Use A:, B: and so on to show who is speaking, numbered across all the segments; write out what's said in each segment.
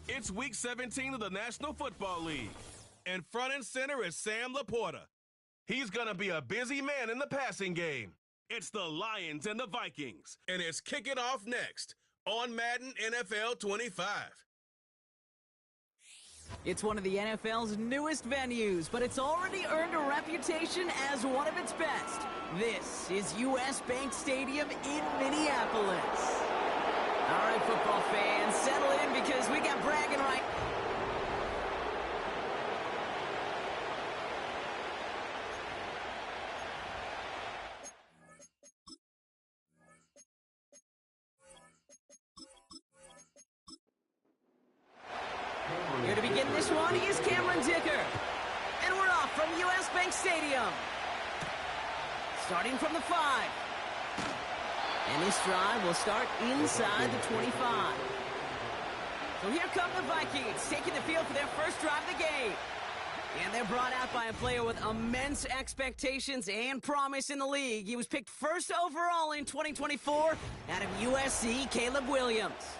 A: It's Week 17 of the National Football League. And front and center is Sam Laporta. He's going to be a busy man in the passing game. It's the Lions and the Vikings, and it's kicking off next on Madden NFL 25.
B: It's one of the NFL's newest venues, but it's already earned a reputation as one of its best. This is US Bank Stadium in Minneapolis. All right, football fans, settle in because we got bragging rights. Here to begin this one is Cameron Dicker. And we're off from US Bank Stadium. Starting from the 5. And this drive will start inside the 25. So here come the Vikings, taking the field for their first drive of the game. And they're brought out by a player with immense expectations and promise in the league. He was picked first overall in 2024 out of USC, Caleb Williams.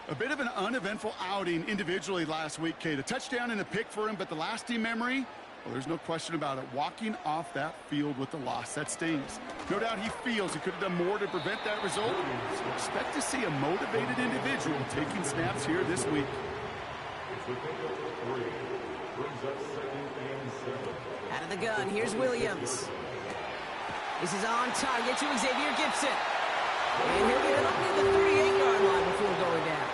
C: A bit of an uneventful outing individually last week, Kate. A touchdown and a pick for him, but the lasting memory, well, there's no question about it. Walking off that field with the loss, that stings. No doubt he feels he could have done more to prevent that result. So expect to see a motivated individual taking snaps here this week.
B: Out of the gun, here's Williams. This is on target to Xavier Gipson. And he'll get it up near the 38-yard line before going down.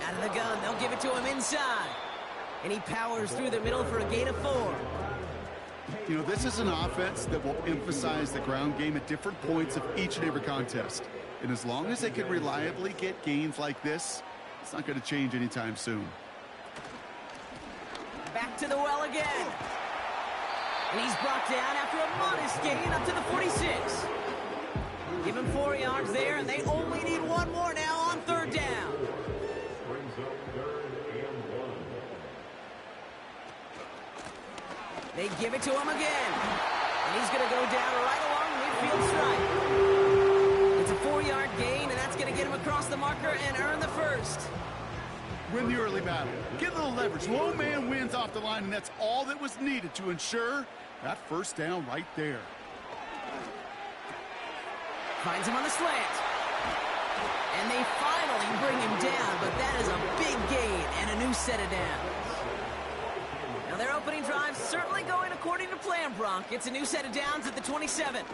B: Out of the gun, they'll give it to him inside. And he powers through the middle for a gain of 4.
C: You know, this is an offense that will emphasize the ground game at different points of each and every contest. And as long as they can reliably get gains like this, it's not going to change anytime soon.
B: Back to the well again. And he's brought down after a modest gain up to the 46. Give him 4 yards there, and they only need one more now on third down. They give it to him again. And he's going to go down right along the midfield stripe. It's a 4-yard gain, and that's going to get him across the marker and earn the first.
C: Win the early battle. Get a little leverage. Low man wins off the line, and that's all that was needed to ensure that first down right there.
B: Finds him on the slant. And they finally bring him down, but that is a big gain and a new set of downs. Now their opening drive certainly going according to plan, Bronk. It's a new set of downs at the 27.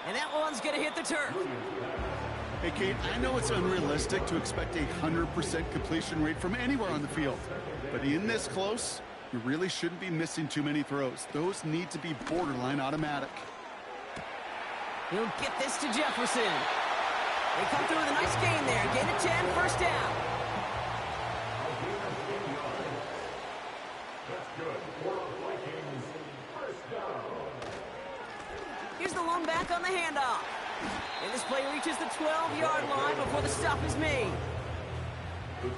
B: And that one's going to hit the turf.
C: Hey, Kate, I know it's unrealistic to expect a 100% completion rate from anywhere on the field. But in this close, you really shouldn't be missing too many throws. Those need to be borderline automatic.
B: He'll get this to Jefferson. They come through with a nice gain there. Gain of 10, first down. Here's the lone back on the handoff. And this play reaches the 12-yard line before the stop is made.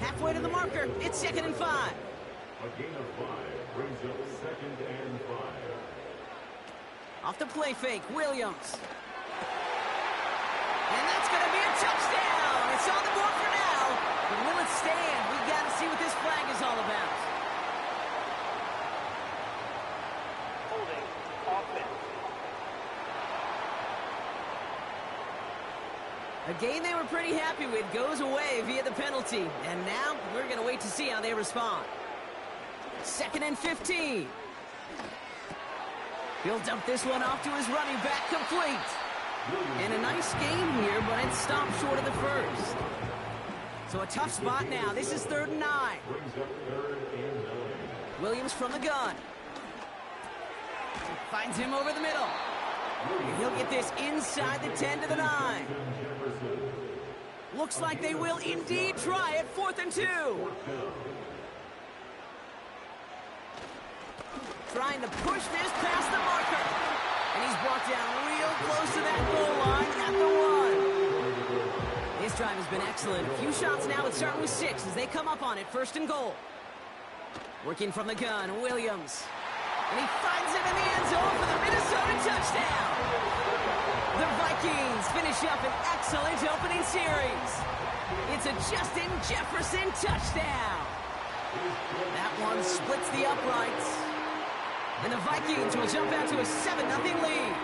B: Halfway to the marker, it's 2nd and 5.
D: A gain of 5 brings up 2nd and 5.
B: Off the play fake, Williams. And that's going to be a touchdown. It's on the board for now. But will it stand? We've got to see what this flag is all about.
E: Holding offense.
B: A game they were pretty happy with goes away via the penalty. And now we're going to wait to see how they respond. 2nd and 15. He'll dump this one off to his running back, complete. And a nice game here, but it stopped short of the first. So a tough spot now. This is 3rd and 9. Williams from the gun. Finds him over the middle. And he'll get this inside the 10 to the 9. Looks like they will indeed try it. 4th and 2. Trying to push this past the marker. And he's brought down real close to that goal line at the 1. This drive has been excellent. A few shots now, it's starting with 6 as they come up on it. 1st and goal. Working from the gun, Williams. And he finds him in the end zone for the Minnesota touchdown. The Vikings finish up an excellent opening series. It's a Justin Jefferson touchdown. That one splits the uprights. And the Vikings will jump out to a 7-0 lead.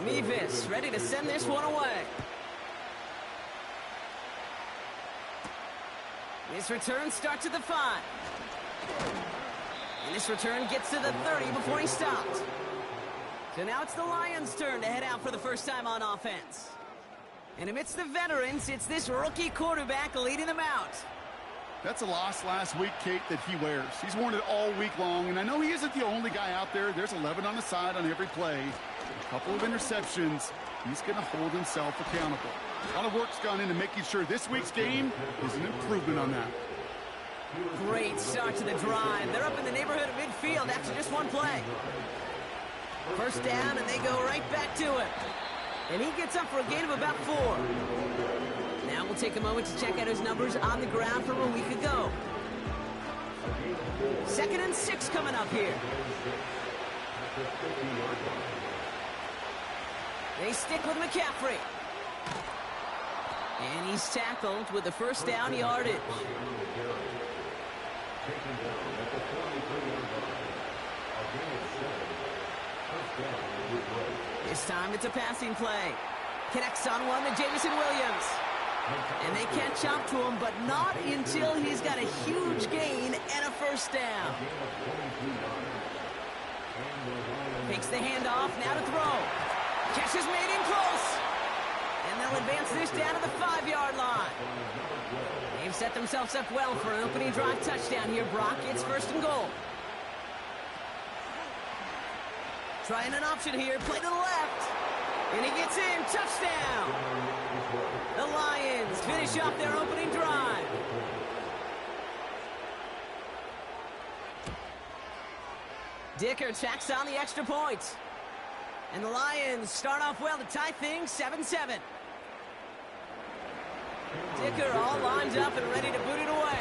B: Mevis ready to send this one away. This return starts at the 5. And this return gets to the 30 before he stopped. So now it's the Lions' turn to head out for the first time on offense. And amidst the veterans, it's this rookie quarterback leading them out.
C: That's a loss last week, Kate, that he wears. He's worn it all week long, and I know he isn't the only guy out there. There's 11 on the side on every play. A couple of interceptions. He's going to hold himself accountable. A lot of work's gone into making sure this week's game is an improvement on that.
B: Great start to the drive. They're up in the neighborhood of midfield after just one play. First down, and they go right back to it. And he gets up for a gain of about 4. Now we'll take a moment to check out his numbers on the ground from a week ago. 2nd and 6 coming up here. They stick with McCaffrey. And he's tackled with the first down yardage. This time it's a passing play. Connects on one to Jameson Williams. And they can't chop to him, but not until he's got a huge gain and a first down. Takes the handoff, now to throw. Catch is made in close. And they'll advance this down to the 5-yard line. They've set themselves up well for an opening drive touchdown here, Brock. It's 1st and goal. Trying an option here, play to the left. And he gets in, touchdown. The Lions finish off their opening drive. Dicker tacks on the extra point. And the Lions start off well to tie things 7-7. Dicker all lined up and ready to boot it away.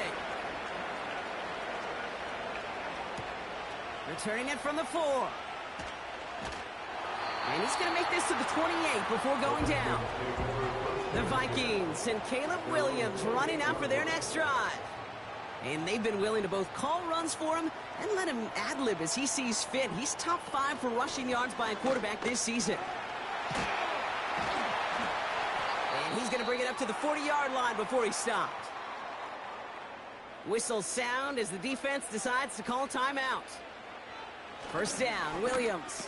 B: Returning it from the 4. And he's going to make this to the 28 before going down. The Vikings and Caleb Williams running out for their next drive. And they've been willing to both call runs for him and let him ad-lib as he sees fit. He's top 5 for rushing yards by a quarterback this season. And he's going to bring it up to the 40-yard line before he stopped. Whistle sound as the defense decides to call timeout. First down, Williams.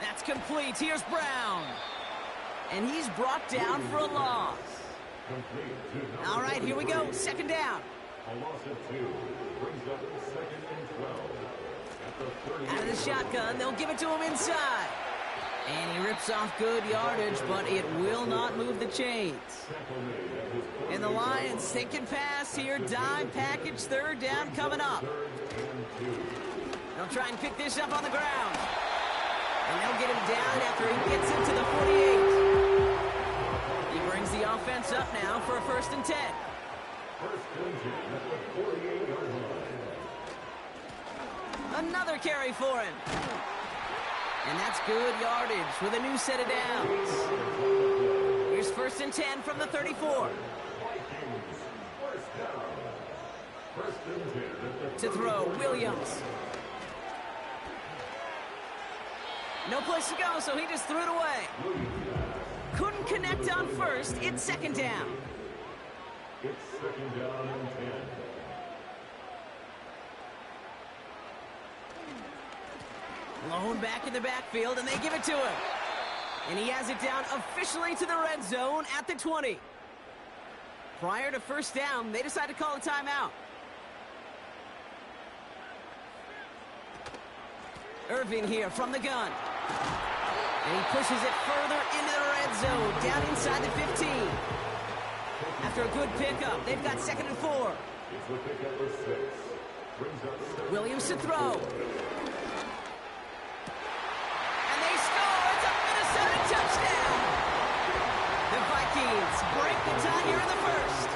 B: That's complete. Here's Brown. And he's brought down for a loss. All right, here we go. 2nd down.
D: A loss of 2 brings up 2nd and 12.
B: Out of the shotgun, they'll give it to him inside. And he rips off good yardage, but it will not move the chains. And the Lions thinking pass here. Dime package, 3rd down coming up. They'll try and pick this up on the ground. And they'll get him down after he gets into the 48. He brings the offense up now for a 1st and 10. Another carry for him. And that's good yardage with a new set of downs. Here's 1st and 10 from the 34. To throw, Williams. No place to go, so he just threw it away. Couldn't connect on 1st. It's 2nd down.
D: It's 2nd down and 10.
B: Lone back in the backfield, and they give it to him. And he has it down officially to the red zone at the 20. Prior to 1st down, they decide to call a timeout. Irving here from the gun. And he pushes it further into the red zone, down inside the 15. After a good pickup, they've got 2nd and 4.
D: It's the pickup for 6. Brings up 7.
B: Williams to throw. And they score. It's a Minnesota touchdown. The Vikings break the tie here in the 1st.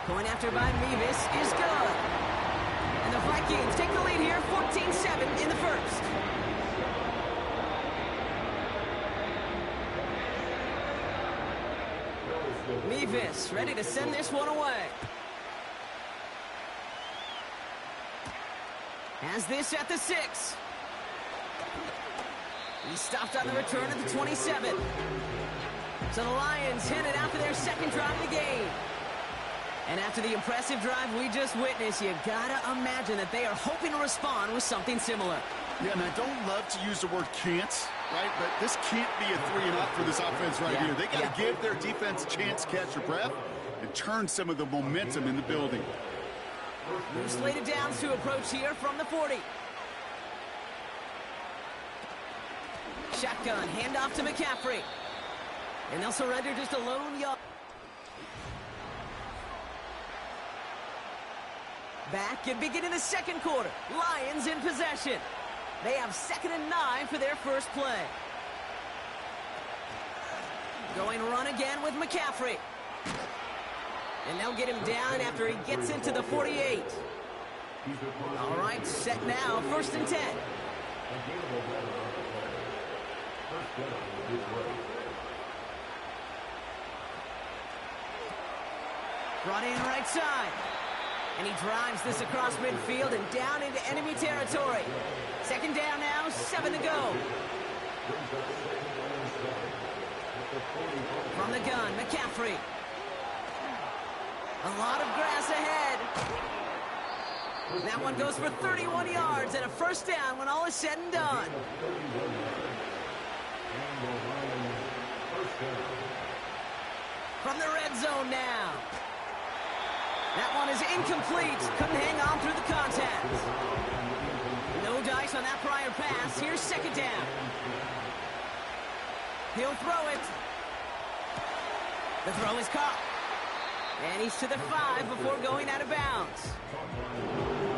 B: Going after by Mevis is good. Vikings take the lead here, 14-7 in the first. Mevis ready to send this one away. Has this at the 6. He stopped on the return at the 27. So the Lions headed out for their second drive of the game. And after the impressive drive we just witnessed, you gotta imagine that they are hoping to respond with something similar.
C: Yeah, and I don't love to use the word can't, right? But this can't be a 3-and-out for this offense right here. They got to give their defense a chance to catch their breath and turn some of the momentum in the building.
B: New slated downs to approach here from the 40. Shotgun, handoff to McCaffrey. And they'll surrender just a lone yard. Back and beginning the second quarter. Lions in possession. They have 2nd and 9 for their first play. Going run again with McCaffrey. And they'll get him down after he gets into the 48. All right, set now, 1st and 10. Brought in right side. And he drives this across midfield and down into enemy territory. 2nd down now, 7 to go. From the gun, McCaffrey. A lot of grass ahead. That one goes for 31 yards and a 1st down when all is said and done. From the red zone now. That one is incomplete. Couldn't hang on through the contact. No dice on that prior pass. Here's 2nd down. He'll throw it. The throw is caught. And he's to the 5 before going out of bounds.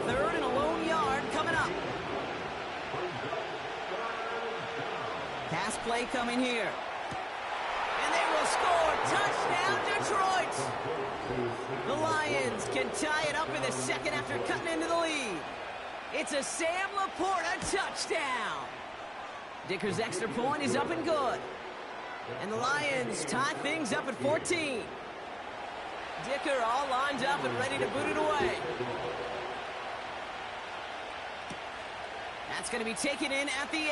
B: 3rd and a lone yard coming up. Pass play coming here. And they will score. Touchdown, Detroit. The Lions can tie it up in the second after cutting into the lead. It's a Sam Laporta touchdown. Dicker's extra point is up and good. And the Lions tie things up at 14. Dicker all lined up and ready to boot it away. That's going to be taken in at the 8.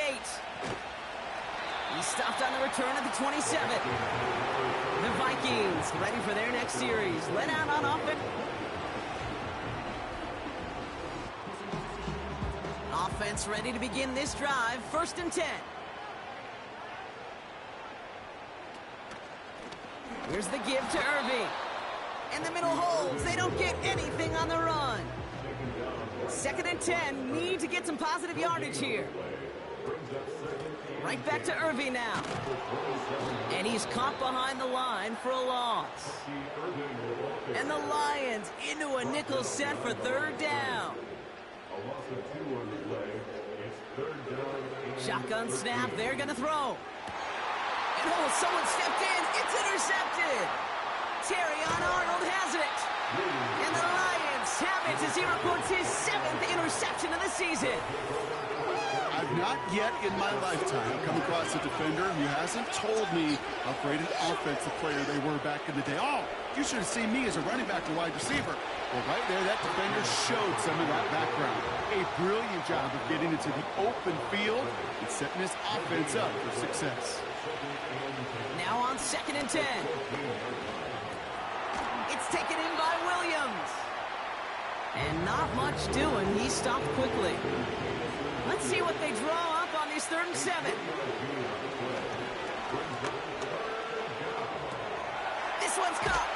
B: He stopped on the return at the 27. The Vikings ready for their next series. Let out on offense. Offense ready to begin this drive. 1st and 10. Here's the give to Irving. And the middle holds. They don't get anything on the run. 2nd and 10. Need to get some positive yardage here. Right back to Irving now. And he's caught behind the line for a loss. And the Lions into a nickel set for 3rd down. Shotgun snap. They're going to throw. And oh, someone stepped in. It's intercepted. Terrion Arnold has it. And the Lions have it as he reports his 7th interception of the season.
C: I've not yet in my lifetime come across a defender who hasn't told me how great an offensive player they were back in the day. Oh, you should have seen me as a running back or wide receiver. Well, right there, that defender showed some of that background. A brilliant job of getting into the open field and setting his offense up for success.
B: Now on 2nd and 10. It's taken in by Williams. And not much doing. He stopped quickly. Let's see what they draw up on this 3rd and 7. This one's caught.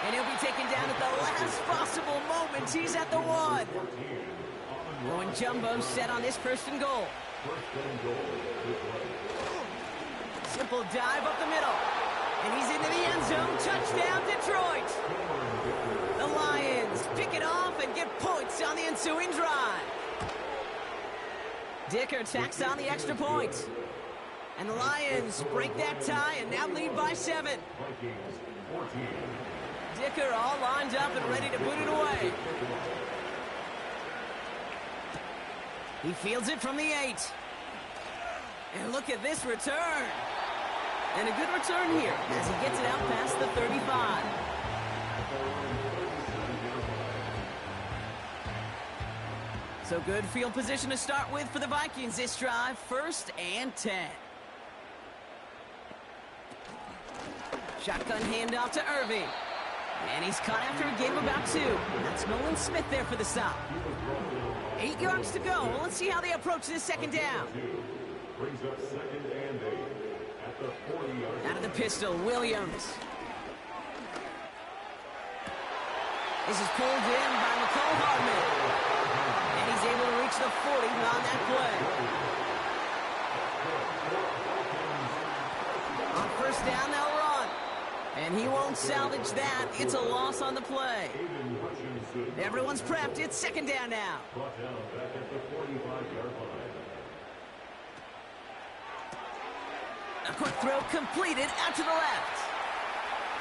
B: And he'll be taken down at the last possible moment. He's at the 1. Going jumbo set on this 1st and goal. Simple dive up the middle. And he's into the end zone. Touchdown, Detroit. The Lions pick it off and get points on the ensuing drive. Dicker tacks on the extra point. And the Lions break that tie and now lead by 7. Dicker all lined up and ready to boot it away. He fields it from the 8. And look at this return. And a good return here as he gets it out past the 35. So good field position to start with for the Vikings this drive. 1st and 10. Shotgun handoff to Irving. And he's caught after a gain of about 2. That's Nolan Smith there for the stop. 8 yards to go. Well, let's see how they approach this 2nd down.
D: Brings up 2nd and 8 at the 40-yard.
B: Out of the pistol, Williams. This is pulled in by McCole Hardman. And he's able to reach the 40 on that play. On 1st down, they'll run. And he won't salvage that. It's a loss on the play. Everyone's prepped. It's 2nd down now.
D: Brought down back at the 45-yard line.
B: A quick throw completed out to the left.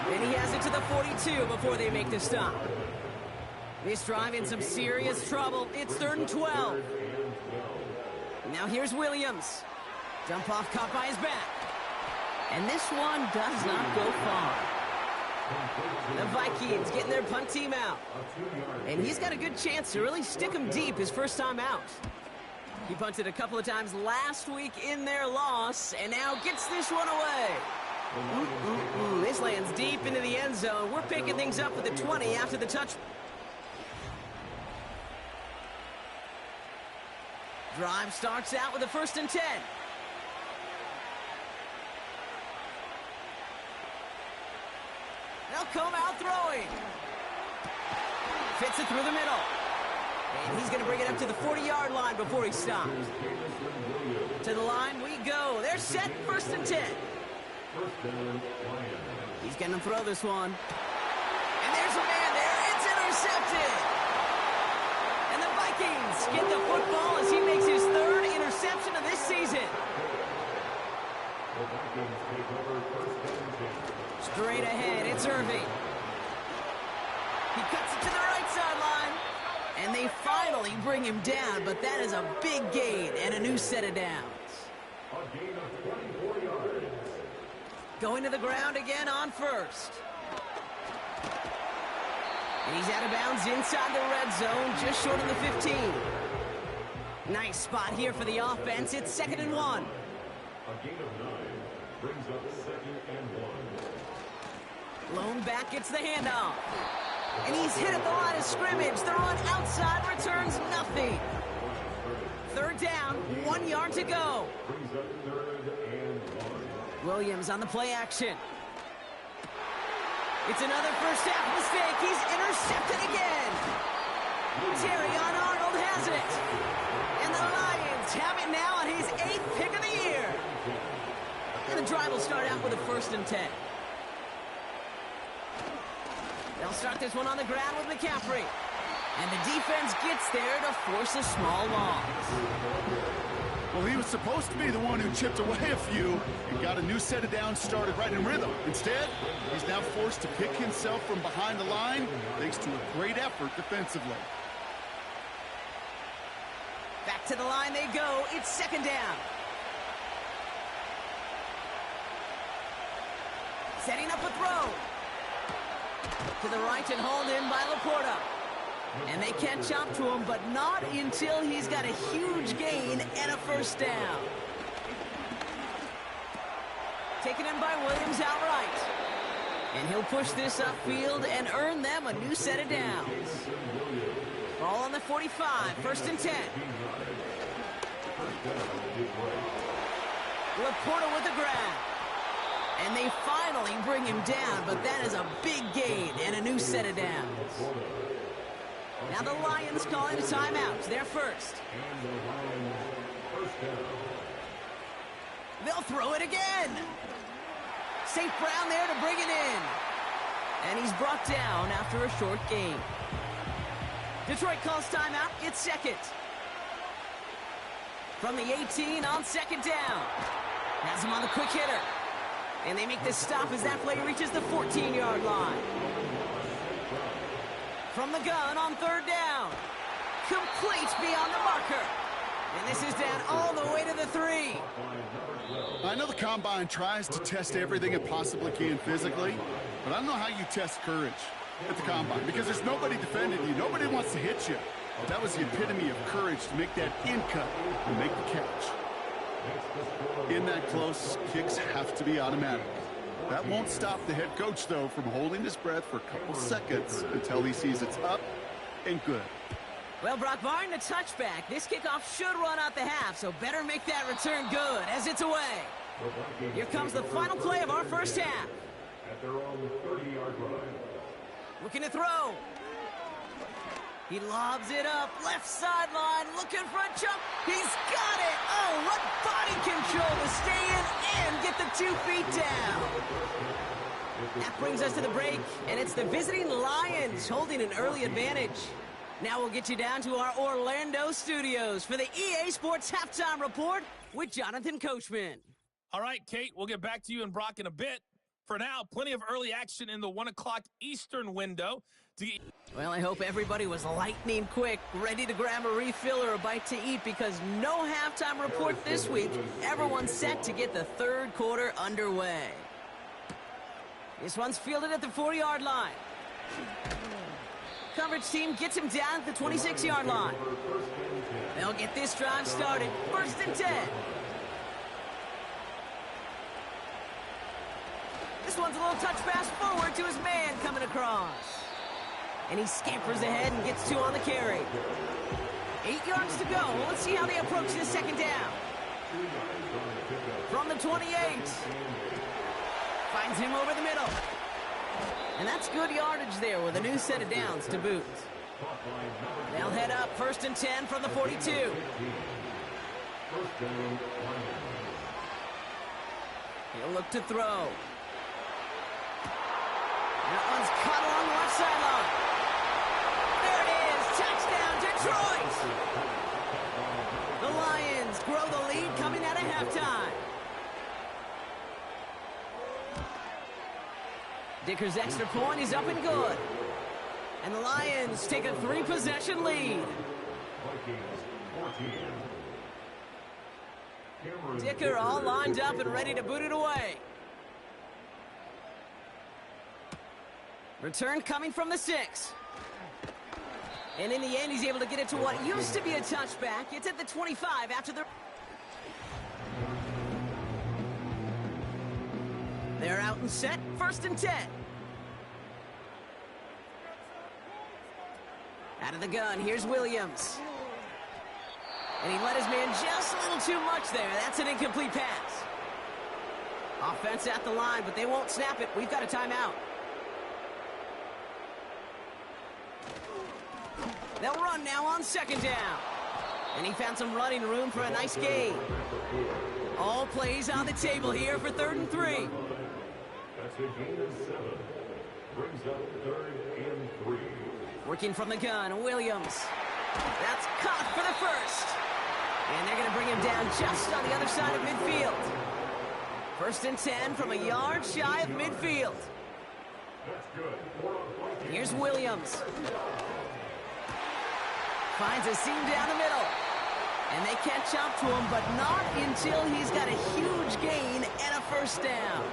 B: And he has it to the 42 before they make the stop. This drive in some serious trouble. It's 3rd and 12. Now here's Williams. Dump off caught by his back. And this one does not go far. The Vikings getting their punt team out. And he's got a good chance to really stick him deep his first time out. He punted a couple of times last week in their loss, and now gets this one away. This lands deep into the end zone. We're picking things up with the 20 after the touch. Drive starts out with a 1st and 10. They'll come out throwing. Fits it through the middle. And he's going to bring it up to the 40-yard line before he stops. To the line we go. They're set, 1st and 10. He's going to throw this one. And there's a man there. It's intercepted. And the Vikings get the football as he makes his 3rd interception of this season. Straight ahead, it's Irving. He cuts it to the right sideline. And they finally bring him down, but that is a big gain and a new set of downs.
D: A gain of 24 yards.
B: Going to the ground again on 1st. And he's out of bounds inside the red zone, just short of the 15. Nice spot here for the offense. It's 2nd and 1.
D: A gain of 9 brings up 2nd and 1.
B: Lone back gets the handoff. And he's hit at the line of scrimmage. The run outside returns nothing. 3rd down, 1 yard to go.
D: Brings up 3rd and 1.
B: Williams on the play action. It's another first half mistake. He's intercepted again. Terrion Arnold has it. And the Lions have it now on his 8th pick of the year. And the drive will start out with a 1st and 10. They'll start this one on the ground with McCaffrey. And the defense gets there to force a small loss.
C: Well, he was supposed to be the one who chipped away a few and got a new set of downs started right in rhythm. Instead, he's now forced to pick himself from behind the line thanks to a great effort defensively.
B: Back to the line they go. It's 2nd down. Setting up a throw. To the right and hauled in by Laporta. And they catch up to him, but not until he's got a huge gain and a 1st down. Taken in by Williams outright. And he'll push this upfield and earn them a new set of downs. Ball on the 45, 1st and 10. Laporta with the grab. And they finally bring him down, but that is a big gain and a new set of downs. Now the Lions calling a timeout. They're first. They'll throw it again. St. Brown there to bring it in. And he's brought down after a short gain. Detroit calls timeout. It's 2nd. From the 18 on 2nd down. Has him on the quick hitter. And they make this stop as that play reaches the 14-yard line. From the gun on 3rd down. Complete beyond the marker. And this is down all the way to the 3.
C: I know the Combine tries to test everything it possibly can physically, but I don't know how you test courage at the Combine because there's nobody defending you. Nobody wants to hit you. That was the epitome of courage to make that in cut and make the catch. In that close, kicks have to be automatic. That won't stop the head coach, though, from holding his breath for a couple seconds until he sees it's up and good.
B: Well, Brock, barring the touchback, this kickoff should run out the half, so better make that return good as it's away. Here comes the final play of our first half.
D: At their own 30-yard line.
B: Looking to throw. He lobs it up, left sideline, looking for a jump. He's got it. Oh, what body control to stay in and get the 2 feet down. That brings us to the break, and it's the visiting Lions holding an early advantage. Now we'll get you down to our Orlando studios for the EA Sports Halftime Report with Jonathan Coachman.
F: All right, Kate, we'll get back to you and Brock in a bit. For now, plenty of early action in the 1 o'clock Eastern window.
B: Well, I hope everybody was lightning quick, ready to grab a refill or a bite to eat because no halftime report this week. Everyone's set to get the third quarter underway. This one's fielded at the 40-yard line. Coverage team gets him down at the 26-yard line. They'll get this drive started. 1st and 10. This one's a little touch pass forward to his man coming across. And he scampers ahead and gets 2 on the carry. 8 yards to go. Let's see how they approach this second down. From the 28. Finds him over the middle. And that's good yardage there with a new set of downs to boot. They'll head up 1st and 10 from the 42. He'll look to throw. That one's caught along the left sideline. There it is. Touchdown, Detroit. The Lions grow the lead coming out of halftime. Dicker's extra point is up and good. And the Lions take a 3-possession lead. Dicker all lined up and ready to boot it away. Return coming from the 6. And in the end, he's able to get it to what used to be a touchback. It's at the 25 after the... They're out and set. 1st and 10. Out of the gun, here's Williams. And he let his man just a little too much there. That's an incomplete pass. Offense at the line, but they won't snap it. We've got a timeout. They'll run now on 2nd down. And he found some running room for a nice gain. All plays on the table here for 3rd and 3.
D: That's a gain of 7. Brings up 3rd and 3.
B: Working from the gun, Williams. That's caught for the 1st. And they're going to bring him down just on the other side of midfield. 1st and 10 from a yard shy of midfield.
D: That's good.
B: Here's Williams. Finds a seam down the middle. And they catch up to him, but not until he's got a huge gain and a 1st down.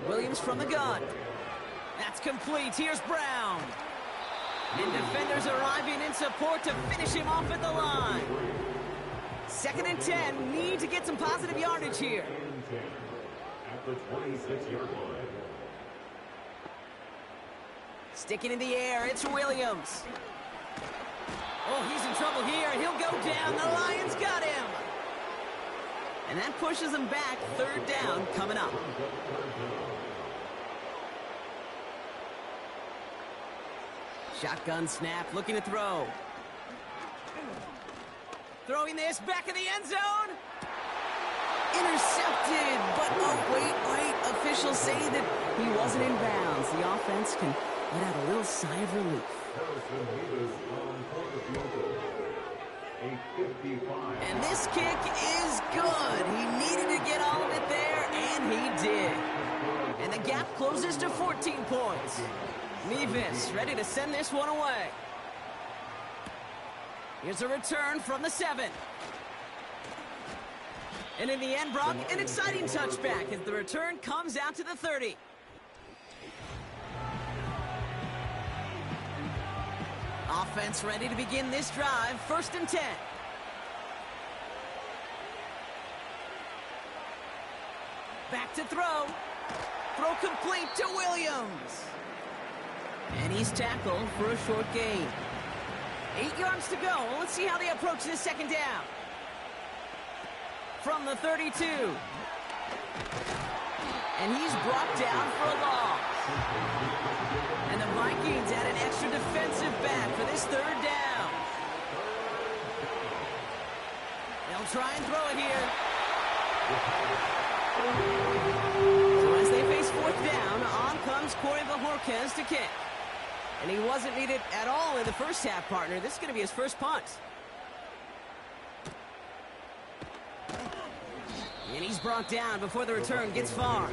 B: Williams from the gun. That's complete. Here's Brown. And defenders arriving in support to finish him off at the line. 2nd and 10. Need to get some positive yardage here.
D: At the 26-yard line.
B: Sticking in the air, it's Williams. Oh, he's in trouble here. He'll go down. The Lions got him. And that pushes him back. 3rd down coming up. Shotgun snap, looking to throw. Throwing this back in the end zone. Intercepted, but oh, wait. Officials say that he wasn't in bounds. The offense can let out a little sigh of relief. And this kick is good. He needed to get all of it there, and he did. And the gap closes to 14 points. Nevis ready to send this one away. Here's a return from the 7. And in the end, Brock, an exciting touchback as the return comes out to the 30. Offense ready to begin this drive, 1st and 10. Back to throw. Throw complete to Williams. And he's tackled for a short gain. 8 yards to go. Let's see how they approach this 2nd down. From the 32. And he's brought down for a loss. And the Vikings add an extra defensive back for this 3rd down. They'll try and throw it here. So as they face 4th down, on comes Corey Bojorquez to kick. And he wasn't needed at all in the first half, partner. This is going to be his first punt. And he's brought down before the return gets far.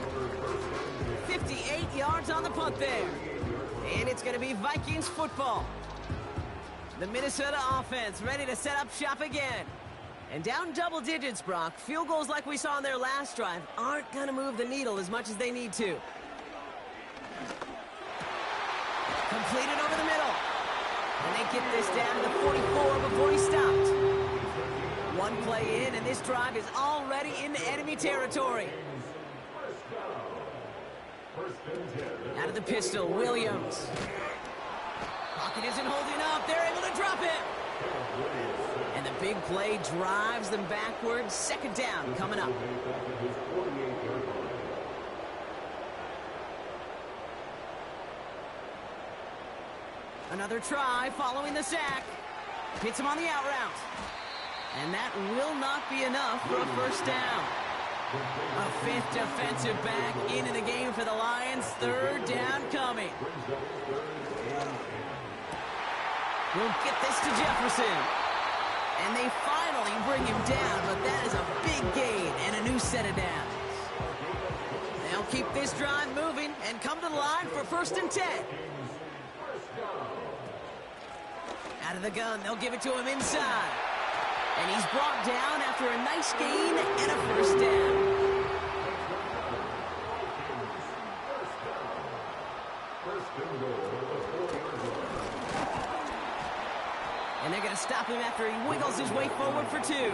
B: 58 yards on the punt there. And it's going to be Vikings football. The Minnesota offense ready to set up shop again. And down double digits, Brock. Field goals like we saw on their last drive aren't going to move the needle as much as they need to. Completed over the middle. And they get this down to the 44 before he stopped. One play in, and this drive is already into enemy territory. Out of the pistol, Williams. Pocket isn't holding up. They're able to drop it. And the big play drives them backwards. 2nd down coming up. Another try following the sack. Hits him on the out route. And that will not be enough for a 1st down. A 5th defensive back into the game for the Lions. 3rd down coming. We'll get this to Jefferson. And they finally bring him down, but that is a big gain and a new set of downs. They'll keep this drive moving and come to the line for 1st and 10. Out of the gun, they'll give it to him inside. And he's brought down after a nice gain and a 1st down. And they're going to stop him after he wiggles his way forward for 2.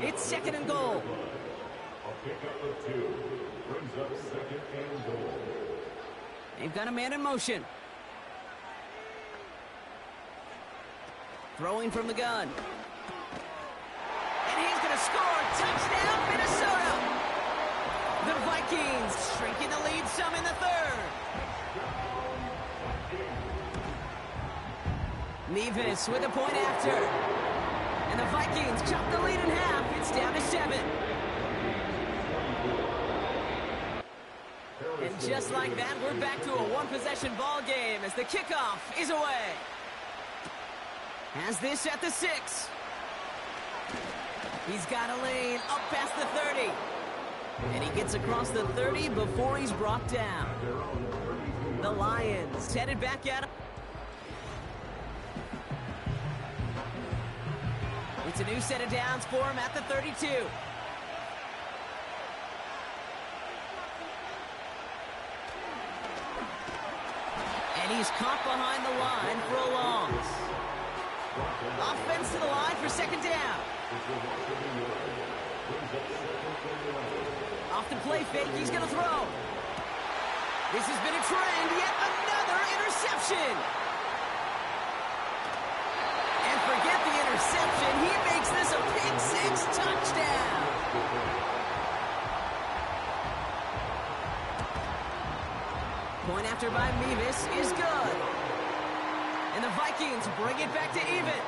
B: It's 2nd and goal.
D: A pickup of 2 brings up 2nd and goal.
B: They've got a man in motion. Throwing from the gun. And he's going to score. Touchdown, Minnesota. The Vikings shrinking the lead some in the 3rd. Nevis with a point after. And the Vikings chop the lead in half. It's down to 7. And just like that, we're back to a 1-possession ball game as the kickoff is away. Has this at the 6. He's got a lane up past the 30. And he gets across the 30 before he's brought down. The Lions headed back at him. It's a new set of downs for him at the 32. And he's caught behind the line for a loss. Offense to the line for 2nd down. Off the play fake, he's going to throw. This has been a trend, yet another interception. And forget the interception, he makes this a pick 6 touchdown. Point after by Mevis is good. And the Vikings bring it back to even.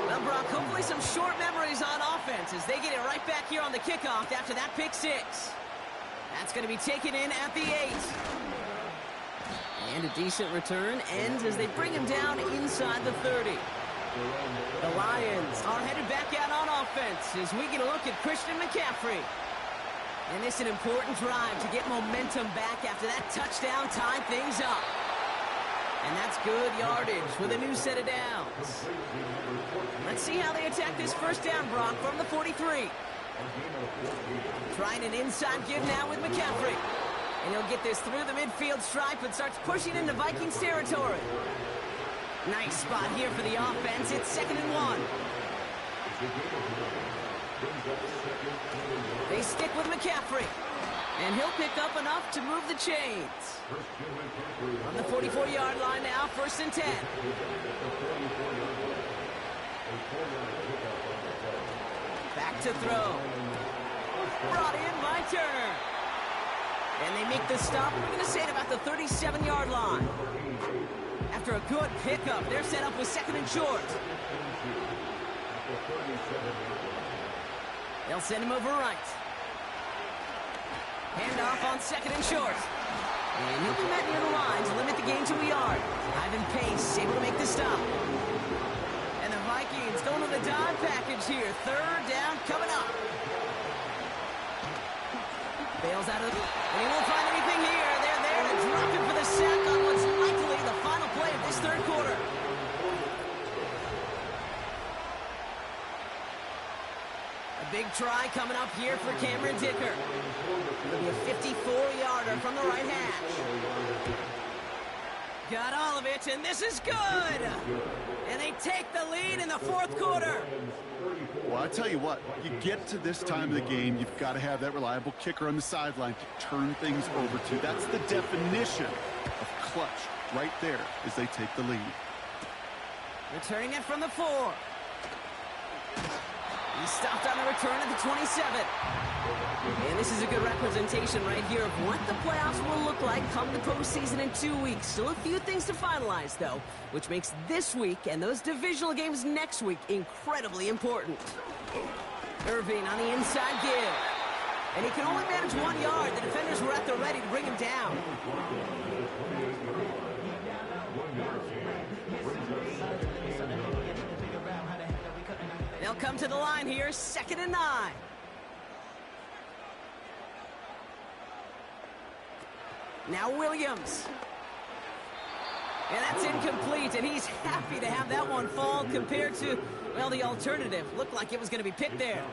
B: Well, Brock, hopefully some short memories on offense as they get it right back here on the kickoff after that pick 6. That's going to be taken in at the 8. And a decent return ends as they bring him down inside the 30. The Lions are headed back out on offense as we get a look at Christian McCaffrey. And it's an important drive to get momentum back after that touchdown tied things up. And that's good yardage with a new set of downs. Let's see how they attack this first down, Brock, from the 43. Trying an inside give now with McCaffrey. And he'll get this through the midfield stripe and starts pushing into Vikings territory. Nice spot here for the offense. It's 2nd and 1. They stick with McCaffrey. And he'll pick up enough to move the chains. On the 44-yard line now, 1st and 10. Back to throw. Brought in by Turner. And they make the stop. We're going to say it about the 37-yard line. After a good pickup, they're set up with 2nd and short. They'll send him over right. Handoff on 2nd and short. And he'll be met near the line to limit the gain to a yard. Ivan Pace able to make the stop. And the Vikings going with a dime package here. 3rd down coming up. Bails out of the... And he won't find anything here. They're there to drop him for the sack on what's likely the final play of this 3rd quarter. A big try coming up here for Cameron Dicker. It'll be a 54-yarder from the right hash. Got all of it, and this is good! And they take the lead in the 4th quarter.
C: Well, I tell you what, you get to this time of the game, you've got to have that reliable kicker on the sideline to turn things over to. That's the definition of clutch right there as they take the lead.
B: Returning it from the 4. He stopped on the return at the 27. And this is a good representation right here of what the playoffs will look like come the postseason in 2 weeks. Still a few things to finalize, though, which makes this week and those divisional games next week incredibly important. Irving on the inside give. And he can only manage 1 yard. The defenders were at the ready to bring him down. They'll come to the line here, 2nd and 9. Now Williams. And that's incomplete, and he's happy to have that one fall compared to, well, the alternative. Looked like it was going to be picked there.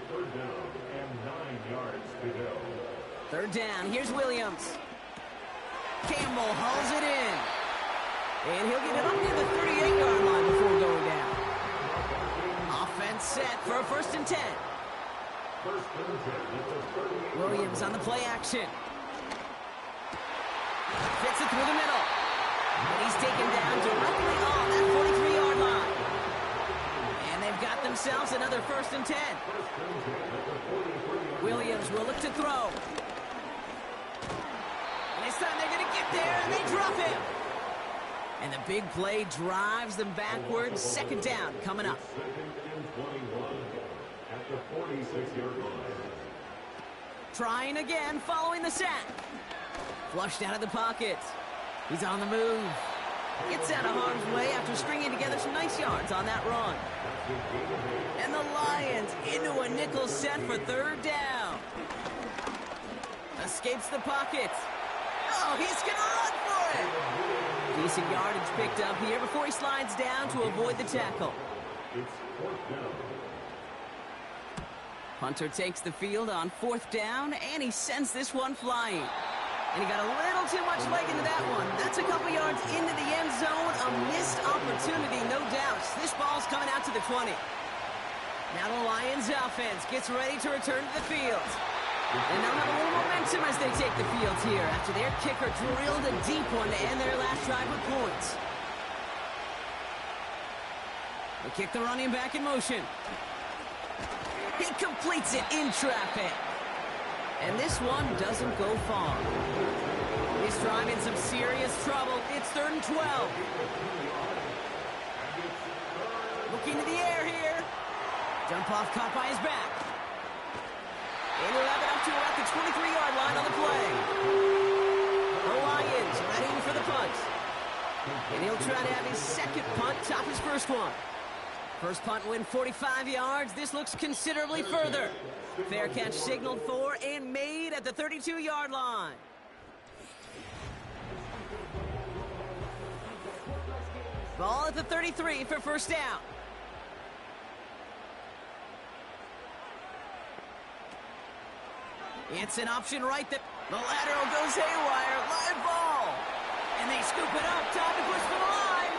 B: 3rd down, here's Williams. Campbell hauls it in. And he'll get it up near the 38-yard line before going down. Offense set for a 1st and 10. Williams on the play action. Fits it through the middle. And he's taken down directly on that 43-yard line. And they've got themselves another 1st and 10. Williams will look to throw. And this time they're going to get there, and they drop him. And the big play drives them backwards. 2nd down coming up. Trying again following the sack. Flushed out of the pocket. He's on the move. Gets out of harm's way after stringing together some nice yards on that run. And the Lions into a nickel set for 3rd down. Escapes the pocket. Oh, he's going to run for it. Decent yardage picked up here before he slides down to avoid the tackle. Hunter takes the field on 4th down, and he sends this one flying. And he got a little too much leg into that one. That's a couple yards into the end zone. A missed opportunity, no doubt. This ball's coming out to the 20. Now the Lions offense gets ready to return to the field. And they'll have a little momentum as they take the field here after their kicker drilled a deep one to end their last drive with points. They kick the running back in motion. He completes it in traffic. And this one doesn't go far. He's driving in some serious trouble. It's 3rd and 12. Looking to the air here. Jump off caught by his back. And he'll have it up to about the 23-yard line on the play. The Lions ready for the punt. And he'll try to have his 2nd punt top his 1st one. First punt win 45 yards. This looks considerably further. Fair catch signaled for and made at the 32-yard line. Ball at the 33 for first down. It's an option right there. The lateral goes haywire. Live ball. And they scoop it up. Time to push for the line.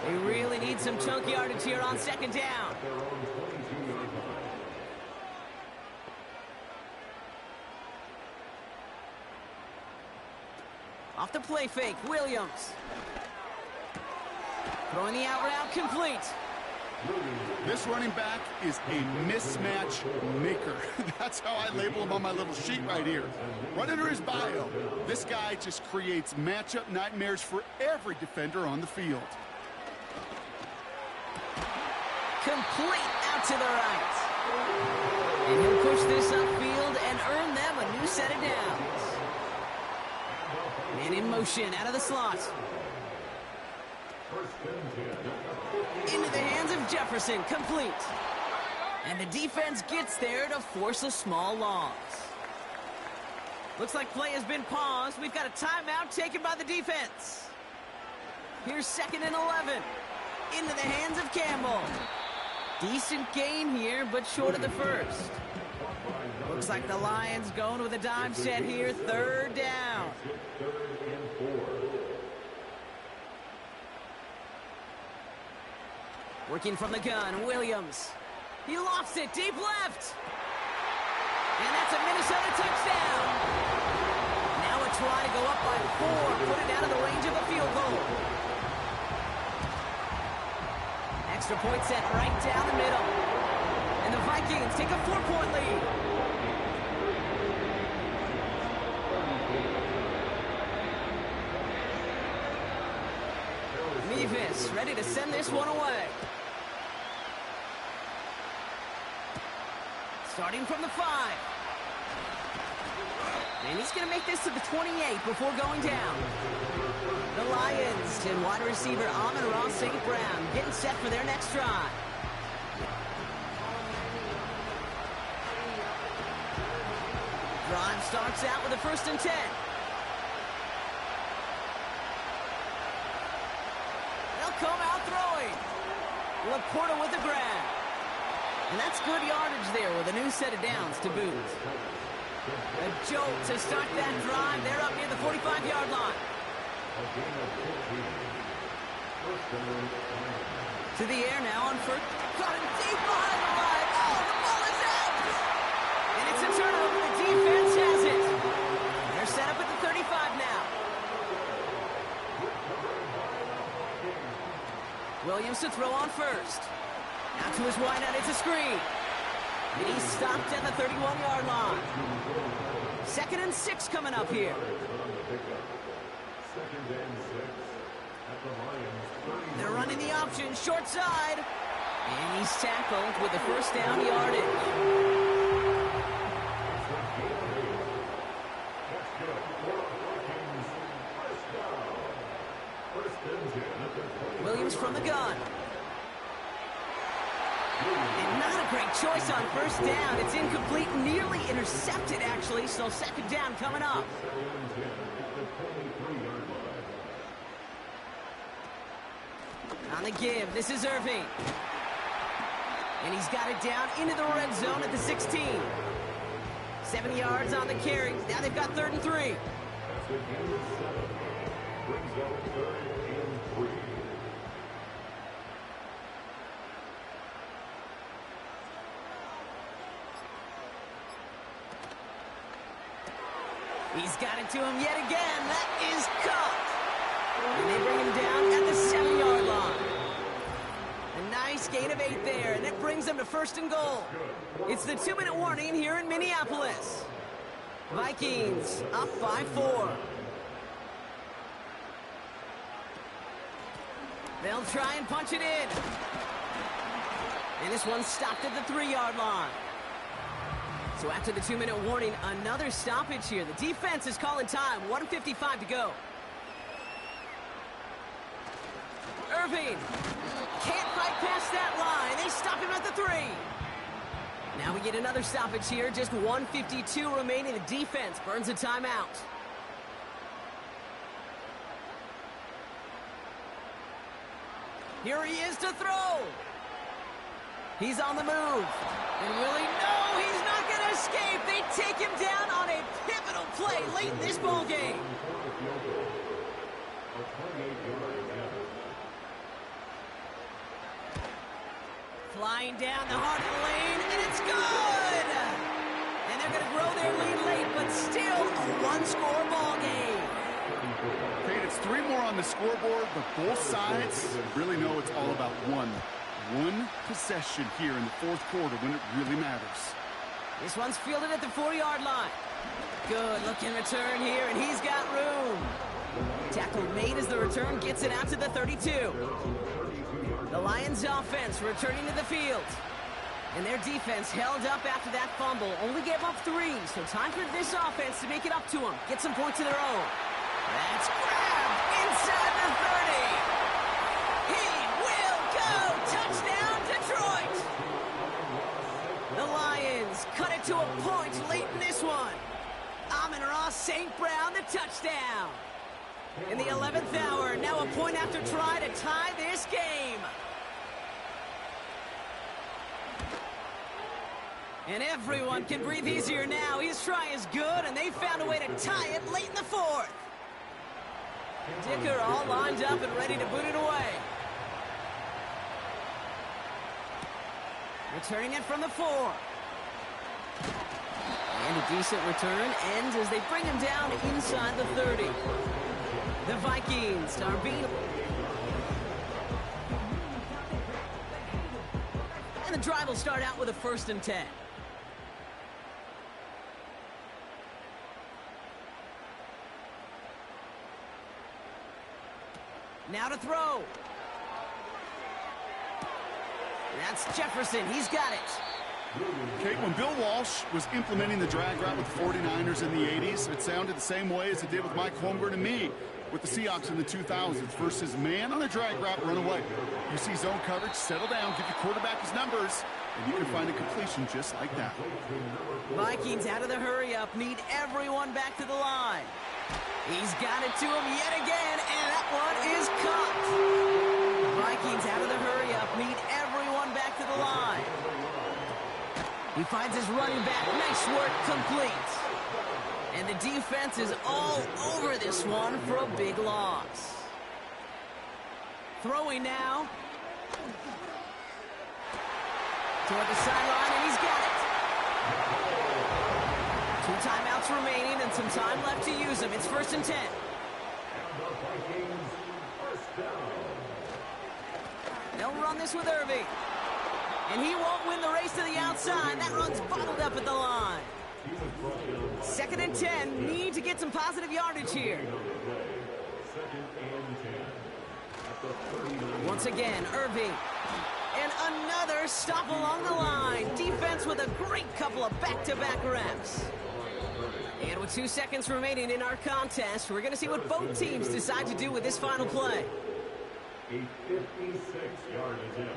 B: They really need some chunk yardage here on second down. Off the play fake, Williams. Throwing the out route complete.
C: This running back is a mismatch maker. That's how I label him on my little sheet right here. Right under his bio, this guy just creates matchup nightmares for every defender on the field.
B: Complete out to the right. And he'll push this upfield and earn them a new set of downs. Man in motion out of the slot. Into the hands of Jefferson, complete. And the defense gets there to force a small loss. Looks like play has been paused. We've got a timeout taken by the defense. Here's 2nd and 11. Into the hands of Campbell. Decent gain here, but short of the first. Looks like the Lions going with a dime set here, 3rd down. Working from the gun, Williams. He lofts it deep left. And that's a Minnesota touchdown. Now a try to go up by 4, put it out of the range of a field goal. Extra point set right down the middle. And the Vikings take a 4-point lead. Mevis ready to send this one away. Starting from the 5. And he's going to make this to the 28 before going down. The Lions and wide receiver Amon-Ra St. Brown getting set for their next drive. Drive starts out with a 1st and 10. They'll come out throwing. Laporta with the grab. And that's good yardage there with a new set of downs to boot. A jolt to start that drive. They're up near the 45-yard line. To the air now on first. Caught him deep behind the line. Oh, the ball is out. And it's a turnover. The defense has it. They're set up at the 35 now. Williams to throw on first. Out to his wideout, it's a screen. And he's stopped at the 31-yard line. 2nd and 6 coming up here. They're running the option, short side. And he's tackled with the 1st down yardage. Williams from the gun. And not a great choice on 1st down. It's incomplete, nearly intercepted, actually. So 2nd down coming up. On the give, this is Irving. And he's got it down into the red zone at the 16. 7 yards on the carry. Now they've got 3rd and 3. He's got it to him yet again. That is Cup. And they bring him down at the 7-yard line. A nice gain of 8 there, and it brings them to 1st and goal. It's the 2-minute warning here in Minneapolis. Vikings up by 4. They'll try and punch it in. And this one's stopped at the 3-yard line. So after the 2-minute warning, another stoppage here. The defense is calling time. 1:55 to go. Irving can't fight past that line. They stop him at the 3. Now we get another stoppage here. Just 1:52 remaining. The defense burns a timeout. Here he is to throw. He's on the move. And will he? No, he's not going to escape. They take him down on a pivotal play late in this ball game. Flying down the heart of the lane, and it's good! And they're going to grow their lead late, but still a one-score ball game.
C: Kate, it's 3 more on the scoreboard, but both sides really know it's all about one possession here in the fourth quarter when it really matters.
B: This one's fielded at the 40-yard line. Good looking return here, and he's got room. Tackle made as the return gets it out to the 32. The Lions offense returning to the field. And their defense held up after that fumble. Only gave up 3, so time for this offense to make it up to them. Get some points of their own. That's grabbed inside the 30. He will go. Touchdown, Detroit. The Lions cut it to a point late in this one. Amon-Ra St. Brown, the touchdown. In the 11th hour, now a point after try to tie this game. And everyone can breathe easier now. His try is good, and they found a way to tie it late in the fourth. Dicker all lined up and ready to boot it away. Returning it from the 4. And a decent return ends as they bring him down inside the 30. The Vikings are being... And the drive will start out with a 1st and 10. Now to throw. That's Jefferson. He's got it.
C: Kate, when Bill Walsh was implementing the drag route with the 49ers in the 80s, it sounded the same way as it did with Mike Holmgren and me with the Seahawks in the 2000s versus man on a drag route, run away. You see zone coverage, settle down, give your quarterback his numbers, and you can find a completion just like that.
B: Vikings out of the hurry-up need everyone back to the line. He's got it to him yet again, and that one is caught. Vikings out of the hurry-up need everyone back to the line. He finds his running back. Nice work, complete. And the defense is all over this one for a big loss. Throwing now. Toward the sideline, and he's got it. 2 timeouts remaining and some time left to use them. It's 1st and 10. They'll run this with Irving. And he won't win the race to the outside. That run's bottled up at the line. 2nd and 10. Need to get some positive yardage here. Once again, Irving. And another stop along the line. Defense with a great couple of back-to-back reps. And with 2 seconds remaining in our contest, we're going to see what both teams decide to do with this final play.
D: A 56-yard attempt.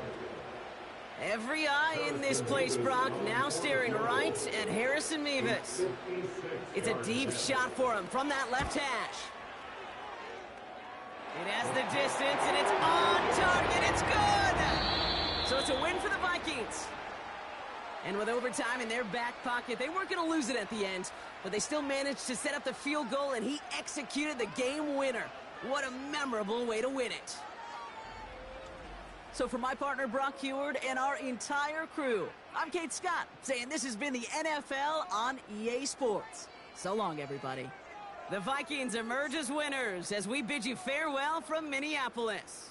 B: Every eye in this place, Brock, now staring right at Harrison Mevis. It's a deep shot for him from that left hash. It has the distance, and it's on target. It's good! So it's a win for the Vikings. And with overtime in their back pocket, they weren't going to lose it at the end, but they still managed to set up the field goal, and he executed the game winner. What a memorable way to win it. So for my partner, Brock Heward, and our entire crew, I'm Kate Scott, saying this has been the NFL on EA Sports. So long, everybody. The Vikings emerge as winners as we bid you farewell from Minneapolis.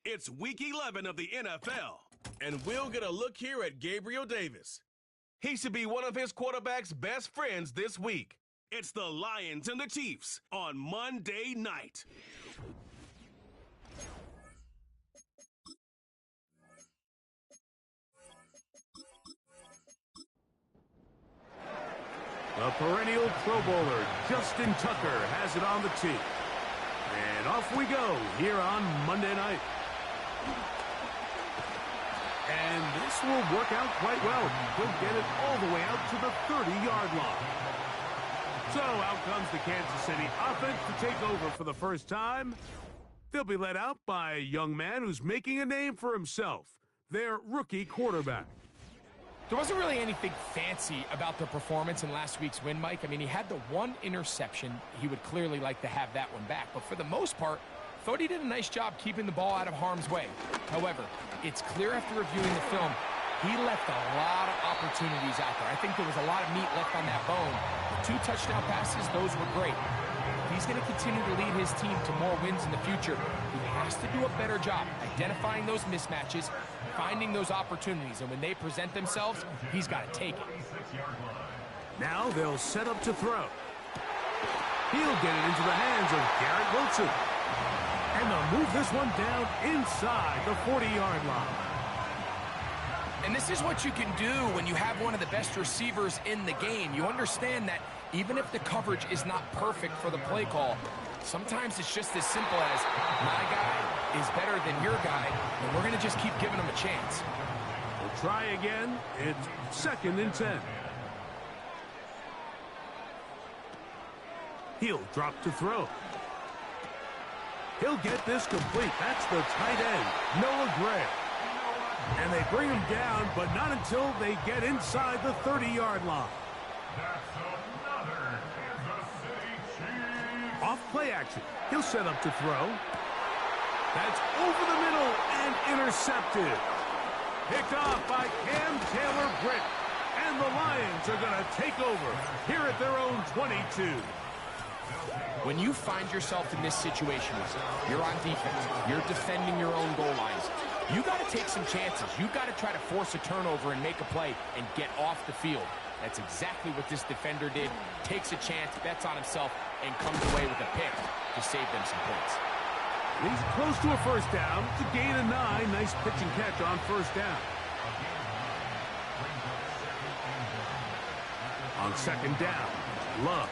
A: It's Week 11 of the NFL, and we'll get a look here at Gabriel Davis. He should be one of his quarterback's best friends this week. It's the Lions and the Chiefs on Monday night.
G: The perennial Pro Bowler, Justin Tucker, has it on the tee. And off we go here on Monday night. And this will work out quite well. He'll get it all the way out to the 30-yard line. So out comes the Kansas City offense to take over for the first time. They'll be led out by a young man who's making a name for himself, their rookie quarterback.
H: There wasn't really anything fancy about the performance in last week's win, Mike. I mean, he had the one interception. He would clearly like to have that one back. But for the most part, thought he did a nice job keeping the ball out of harm's way. However, it's clear after reviewing the film, he left a lot of opportunities out there. I think there was a lot of meat left on that bone. The 2 touchdown passes, those were great. If he's going to continue to lead his team to more wins in the future, he has to do a better job identifying those mismatches, finding those opportunities, and when they present themselves, he's got to take it.
G: Now they'll set up to throw. He'll get it into the hands of Garrett Wilson. And they'll move this one down inside the 40-yard line.
H: And this is what you can do when you have one of the best receivers in the game. You understand that even if the coverage is not perfect for the play call, sometimes it's just as simple as my guy is better than your guy, and we're going to just keep giving him a chance.
G: We'll try again. It's 2nd and 10. He'll drop to throw. He'll get this complete. That's the tight end, Noah Gray. And they bring him down, but not until they get inside the 30-yard line. Off play action. He'll set up to throw. That's over the middle and intercepted. Picked off by Cam Taylor-Britt. And the Lions are going to take over here at their own 22.
H: When you find yourself in this situation, you're on defense, you're defending your own goal lines, you got to take some chances. You got to try to force a turnover and make a play and get off the field. That's exactly what this defender did. Takes a chance, bets on himself, and comes away with a pick to save them some points.
G: He's close to a first down. It's a gain of 9. Nice pitch and catch on first down. On 2nd down, Love.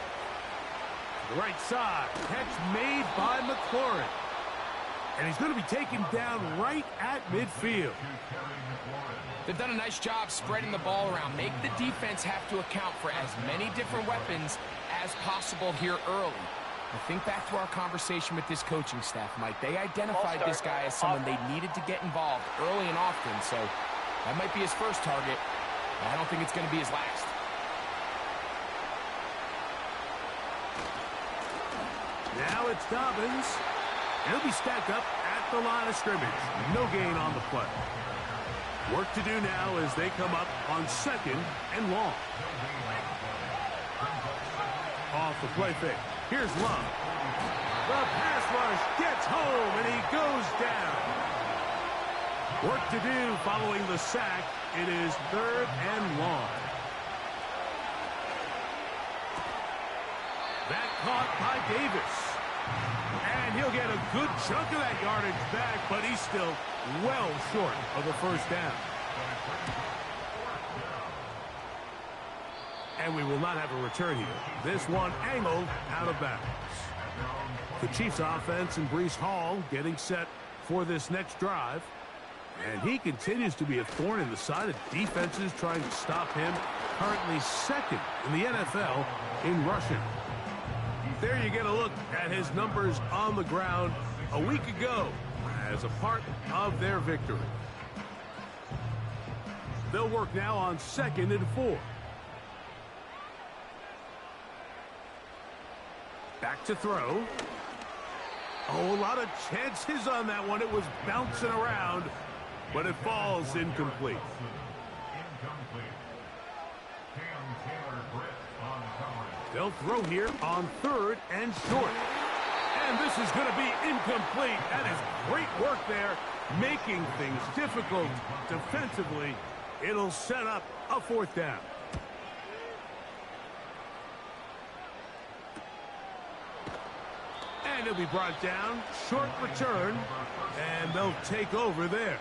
G: The right side, catch made by McLaurin. And he's going to be taken down right at midfield.
H: They've done a nice job spreading the ball around. Make the defense have to account for as many different weapons as possible here early. I think back to our conversation with this coaching staff, Mike. They identified this guy as someone they needed to get involved early and often, so that might be his first target, but I don't think it's going to be his last.
G: Now it's Dobbins. He'll be stacked up at the line of scrimmage. No gain on the play. Work to do now as they come up on 2nd and long. Off the play fake. Here's Love. The pass rush gets home, and he goes down. Work to do following the sack. It is 3rd and long. That caught by Davis. And he'll get a good chunk of that yardage back, but he's still well short of the first down. And we will not have a return here. This one angled out of bounds. The Chiefs offense and Breece Hall getting set for this next drive. And he continues to be a thorn in the side of defenses trying to stop him. Currently 2nd in the NFL in rushing. There you get a look at his numbers on the ground a week ago as a part of their victory. They'll work now on 2nd and 4. Back to throw. Oh, a lot of chances on that one. It was bouncing around, but it falls incomplete. They'll throw here on 3rd and short. And this is going to be incomplete. That is great work there making things difficult defensively. It'll set up a 4th down. And it'll be brought down. Short return. And they'll take over there.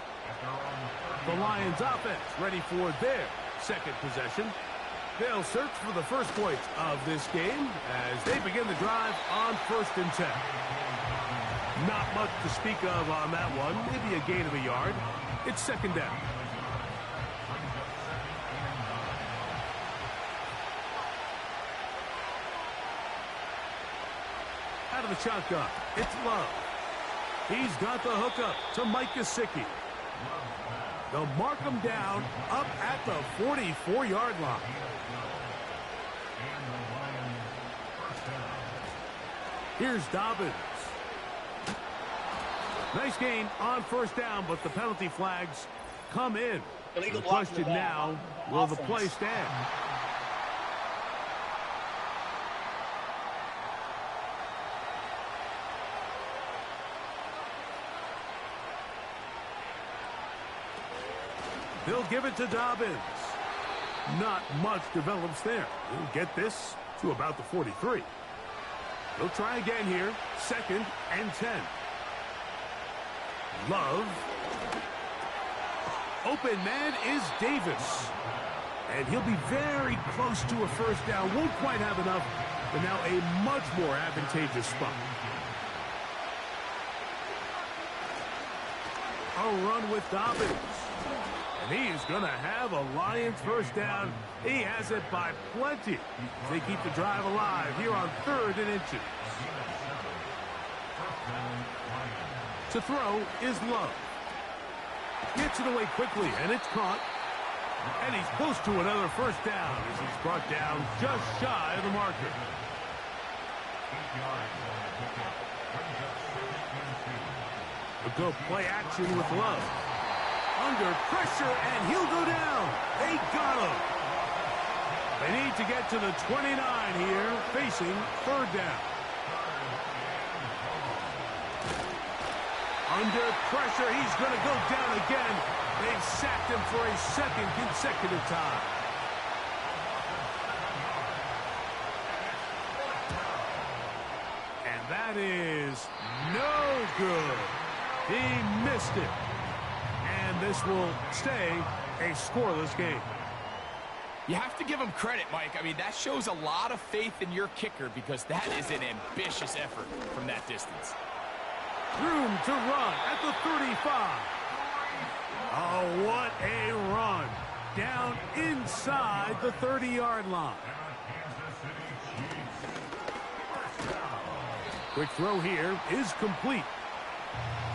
G: The Lions offense ready for their 2nd possession. They'll search for the first points of this game as they begin the drive on 1st and 10. Not much to speak of on that one. Maybe a gain of a yard. It's 2nd down. Out of the shotgun, it's Love. He's got the hookup to Mike Gesicki. They'll mark him down up at the 44-yard line. Here's Dobbins. Nice gain on 1st down, but the penalty flags come in. The question now, will the play stand? They'll give it to Dobbins. Not much develops there. He'll get this to about the 43. They'll try again here. 2nd and 10. Love. Open man is Davis. And he'll be very close to a 1st down. Won't quite have enough, but now a much more advantageous spot. A run with Dobbins. And he's going to have a Lions 1st down. He has it by plenty. They keep the drive alive here on 3rd and inches. To throw is Love. Gets it away quickly, and it's caught. And he's close to another 1st down as he's brought down just shy of the marker. A go play action with Love. Under pressure, and he'll go down. They got him. They need to get to the 29 here, facing 3rd down. Under pressure, he's going to go down again. They've sacked him for a 2nd consecutive time. And that is no good. He missed it. And this will stay a scoreless game.
H: You have to give him credit, Mike. I mean, that shows a lot of faith in your kicker because that is an ambitious effort from that distance.
G: Room to run at the 35. Oh, what a run. Down inside the 30-yard line. Quick throw here is complete.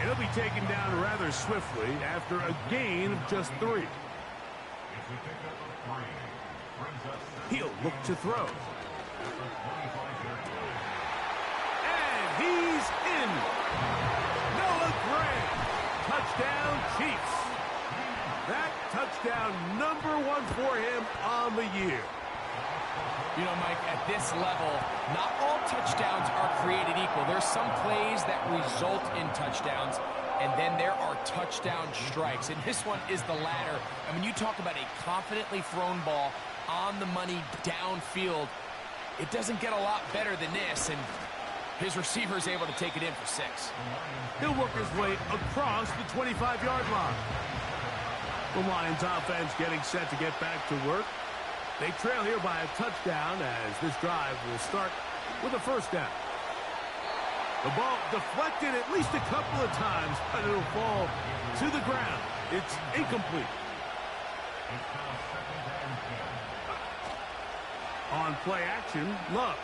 G: It'll be taken down rather swiftly after a gain of just 3. He'll look to throw. And he's in. Noah Gray. Touchdown, Chiefs. That touchdown #1 for him on the year.
H: You know, Mike, at this level, not all touchdowns are created equal. There's some plays that result in touchdowns, and then there are touchdown strikes. And this one is the latter. I mean, you talk about a confidently thrown ball on the money downfield. It doesn't get a lot better than this, and his receiver is able to take it in for 6.
G: He'll work his way across the 25-yard line. The Lions offense getting set to get back to work. They trail here by a touchdown as this drive will start with a 1st down. The ball deflected at least a couple of times, but it'll fall to the ground. It's incomplete. On play action, Love.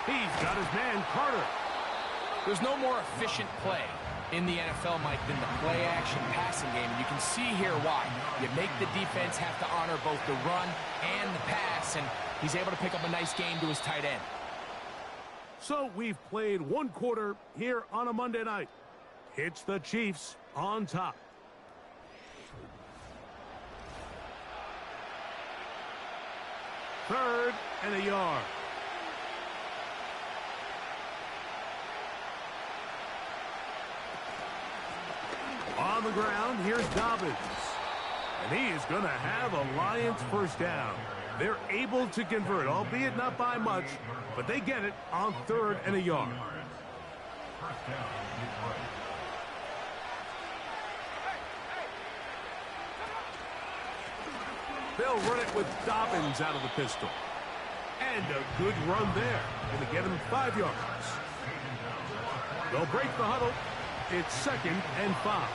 G: He's got his man, Carter.
H: There's no more efficient play in the NFL, Mike, than the play-action passing game. And you can see here why. You make the defense have to honor both the run and the pass, and he's able to pick up a nice gain to his tight end.
G: So we've played 1 quarter here on a Monday night. It's the Chiefs on top. Third and a yard. on the ground. Here's Dobbins. And he is going to have a Lions first down. They're able to convert, albeit not by much, but they get it on 3rd and a yard. They'll run it with Dobbins out of the pistol. And a good run there. Going to get him 5 yards. They'll break the huddle. It's 2nd and 5.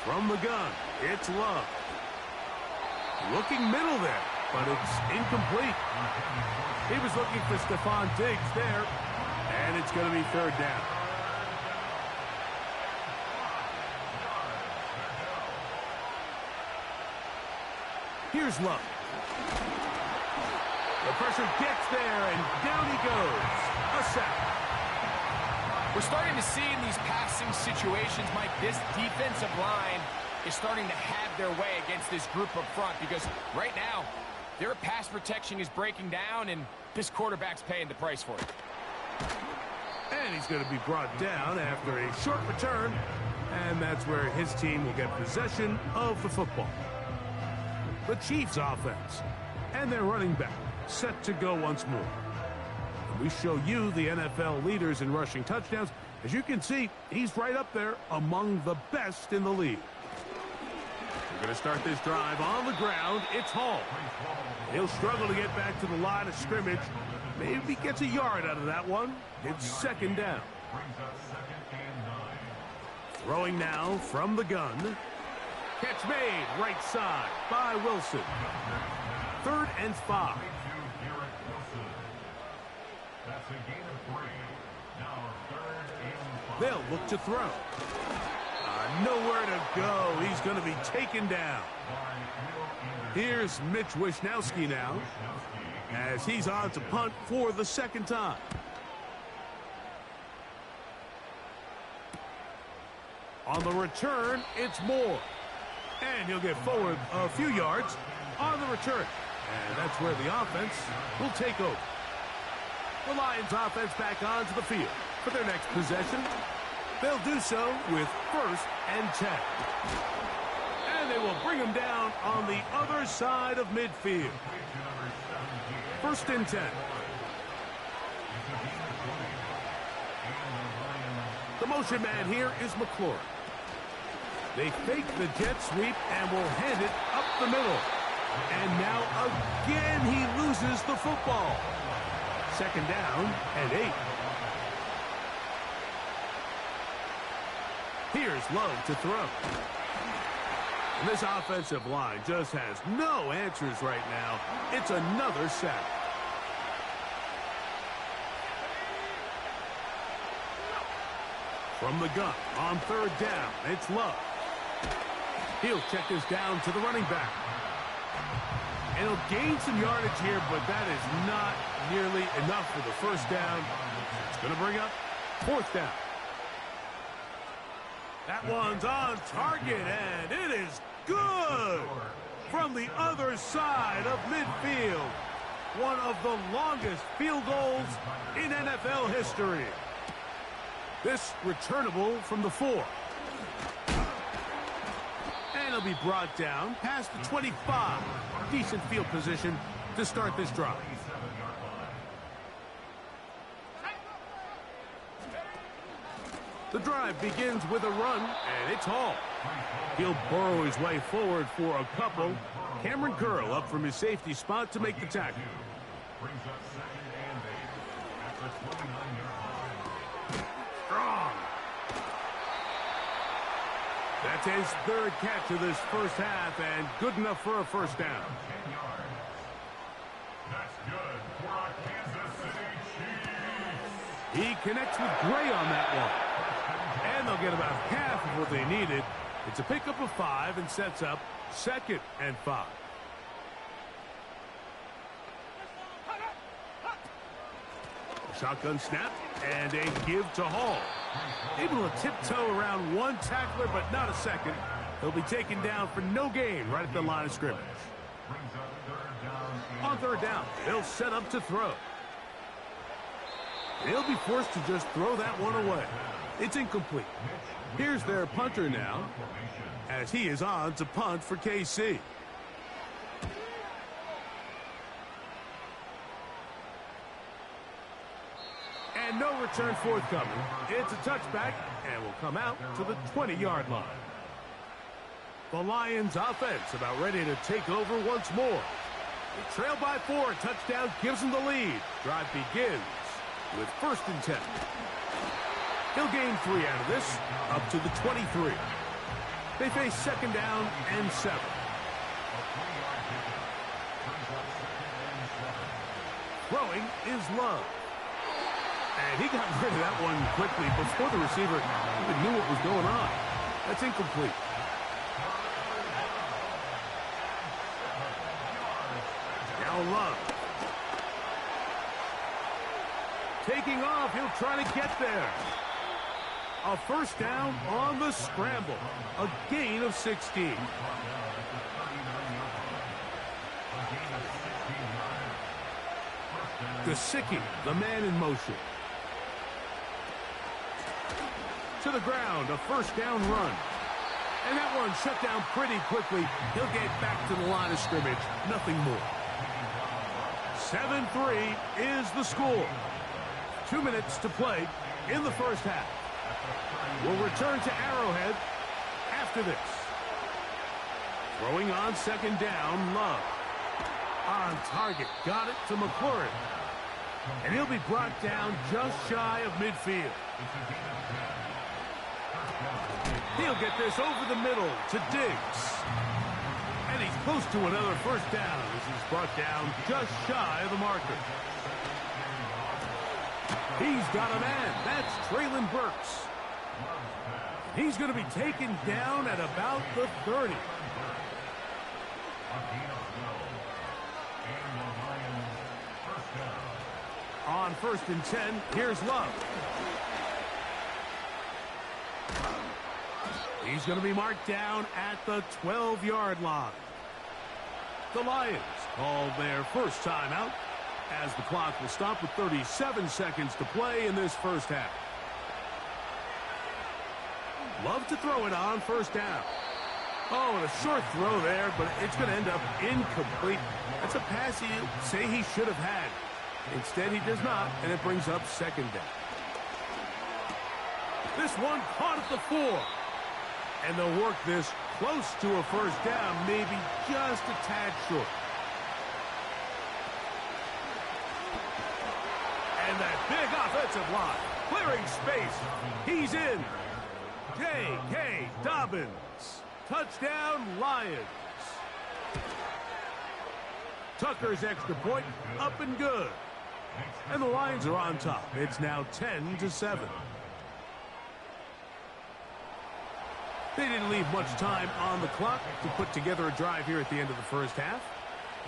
G: From the gun, it's Love. Looking middle there, but it's incomplete. He was looking for Stephon Diggs there, and it's going to be 3rd down. Here's Love. The pressure gets there, and down he goes. A sack.
H: We're starting to see in these passing situations, Mike, this defensive line is starting to have their way against this group up front because right now, their pass protection is breaking down, and this quarterback's paying the price for it.
G: And he's going to be brought down after a short return, and that's where his team will get possession of the football. The Chiefs offense and their running back set to go once more. We show you the NFL leaders in rushing touchdowns. As you can see, he's right up there among the best in the league. We're going to start this drive on the ground. It's Hall. He'll struggle to get back to the line of scrimmage. Maybe gets a yard out of that one. It's 2nd down. Throwing now from the gun. Catch made right side by Wilson. 3rd and 5. They'll look to throw. Nowhere to go. He's going to be taken down. Here's Mitch Wishnowsky now as he's on to punt for the 2nd time. On the return, it's Moore. And he'll get forward a few yards on the return. And that's where the offense will take over. The Lions offense back onto the field for their next possession. They'll do so with 1st and 10. And they will bring him down on the other side of midfield. 1st and 10. The motion man here is McClure. They fake the jet sweep and will hand it up the middle. And now again he loses the football. 2nd down and 8. Here's Love to throw. And this offensive line just has no answers right now. It's another sack. From the gun on 3rd down, it's Love. He'll check this down to the running back. And he'll gain some yardage here, but that is not nearly enough for the 1st down. It's going to bring up 4th down. That one's on target, and it is good from the other side of midfield. One of the longest field goals in NFL history. This returnable from the 4. And he'll be brought down past the 25. Decent field position to start this drive. The drive begins with a run, and it's Hall. He'll burrow his way forward for a couple. Cameron Curl up from his safety spot to make the tackle. Strong. That's his 3rd catch of this 1st half, and good enough for a 1st down. He connects with Gray on that one. And they'll get about half of what they needed. It's a pickup of 5 and sets up 2nd and 5. Shotgun snap and a give to Hall. Able to tiptoe around one tackler, but not a second. He'll be taken down for no gain right at the line of scrimmage. On 3rd down, they'll set up to throw. He'll be forced to just throw that one away. It's incomplete. Here's their punter now, as he is on to punt for KC. And no return forthcoming. It's a touchback and will come out to the 20-yard line. The Lions offense about ready to take over once more. They trail by 4. Touchdown gives them the lead. Drive begins with 1st and 10. He'll gain 3 out of this, up to the 23. They face 2nd down and 7. Throwing is Love. And he got rid of that one quickly before the receiver even knew what was going on. That's incomplete. Now Love. Taking off, he'll try to get there. A 1st down on the scramble. A gain of 16. Gesicki, the man in motion. To the ground, a 1st down run. And that one shut down pretty quickly. He'll get back to the line of scrimmage. Nothing more. 7-3 is the score. 2 minutes to play in the 1st half. We'll return to Arrowhead after this. Throwing on 2nd down, Love. On target, got it to McLaurin. And he'll be brought down just shy of midfield. He'll get this over the middle to Diggs. And he's close to another 1st down as he's brought down just shy of the marker. He's got a man. That's Treylon Burks. He's going to be taken down at about the 30. On 1st and 10, here's Love. He's going to be marked down at the 12-yard line. The Lions call their first timeout as the clock will stop with 37 seconds to play in this 1st half. Love to throw it on 1st down. Oh, and a short throw there, but it's going to end up incomplete. That's a pass you say he should have had. Instead, he does not, and it brings up 2nd down. This one caught at the 4. And they'll work this close to a 1st down, maybe just a tad short. And that big offensive line, clearing space. He's in. J.K. Dobbins. Touchdown, Lions. Tucker's extra point, up and good. And the Lions are on top. It's now 10-7. They didn't leave much time on the clock to put together a drive here at the end of the 1st half.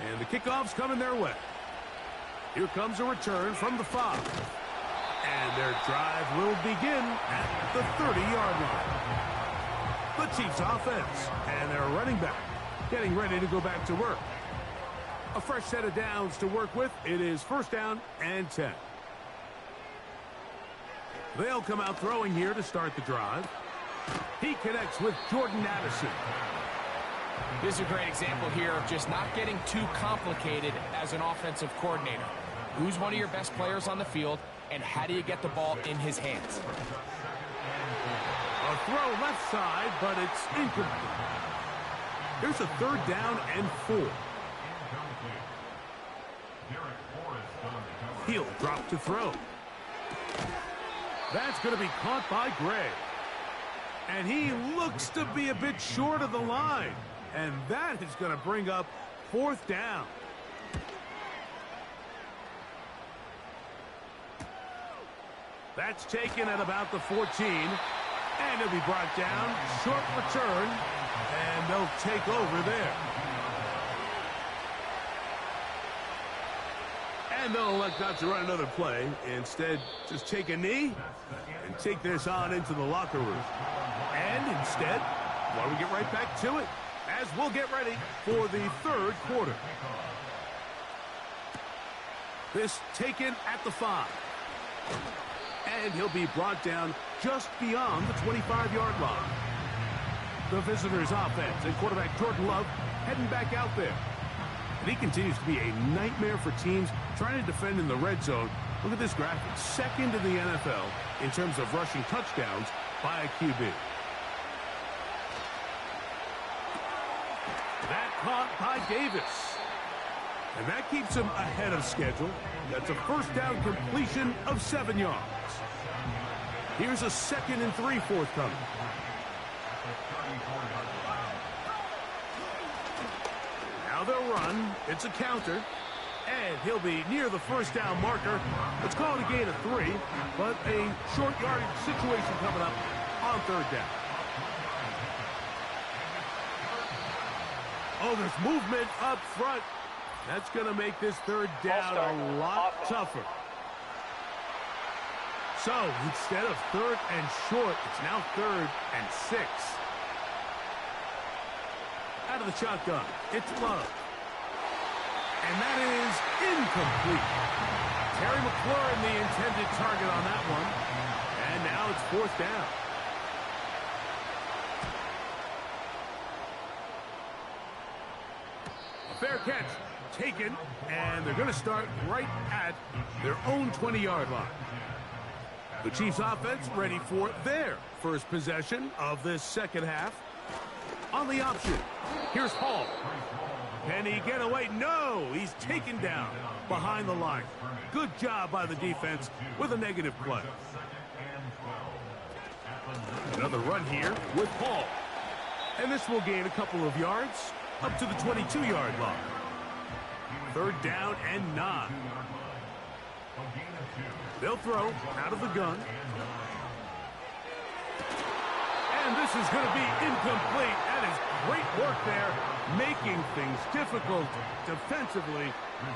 G: And the kickoff's coming their way. Here comes a return from the 5. And their drive will begin at the 30-yard line. The Chiefs offense and their running back getting ready to go back to work. A fresh set of downs to work with. It is 1st down and 10. They'll come out throwing here to start the drive. He connects with Jordan Addison.
H: This is a great example here of just not getting too complicated as an offensive coordinator. Who's one of your best players on the field, and how do you get the ball in his hands?
G: A throw left side, but it's incomplete. Here's a 3rd down and 4. He'll drop to throw. That's going to be caught by Gray. And he looks to be a bit short of the line. And that is going to bring up 4th down. That's taken at about the 14. And he'll be brought down. Short return. And they'll take over there. And they'll elect not to run another play. Instead, just take a knee and take this on into the locker room. And instead, why don't we get right back to it as we'll get ready for the 3rd quarter. This taken at the 5. And he'll be brought down just beyond the 25-yard line. The visitors' offense and quarterback Jordan Love heading back out there. And he continues to be a nightmare for teams trying to defend in the red zone. Look at this graphic. Second in the NFL in terms of rushing touchdowns by a QB. That caught by Davis. And that keeps him ahead of schedule. That's a first down completion of 7 yards. Here's a 2nd and 3 forthcoming. Now they'll run. It's a counter. And he'll be near the first down marker. Let's call it a gain of 3, but a short yardage situation coming up on 3rd down. Oh, there's movement up front. That's going to make this 3rd down a lot tougher. So instead of 3rd and short, it's now 3rd and 6. Out of the shotgun, it's Love. And that is incomplete. Terry McLaurin, the intended target on that one. And now it's 4th down. A fair catch taken, and they're going to start right at their own 20-yard line. The Chiefs offense ready for their first possession of this second half. On the option, here's Hall. Can he get away? No, he's taken down behind the line. Good job by the defense with a negative play. Another run here with Hall. And this will gain a couple of yards up to the 22-yard line. 3rd down and 9. They'll throw out of the gun. And this is going to be incomplete. That is great work there, making things difficult defensively.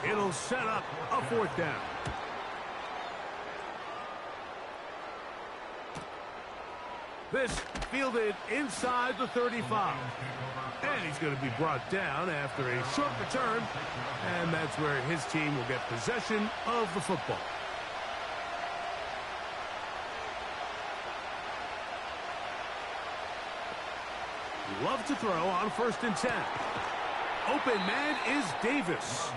G: It'll set up a 4th down. This fielded inside the 35. And he's going to be brought down after a short return. And that's where his team will get possession of the football. Love to throw on 1st and 10. Open man is Davis.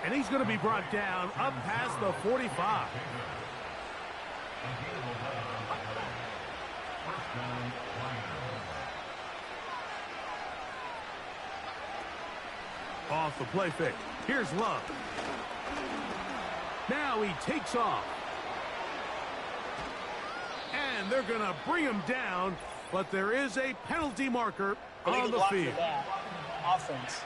G: And he's going to be brought down up past the 45. Off the play fake. Here's Love. Now he takes off. And they're going to bring him down, but there is a penalty marker on the field.
E: Offense.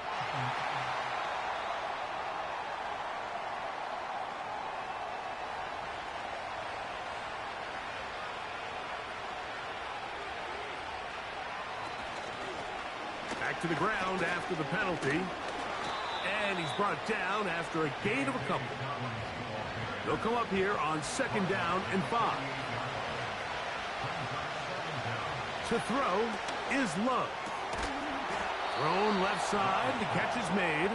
G: Back to the ground after the penalty. And he's brought down after a gain of a couple. They'll come up here on 2nd down and 5. To throw is Love. Thrown left side. The catch is made.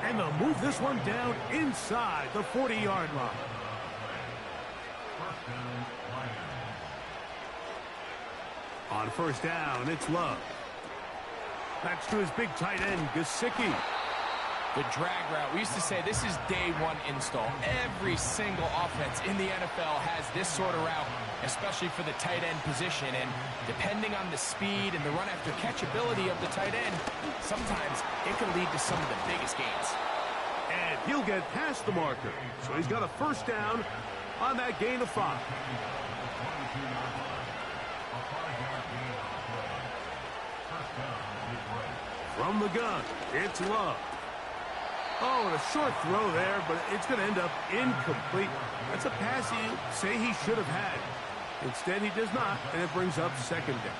G: And they'll move this one down inside the 40-yard line. On 1st down, it's Love. That's to his big tight end, Gesicki.
H: The drag route. We used to say this is day one install. Every single offense in the NFL has this sort of route, especially for the tight end position. And depending on the speed and the run after catch ability of the tight end, sometimes it can lead to some of the biggest gains.
G: And he'll get past the marker. So he's got a 1st down on that gain of 5. From the gun, it's Love. Oh, and a short throw there, but it's going to end up incomplete. That's a pass you say he should have had. Instead, he does not, and it brings up 2nd down.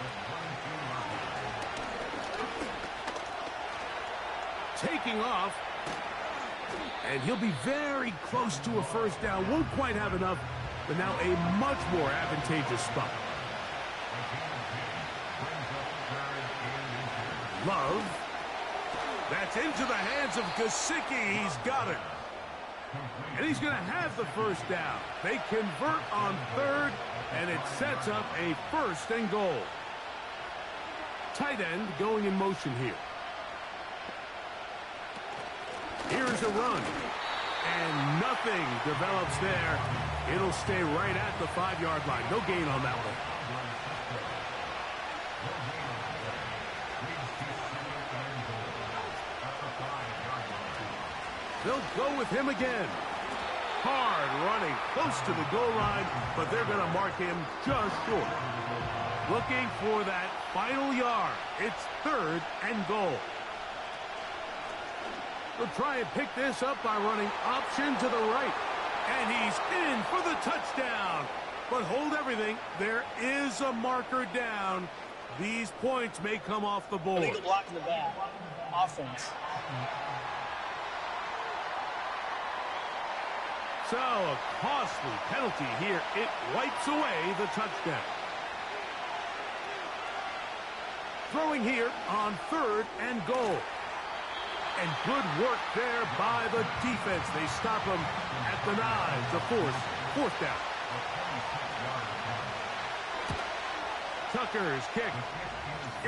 G: Taking off, and he'll be very close to a 1st down. Won't quite have enough, but now a much more advantageous spot. Love. That's into the hands of Gesicki. He's got it. And he's going to have the first down. They convert on third, and it sets up a 1st and goal. Tight end going in motion here. Here's a run. And nothing develops there. It'll stay right at the 5-yard line. No gain on that one. They'll go with him again. Hard running, close to the goal line, but they're going to mark him just short. Looking for that final yard. It's 3rd and goal. They'll try and pick this up by running option to the right. And he's in for the touchdown. But hold everything. There is a marker down. These points may come off the board.
E: Illegal block in the back. Offense.
G: So, a costly penalty here. It wipes away the touchdown. Throwing here on 3rd and goal. And good work there by the defense. They stop him at the 9 to force 4th down. Tucker's kick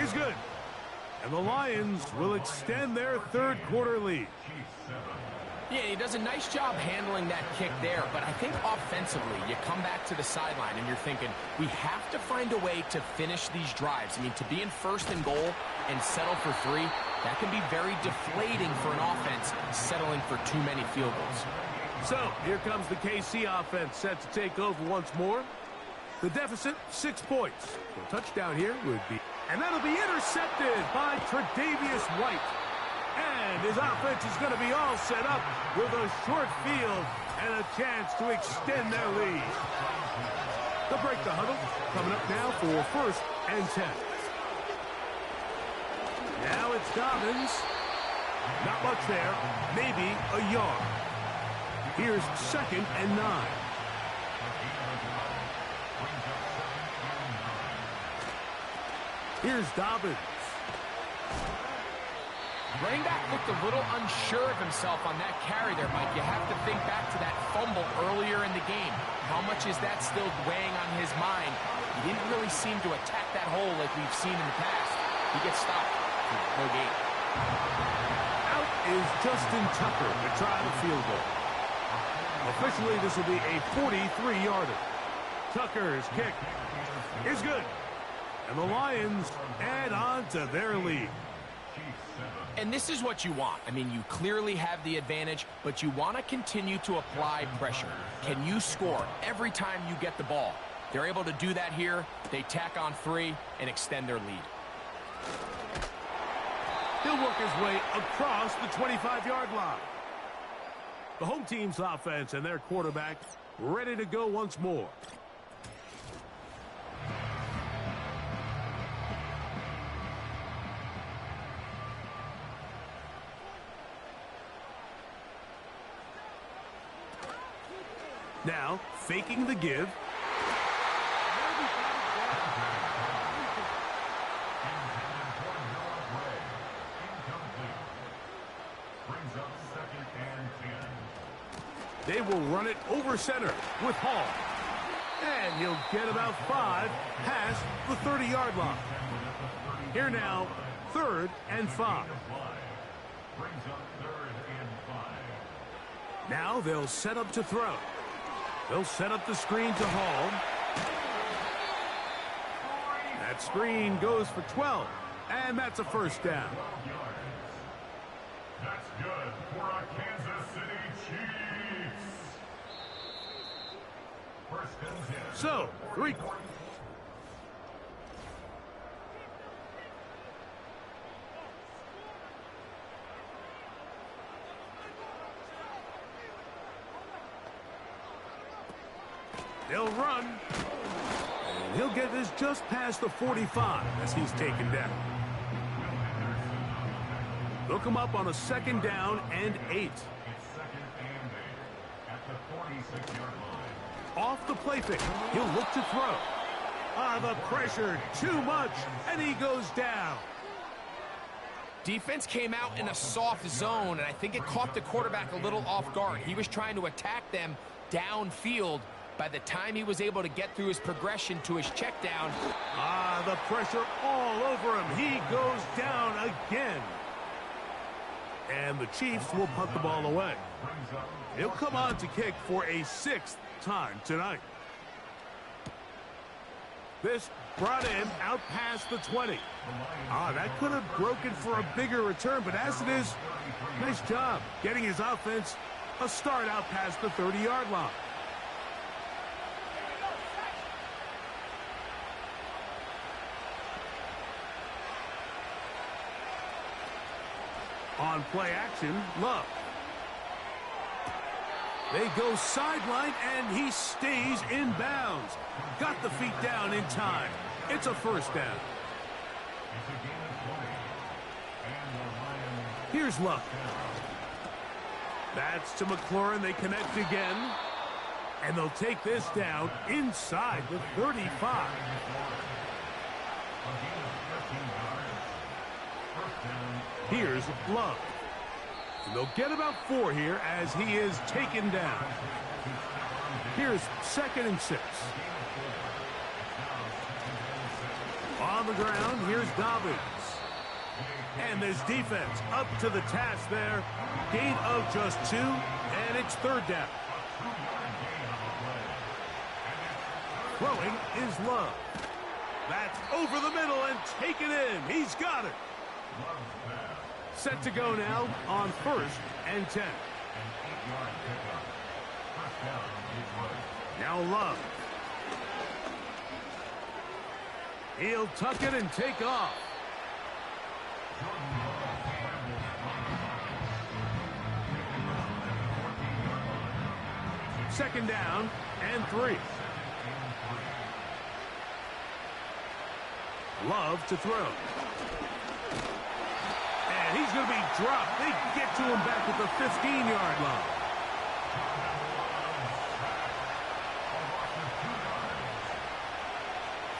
G: is good. And the Lions will extend their 3rd quarter lead.
H: Yeah, he does a nice job handling that kick there, but I think offensively, you come back to the sideline and you're thinking, we have to find a way to finish these drives. I mean, to be in 1st and goal and settle for 3, that can be very deflating for an offense settling for too many field goals.
G: So, here comes the KC offense set to take over once more. The deficit, 6 points. The touchdown here would be, and that'll be intercepted by Tre'Davious White. And his offense is going to be all set up with a short field and a chance to extend their lead. They'll break the huddle. Coming up now for 1st and 10. Now it's Dobbins. Not much there. Maybe a yard. Here's 2nd and 9. Here's Dobbins.
H: Running back looked a little unsure of himself on that carry there, Mike. You have to think back to that fumble earlier in the game. How much is that still weighing on his mind? He didn't really seem to attack that hole like we've seen in the past. He gets stopped. No gain.
G: Out is Justin Tucker to try the field goal. Officially, this will be a 43-yarder. Tucker's kick is good. And the Lions add on to their lead.
H: And this is what you want. I mean, you clearly have the advantage, but you want to continue to apply pressure. Can you score every time you get the ball? They're able to do that here. They tack on 3 and extend their lead.
G: He'll work his way across the 25-yard line. The home team's offense and their quarterback ready to go once more. Now, faking the give. They will run it over center with Hall. And he'll get about 5 past the 30-yard line. Here now, 3rd and 5. Now they'll set up to throw. They'll set up the screen to Hall. That screen goes for 12. And that's a 1st down.
D: That's good for our Kansas City Chiefs. 1st and 10.
G: So, 3. They'll run. And he'll get this just past the 45 as he's taken down. They'll come up on a 2nd down and 8.
D: It's 2nd and 8 at the 46-yard line.
G: Off the play fake. He'll look to throw. The pressure too much, and he goes down.
H: Defense came out in a soft zone, and I think it caught the quarterback a little off guard. He was trying to attack them downfield. By the time he was able to get through his progression to his check down.
G: The pressure all over him. He goes down again. And the Chiefs will punt the ball away. He'll come on to kick for a 6th time tonight. This brought in out past the 20. That could have broken for a bigger return, but as it is, nice job getting his offense a start out past the 30-yard line. On play action, Love. They go sideline, and he stays in bounds. Got the feet down in time. It's a first down. Here's Love. That's to McLaurin. They connect again. And they'll take this down inside the 35. Here's Love. And they'll get about 4 here as he is taken down. Here's 2nd and 6. On the ground, here's Dobbins. And this defense up to the task there. Gain of just 2, and it's 3rd down. Throwing is Love. That's over the middle and taken in. He's got it. Set to go now on 1st and 10. Now Love. He'll tuck it and take off. Second down and 3. Love to throw. And he's going to be dropped. They get to him back at the 15-yard line.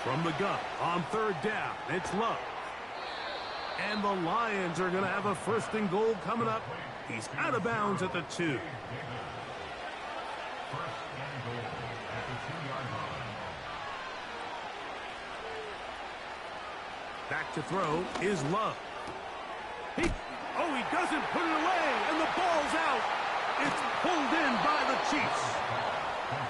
G: From the gun on 3rd down, it's Love. And the Lions are going to have a 1st and goal coming up. He's out of bounds at the 2. Back to throw is Love. He doesn't put it away, and the ball's out. It's pulled in by the Chiefs.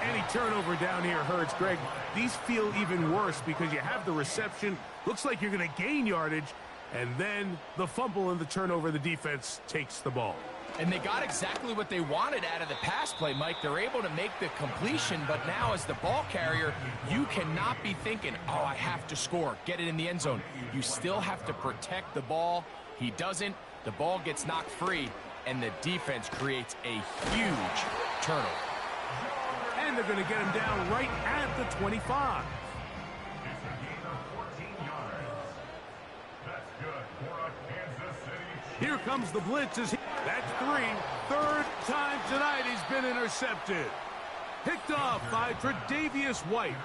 G: Any turnover down here hurts, Greg. These feel even worse because you have the reception. Looks like you're going to gain yardage, and then the fumble and the turnover, the defense takes the ball.
H: And they got exactly what they wanted out of the pass play, Mike. They're able to make the completion, but now as the ball carrier, you cannot be thinking, oh, I have to score, get it in the end zone. You still have to protect the ball. He doesn't. The ball gets knocked free, and the defense creates a huge turnover.
G: And they're going to get him down right at the 25. Here comes the blitz. That's 3. 3rd time tonight he's been intercepted. Picked off by Tre'Davious White.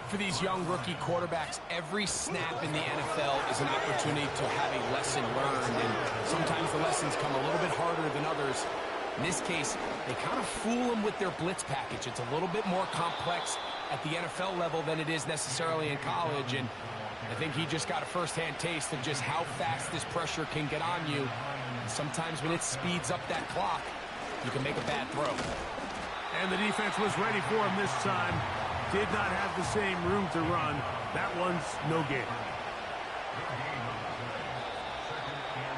H: For these young rookie quarterbacks, every snap in the NFL is an opportunity to have a lesson learned, and sometimes the lessons come a little bit harder than others. In this case, they kind of fool them with their blitz package. It's a little bit more complex at the NFL level than it is necessarily in college, and I think he just got a first-hand taste of just how fast this pressure can get on you. And sometimes when it speeds up that clock, you can make a bad throw.
G: And the defense was ready for him this time. Did not have the same room to run. That one's no gain.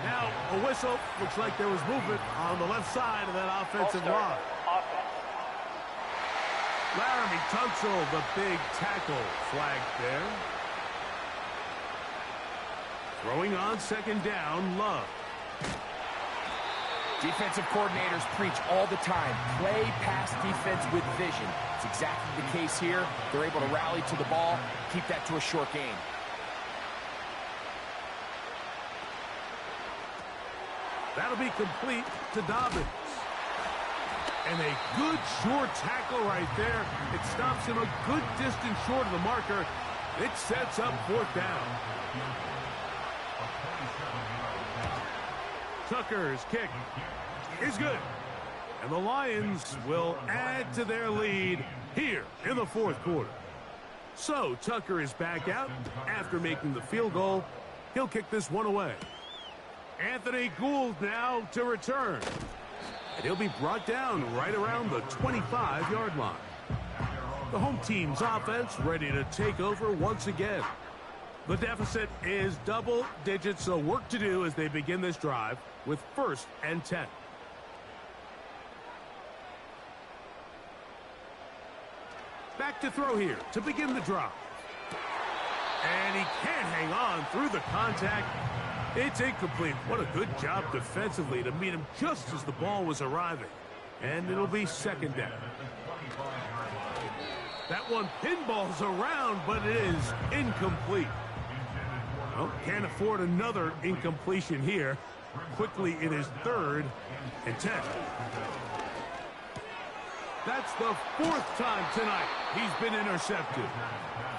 G: Now, a whistle. Looks like there was movement on the left side of that offensive line. Laramie Tunsil, the big tackle, flagged there. Throwing on 2nd down, Love.
H: Defensive coordinators preach all the time, play pass defense with vision. It's exactly the case here. They're able to rally to the ball, keep that to a short game.
G: That'll be complete to Dobbins. And a good short tackle right there. It stops him a good distance short of the marker. It sets up 4th down. Tucker's kick is good. And the Lions will add to their lead here in the fourth quarter. So Tucker is back out after making the field goal. He'll kick this one away. Anthony Gould now to return. And he'll be brought down right around the 25-yard line. The home team's offense ready to take over once again. The deficit is double digits, so work to do as they begin this drive with 1st and 10. Back to throw here to begin the drive. And he can't hang on through the contact. It's incomplete. What a good job defensively to meet him just as the ball was arriving. And it'll be 2nd down. That one pinballs around, but it is incomplete. Well, can't afford another incompletion here. Quickly, it is 3rd and 10. That's the 4th time tonight he's been intercepted.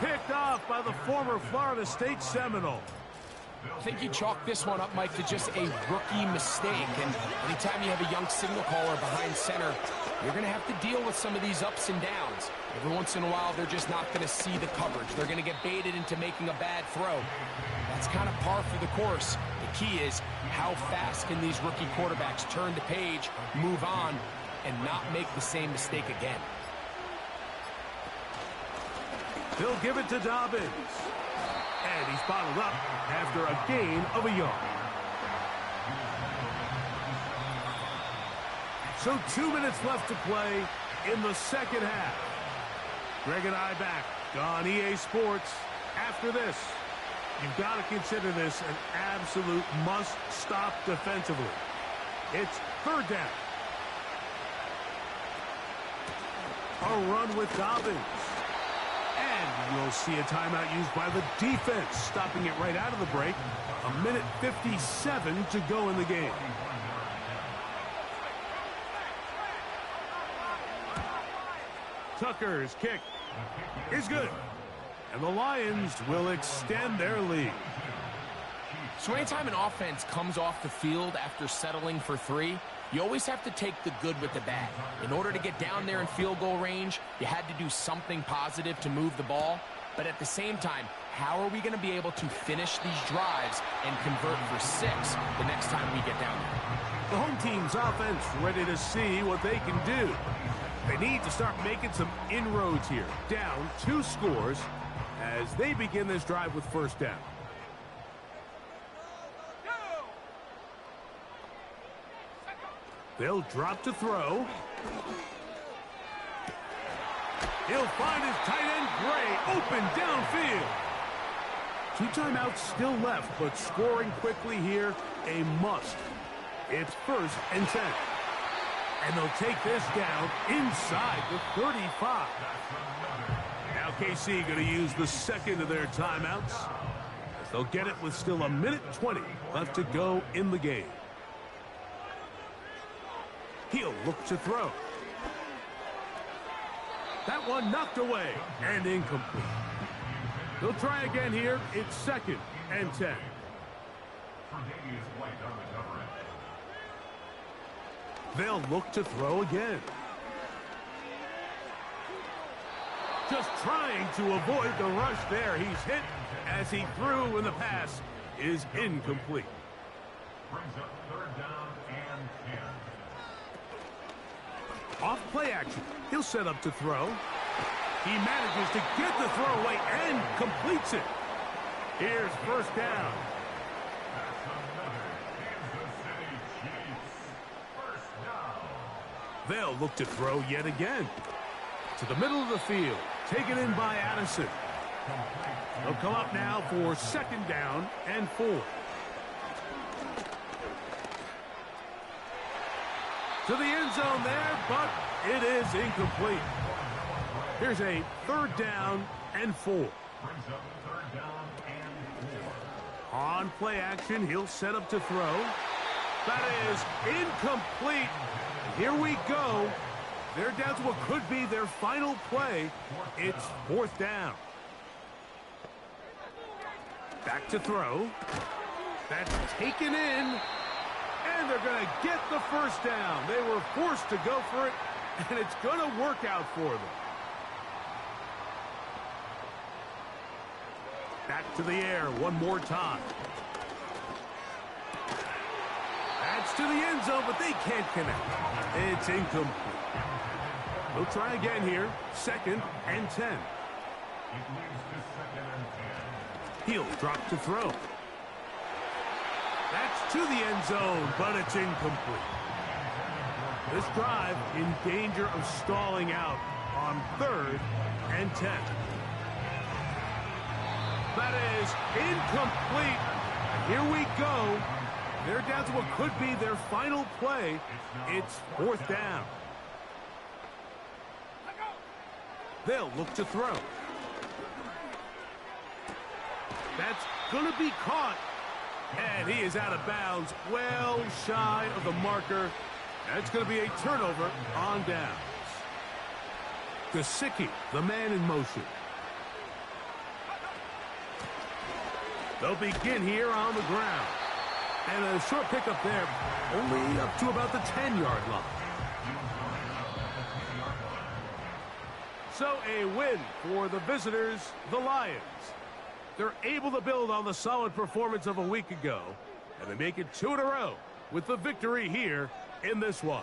G: Picked off by the former Florida State Seminole.
H: I think you chalk this one up, Mike, to just a rookie mistake. And anytime you have a young signal caller behind center, you're going to have to deal with some of these ups and downs. Every once in a while, they're just not going to see the coverage. They're going to get baited into making a bad throw. That's kind of par for the course. The key is how fast can these rookie quarterbacks turn the page, move on, and not make the same mistake again.
G: He'll give it to Dobbins. And he's bottled up after a gain of a yard. So 2 minutes left to play in the second half. Greg and I back on EA Sports. After this, you've got to consider this an absolute must-stop defensively. It's 3rd down. A run with Dobbins. And we'll see a timeout used by the defense, stopping it right out of the break. 1:57 to go in the game. Tucker's kick is good. And the Lions will extend their lead.
H: So anytime an offense comes off the field after settling for 3, you always have to take the good with the bad. In order to get down there in field goal range, you had to do something positive to move the ball. But at the same time, how are we going to be able to finish these drives and convert for 6 the next time we get down there?
G: The home team's offense ready to see what they can do. They need to start making some inroads here. Down 2 scores as they begin this drive with 1st down. They'll drop to throw. He'll find his tight end, Gray, open downfield. 2 timeouts still left, but scoring quickly here, a must. It's 1st and 10. And they'll take this down inside the 35. Now KC going to use the 2nd of their timeouts. As they'll get it with still 1:20 left to go in the game. He'll look to throw. That one knocked away and incomplete. They'll try again here. It's 2nd and 10. They'll look to throw again. Just trying to avoid the rush there. He's hit as he threw, and the pass is incomplete.
D: Brings up 3rd down and 10.
G: Off play action. He'll set up to throw. He manages to get the throw away and completes it. Here's 1st down. They'll look to throw yet again. To the middle of the field. Taken in by Addison. They'll come up now for 2nd down and 4. To the end zone there, but it is incomplete. Here's a 3rd down and 4.
D: Brings up 3rd down and 4.
G: On play action, he'll set up to throw. That is incomplete. Here we go. They're down to what could be their final play. It's 4th down. Back to throw. That's taken in. And they're going to get the first down. They were forced to go for it, and it's going to work out for them. Back to the air one more time. That's to the end zone, but they can't connect. It's incomplete. They'll try again here. 2nd and 10. He'll drop to throw. That's to the end zone, but it's incomplete. This drive in danger of stalling out on 3rd and 10. That is incomplete. Here we go. They're down to what could be their final play. It's 4th down. They'll look to throw. That's going to be caught. And he is out of bounds, well shy of the marker. That's going to be a turnover on downs. Gesicki, the man in motion. They'll begin here on the ground. And a short pickup there, only up to about the 10-yard line. So a win for the visitors, the Lions. They're able to build on the solid performance of a week ago, and they make it 2 in a row with the victory here in this one.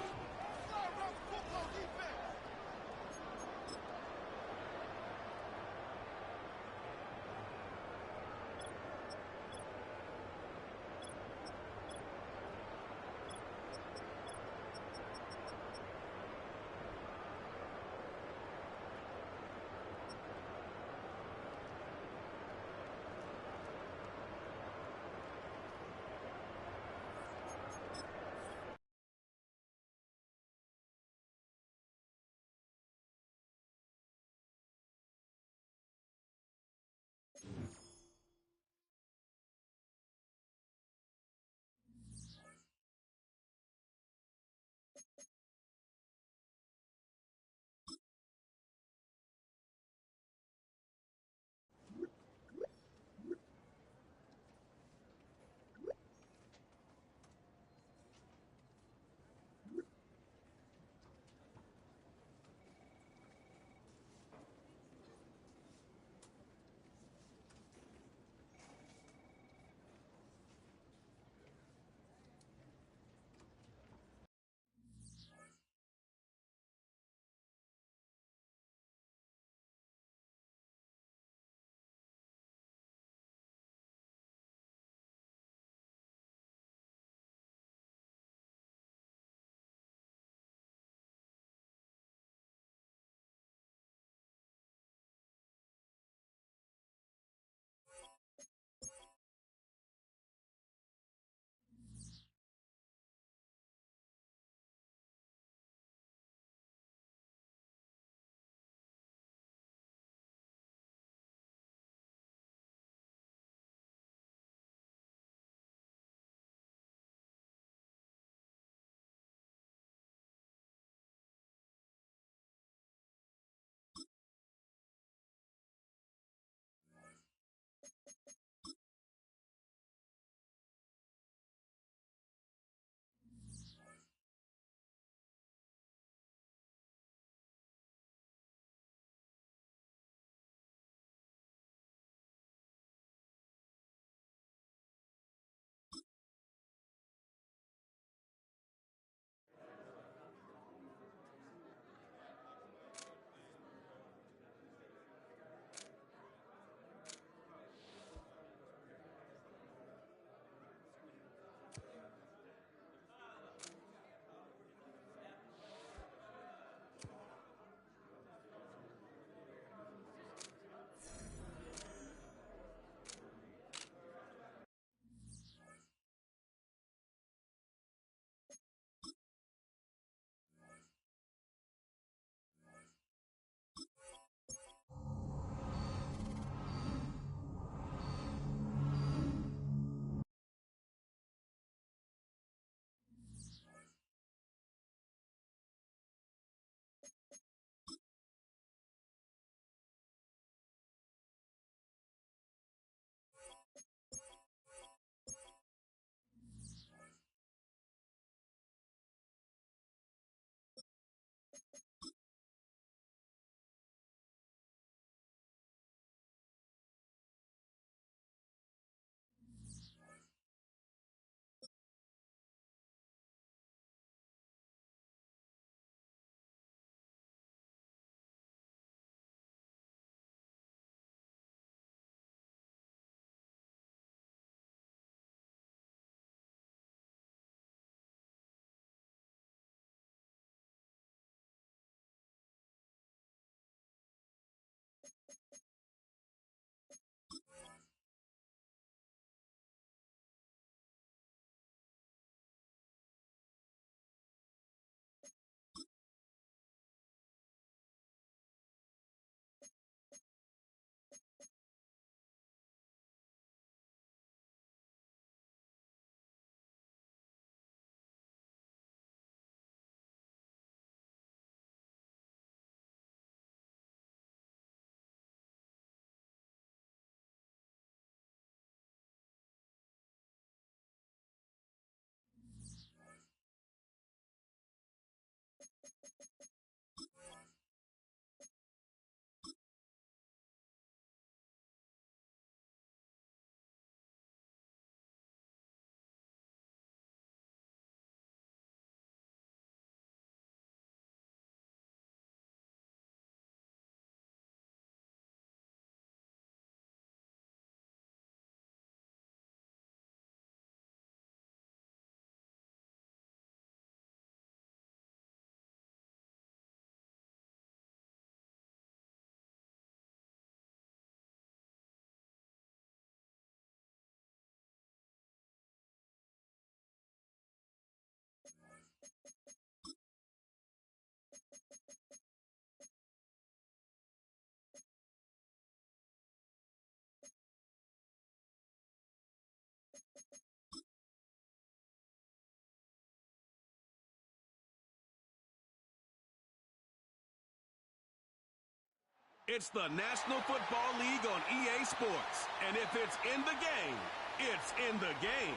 A: It's the National Football League on EA Sports. And if it's in the game, it's in the game.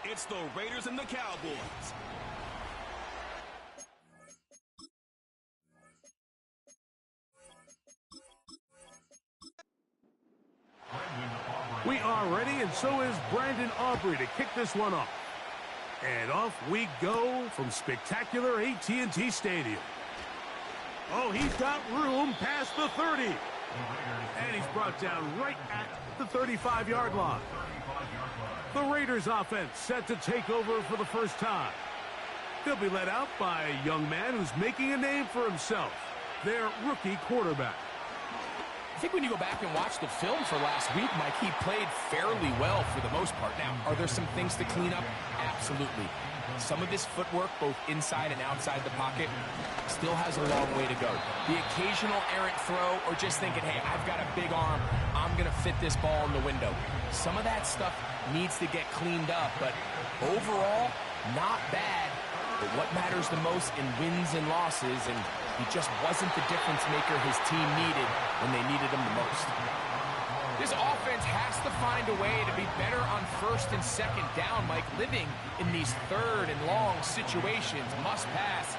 A: It's the Raiders and the Cowboys.
G: We are ready, and so is Brandon Aubrey to kick this one off. And off we go from spectacular AT&T Stadium. Oh, he's got room past the 30. And he's brought down right at the 35-yard line. The Raiders offense set to take over for the first time. They'll be led out by a young man who's making a name for himself, their rookie quarterback.
H: I think when you go back and watch the film for last week, Mike, he played fairly well for the most part. Now, are there some things to clean up? Absolutely. Some of his footwork, both inside and outside the pocket, still has a long way to go. The occasional errant throw or just thinking, hey, I've got a big arm, I'm going to fit this ball in the window. Some of that stuff needs to get cleaned up, but overall, not bad. But what matters the most in wins and losses, and he just wasn't the difference maker his team needed when they needed him the most. This offense has to find a way to be better on first and second down, Mike. Living in these third and long situations, must pass,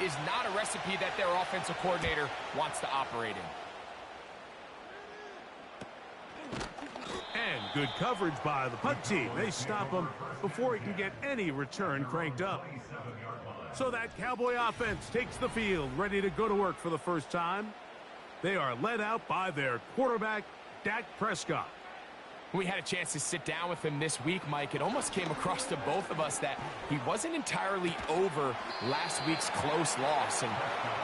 H: is not a recipe that their offensive coordinator wants to operate in.
G: And good coverage by the punt team. They stop him before he can get any return cranked up. So that Cowboy offense takes the field, ready to go to work for the first time. They are led out by their quarterback, Dak Prescott.
H: We had a chance to sit down with him this week, Mike. It almost came across to both of us that he wasn't entirely over last week's close loss. And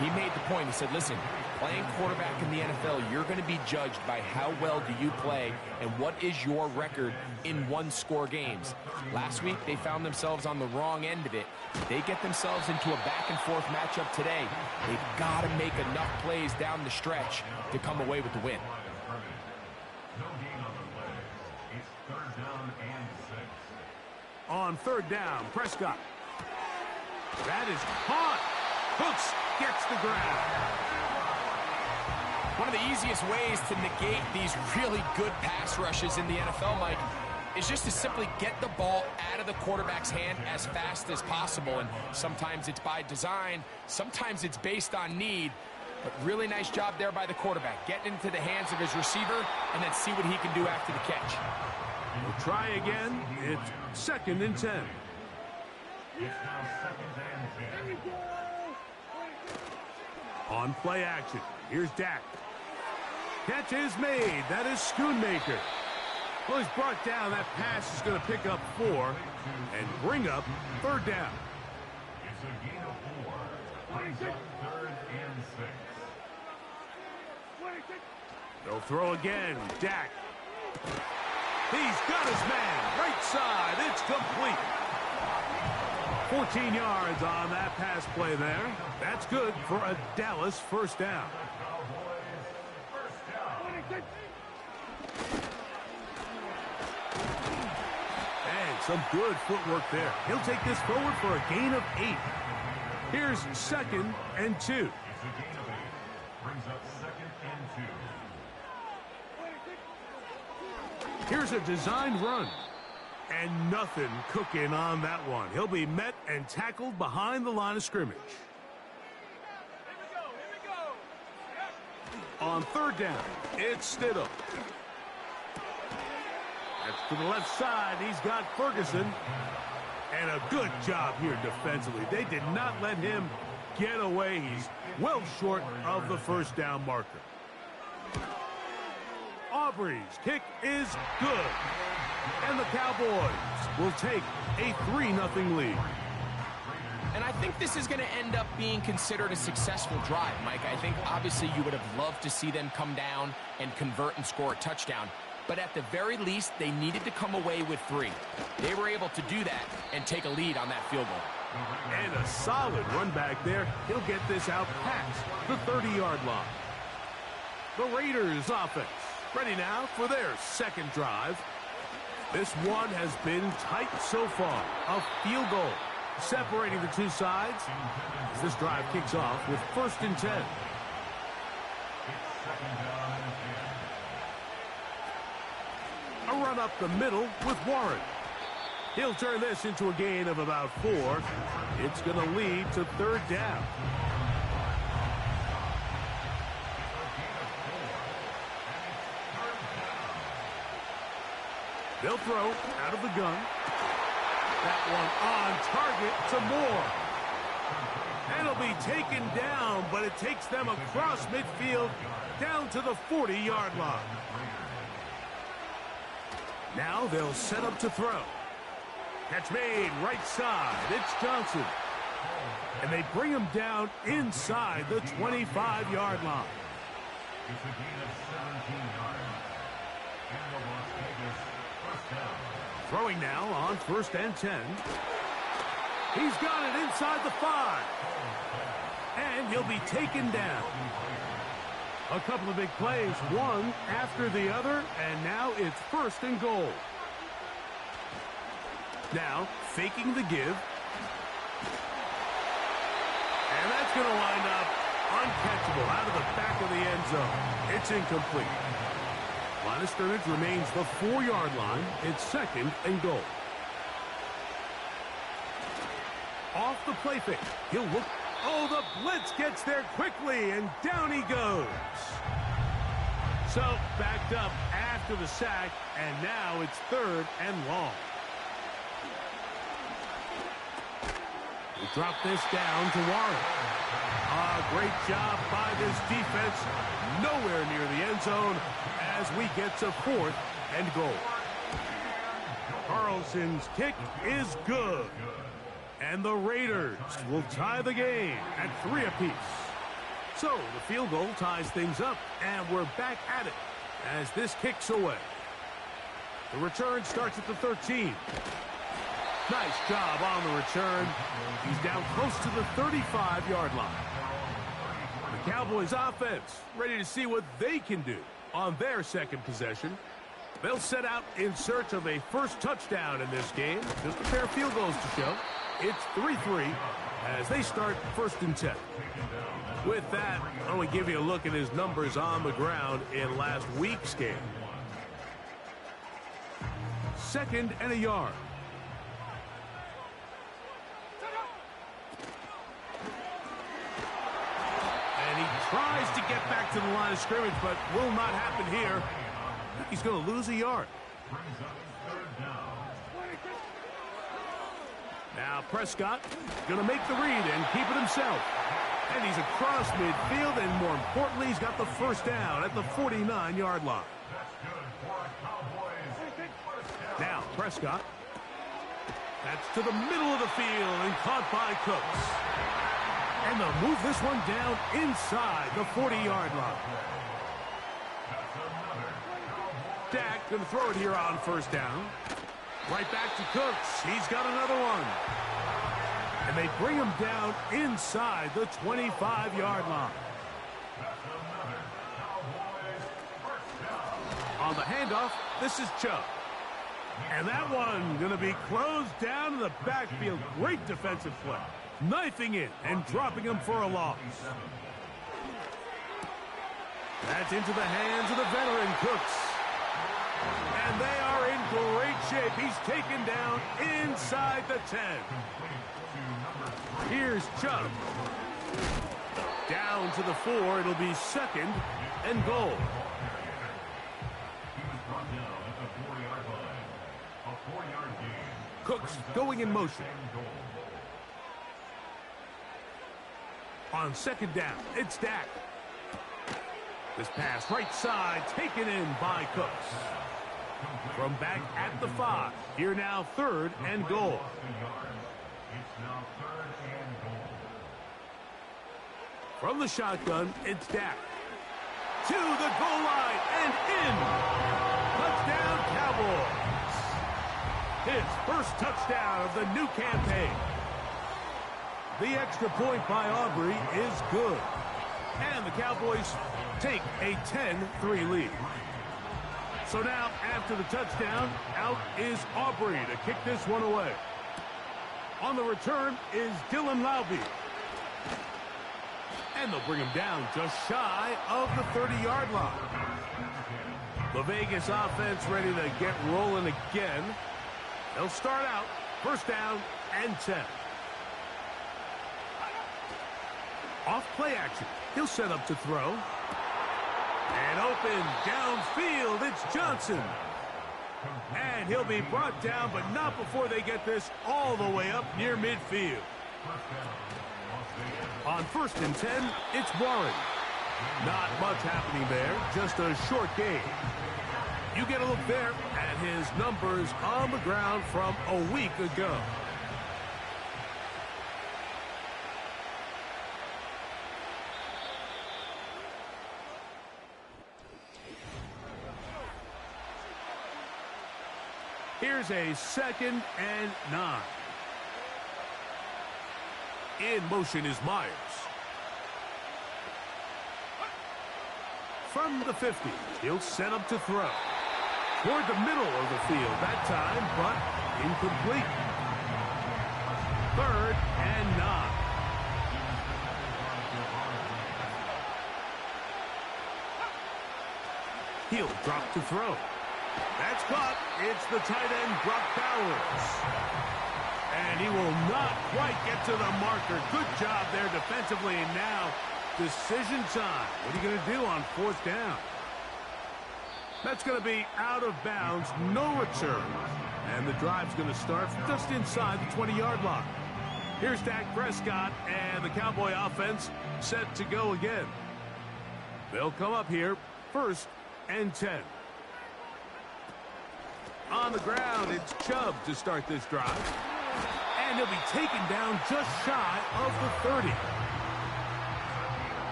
H: he made the point. He said, listen, playing quarterback in the NFL, you're going to be judged by how well do you play and what is your record in one-score games. Last week, they found themselves on the wrong end of it. They get themselves into a back-and-forth matchup today. They've got to make enough plays down the stretch to come away with the win.
G: On third down, Prescott. That is caught. Hooks gets the grab.
H: One of the easiest ways to negate these really good pass rushes in the NFL, Mike, is just to simply get the ball out of the quarterback's hand as fast as possible. And sometimes it's by design, sometimes it's based on need. But really nice job there by the quarterback, getting into the hands of his receiver and then see what he can do after the catch.
G: We'll try again. It's 2nd and 10.
D: It's now 2nd and 10.
G: On play action, here's Dak. Catch is made. That is Schoonmaker. Well, he's brought down. That pass is going to pick up 4 and bring up third down.
D: It's a gain of 4. Brings up 3rd and 6.
G: They'll throw again. Dak. He's got his man. Right side. It's complete. 14 yards on that pass play there. That's good for a Dallas first down. And some good footwork there. He'll take this forward for a gain of 8. Here's 2nd and 2.
D: It's a gain of 8. Brings up 2nd and 2.
G: Here's a designed run. And nothing cooking on that one. He'll be met and tackled behind the line of scrimmage. On third down, it's Stidham. That's to the left side. He's got Ferguson. And a good job here defensively. They did not let him get away. He's well short of the first down marker. Aubrey's kick is good. And the Cowboys will take a 3-0 lead.
H: And I think this is going to end up being considered a successful drive, Mike. I think obviously you would have loved to see them come down and convert and score a touchdown. But at the very least, they needed to come away with 3. They were able to do that and take a lead on that field goal.
G: And a solid run back there. He'll get this out past the 30-yard line. The Raiders offense ready now for their second drive. This one has been tight so far. A field goal separating the two sides as this drive kicks off with 1st and 10. A run up the middle with Warren. He'll turn this into a gain of about 4. It's going to lead to 3rd down. They'll throw out of the gun. That one on target to Moore. And it'll be taken down, but it takes them across midfield down to the 40-yard line. Now they'll set up to throw. Catch made right side. It's Johnson. And they bring him down inside the 25-yard line.
D: It's a gain of 17 yards. And the Las Vegas first down.
G: Throwing now on 1st and 10. He's got it inside the 5. And he'll be taken down. A couple of big plays, one after the other, and now it's 1st and goal. Now, faking the give. And that's going to wind up uncatchable out of the back of the end zone. It's incomplete. Line of scrimmage remains the 4-yard line. It's 2nd and goal. Off the play fake. He'll look. Oh, the blitz gets there quickly, and down he goes. So, backed up after the sack, and now it's 3rd and long. We drop this down to Warren. Great job by this defense. Nowhere near the end zone as we get to 4th and goal. Carlson's kick is good. And the Raiders will tie the game at 3 apiece. So the field goal ties things up, and we're back at it as this kicks away. The return starts at the 13. Nice job on the return. He's down close to the 35-yard line. The Cowboys offense ready to see what they can do on their 2nd possession. They'll set out in search of a 1st touchdown in this game. Just a pair of field goals to show. It's 3-3 as they start 1st and 10. With that, I want to give you a look at his numbers on the ground in last week's game. 2nd and a yard. And he tries to get back to the line of scrimmage, but will not happen here. He's going to lose a yard. Now Prescott going to make the read and keep it himself. And he's across midfield, and more importantly, he's got the 1st down at the 49-yard line. Now Prescott. That's to the middle of the field and caught by Cooks. And they'll move this one down inside the 40-yard line. Dak going to throw it here on 1st down. Right back to Cooks. He's got another one. And they bring him down inside the 25-yard line. On the handoff, this is Chubb. And that one going to be closed down in the backfield. Great defensive play. Knifing it and dropping him for a loss. That's into the hands of the veteran Cooks. And they are in great shape. He's taken down inside the 10. Here's Chubb. Down to the 4. It'll be 2nd and goal. Cooks going in motion. On 2nd down, it's Dak. This pass right side taken in by Cooks. From back at the 5. Here now 3rd and goal. From the shotgun, it's Dak. To the goal line and in. Touchdown Cowboys. His 1st touchdown of the new campaign. The extra point by Aubrey is good. And the Cowboys take a 10-3 lead. So now, after the touchdown, out is Aubrey to kick this one away. On the return is Dylan Laube. And they'll bring him down just shy of the 30-yard line. The Vegas offense ready to get rolling again. They'll start out first down and 10. Off play action. He'll set up to throw. And open downfield, it's Johnson. And he'll be brought down, but not before they get this all the way up near midfield. On first and 10, it's Warren. Not much happening there, just a short gain. You get a look there at his numbers on the ground from a week ago. Here's a 2nd and 9. In motion is Myers. From the 50, he'll set up to throw. Toward the middle of the field that time, but incomplete. 3rd and 9. He'll drop to throw. That's caught. It's the tight end, Brock Bowers. And he will not quite get to the marker. Good job there defensively. And now, decision time. What are you going to do on 4th down? That's going to be out of bounds. No return. And the drive's going to start just inside the 20-yard line. Here's Dak Prescott and the Cowboy offense set to go again. They'll come up here 1st and 10. On the ground, it's Chubb to start this drive. And he'll be taken down just shy of the 30.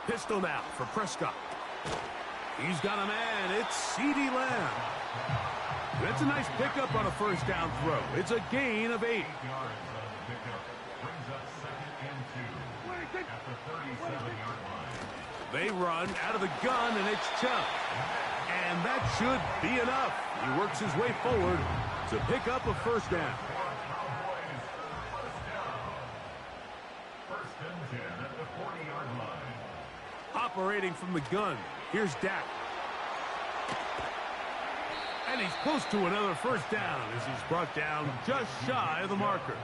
G: Pistol now for Prescott. He's got a man. It's CeeDee Lamb. That's a nice pickup on a 1st down throw. It's a gain of 8. They run out of the gun, and it's Chubb. And that should be enough. He works his way forward to pick up a 1st down. Operating from the gun, here's Dak. And he's close to another 1st down as he's brought down just shy of the marker.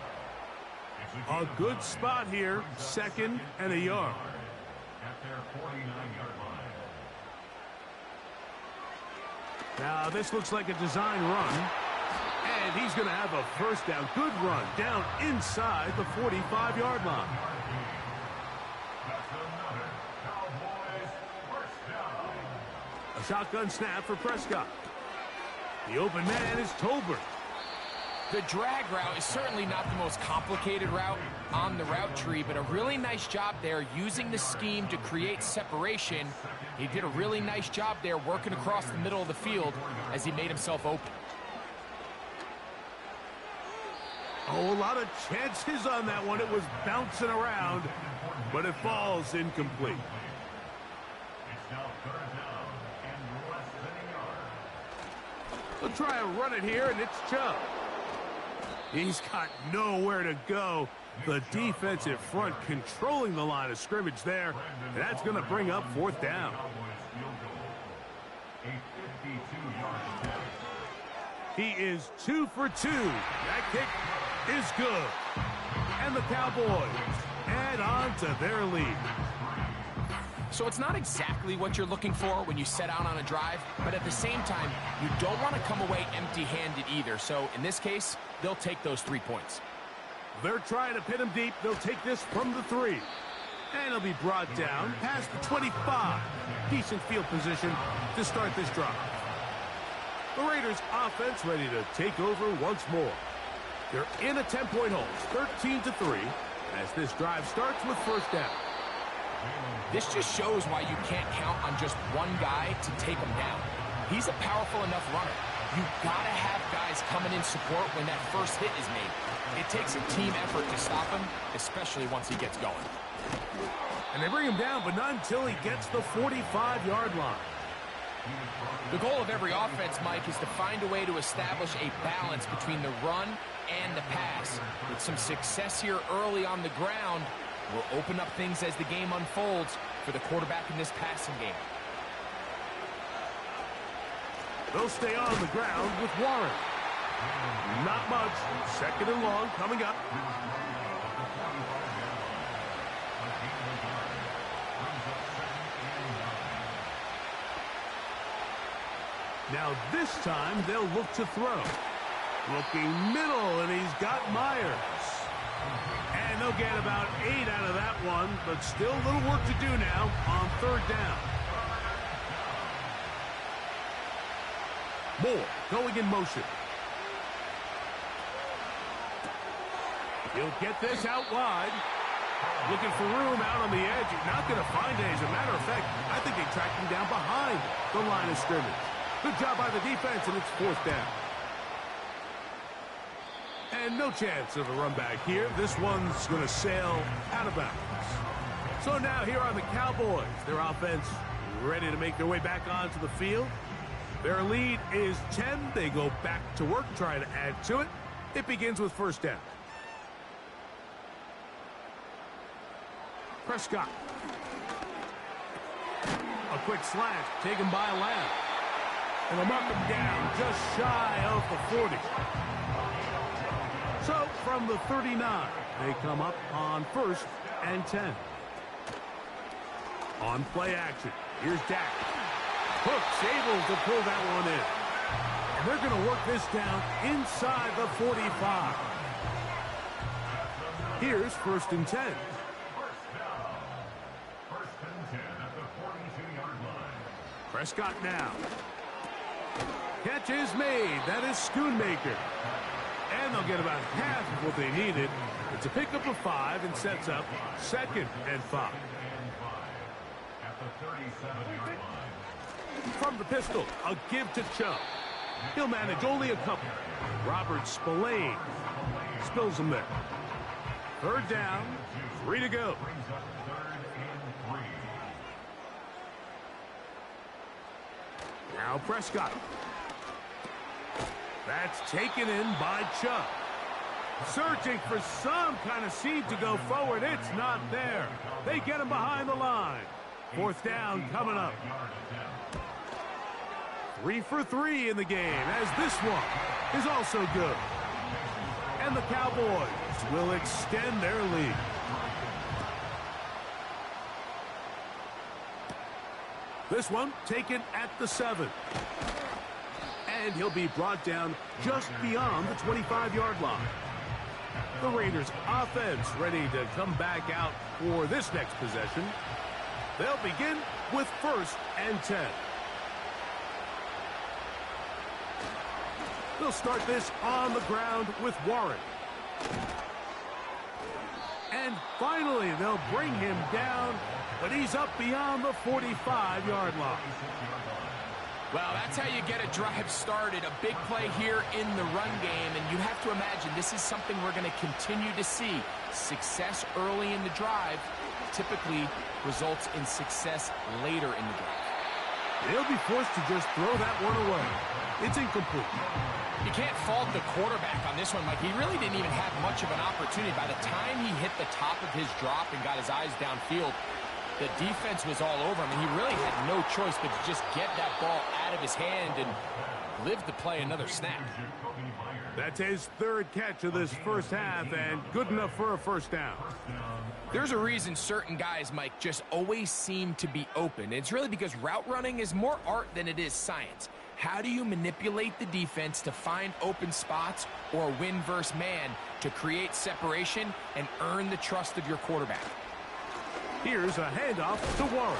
G: A good spot here, 2nd and a yard.
D: At their 49-yard line.
G: Now this looks like a design run. And he's going to have a 1st down. Good run down inside the 45-yard line. A shotgun snap for Prescott. The open man is Tolbert.
H: The drag route is certainly not the most complicated route on the route tree, but a really nice job there using the scheme to create separation. He did a really nice job there working across the middle of the field as he made himself open.
G: Oh, a lot of chances on that one. It was bouncing around, but it falls incomplete.
D: It's now 3rd down and less than a yard.
G: They'll try and run it here, and it's Chubb. He's got nowhere to go. The defensive front controlling the line of scrimmage there. And that's going to bring up 4th down. He is 2 for 2. That kick is good. And the Cowboys add on to their lead.
H: So it's not exactly what you're looking for when you set out on a drive, but at the same time, you don't want to come away empty-handed either. So in this case, they'll take those 3 points.
G: They're trying to pin him deep. They'll take this from the 3. And he'll be brought down past the 25. Decent field position to start this drive. The Raiders offense ready to take over once more. They're in a 10-point hole, 13-3, as this drive starts with 1st down.
H: This just shows why you can't count on just one guy to take him down. He's a powerful enough runner. You've got to have guys coming in support when that first hit is made. It takes a team effort to stop him, especially once he gets going.
G: And they bring him down, but not until he gets the 45-yard line.
H: The goal of every offense, Mike, is to find a way to establish a balance between the run and the pass. With some success here early on the ground, will open up things as the game unfolds for the quarterback in this passing game.
G: They'll stay on the ground with Warren. Not much. Second and long coming up. Now this time they'll look to throw. Looking middle, and he's got Myers. And they'll get about 8 out of that one, but still a little work to do now on third down. Moore going in motion. He'll get this out wide. Looking for room out on the edge. He's not going to find it. As a matter of fact, I think they tracked him down behind the line of scrimmage. Good job by the defense, and it's fourth down. And no chance of a run back here. This one's going to sail out of bounds. So now here are the Cowboys. Their offense ready to make their way back onto the field. Their lead is 10. They go back to work, trying to add to it. It begins with first down. Prescott. A quick slant taken by Lamb. And they'll mark him down just shy of the 40. So from the 39, they come up on first and 10. On play action, here's Dak. Hook's able to pull that one in. And they're going to work this down inside the 45. Here's first and 10. Prescott now. Catch is made. That is Schoonmaker. And they'll get about half of what they needed. It's a pickup of 5 and sets up second and 5. From the pistol, a give to Chubb. He'll manage only a couple. Robert Spillane spills them there. Third down, 3 to go. Now Prescott. That's taken in by Chubb. Searching for some kind of seed to go forward. It's not there. They get him behind the line. Fourth down coming up. 3 for 3 in the game, as this one is also good. And the Cowboys will extend their lead. This one taken at the 7. And he'll be brought down just beyond the 25-yard line. The Raiders offense ready to come back out for this next possession. They'll begin with first and 10. They'll start this on the ground with Warren. And finally, they'll bring him down, but he's up beyond the 45-yard line.
H: Well, that's how you get a drive started. A big play here in the run game, and you have to imagine this is something we're going to continue to see. Success early in the drive typically results in success later in the drive.
G: They'll be forced to just throw that one away. It's incomplete.
H: You can't fault the quarterback on this one, Mike. He really didn't even have much of an opportunity. By the time he hit the top of his drop and got his eyes downfield, the defense was all over him, and he really had no choice but to just get that ball out of his hand and live to play another snap.
G: That's his third catch of this first half, and good enough for a first down.
H: There's a reason certain guys, Mike, just always seem to be open. It's really because route running is more art than it is science. How do you manipulate the defense to find open spots or win versus man to create separation and earn the trust of your quarterback?
G: Here's a handoff to Warren.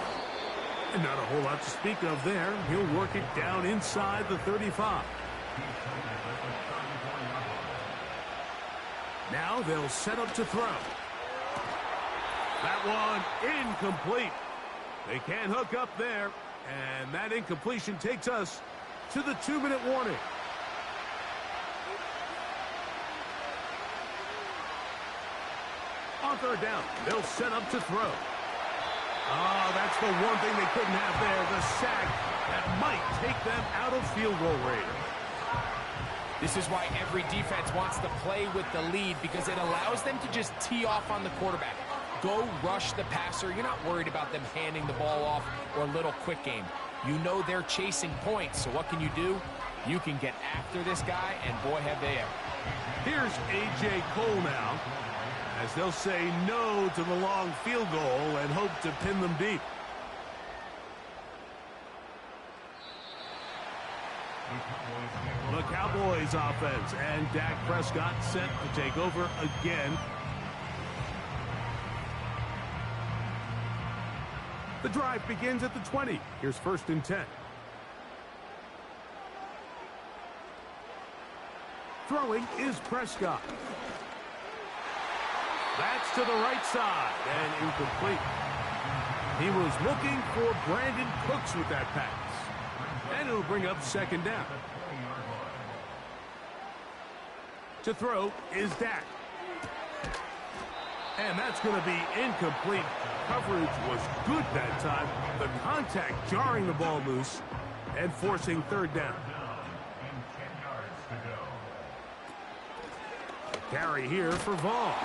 G: And not a whole lot to speak of there. He'll work it down inside the 35. Now they'll set up to throw. That one incomplete. They can't hook up there. And that incompletion takes us to the 2-minute warning. On third down, they'll set up to throw. Oh, that's the one thing they couldn't have there, the sack that might take them out of field goal range.
H: This is why every defense wants to play with the lead, because it allows them to just tee off on the quarterback. Go rush the passer. You're not worried about them handing the ball off or a little quick game. You know they're chasing points, so what can you do? You can get after this guy, and boy, have they ever.
G: Here's A.J. Cole now, as they'll say no to the long field goal and hope to pin them deep. The Cowboys offense, and Dak Prescott set to take over again. The drive begins at the 20. Here's 1st and 10. Throwing is Prescott. That's to the right side and incomplete. He was looking for Brandon Cooks with that pass. And it'll bring up 2nd down. To throw is Dak. And that's going to be incomplete. Coverage was good that time. The contact jarring the ball loose and forcing 3rd down. Carry here for Vaughn.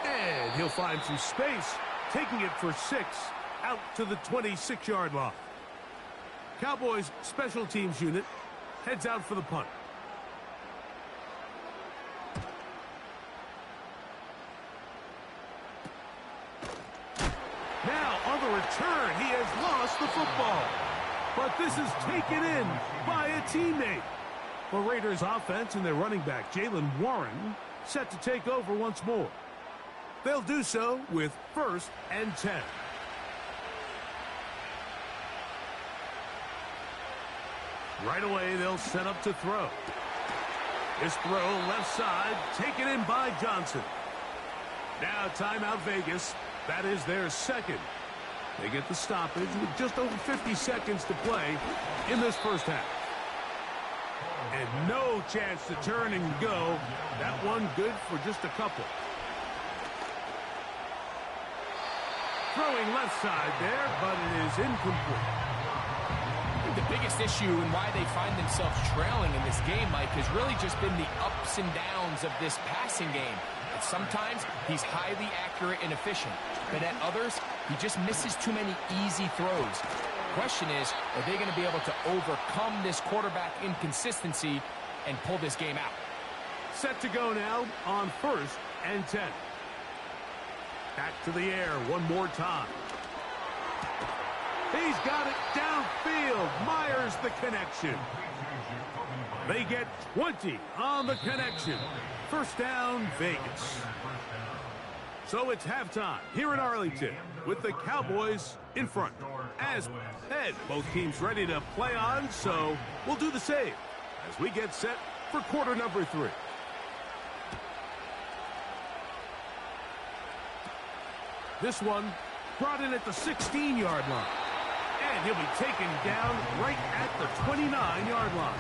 G: And he'll find some space, taking it for 6 out to the 26-yard line. Cowboys special teams unit heads out for the punt. Now on the return, he has lost the football. But this is taken in by a teammate. The Raiders offense and their running back, Jaylen Warren, set to take over once more. They'll do so with 1st and 10. Right away, they'll set up to throw. This throw left side, taken in by Johnson. Now timeout Vegas. That is their 2nd. They get the stoppage with just over 50 seconds to play in this 1st half. And no chance to turn and go. That one good for just a couple. Throwing left side there, but it is incomplete.
H: The biggest issue and why they find themselves trailing in this game, Mike, has really just been the ups and downs of this passing game. And sometimes he's highly accurate and efficient, but at others, he just misses too many easy throws. Question is, are they going to be able to overcome this quarterback inconsistency and pull this game out?
G: Set to go now on 1st and 10. Back to the air one more time. He's got it downfield. Myers the connection. They get 20 on the connection. 1st down, Vegas. So it's halftime here in Arlington with the Cowboys in front. As head, both teams ready to play on, so we'll do the same as we get set for quarter number 3. This one brought in at the 16-yard line. And he'll be taken down right at the 29-yard line.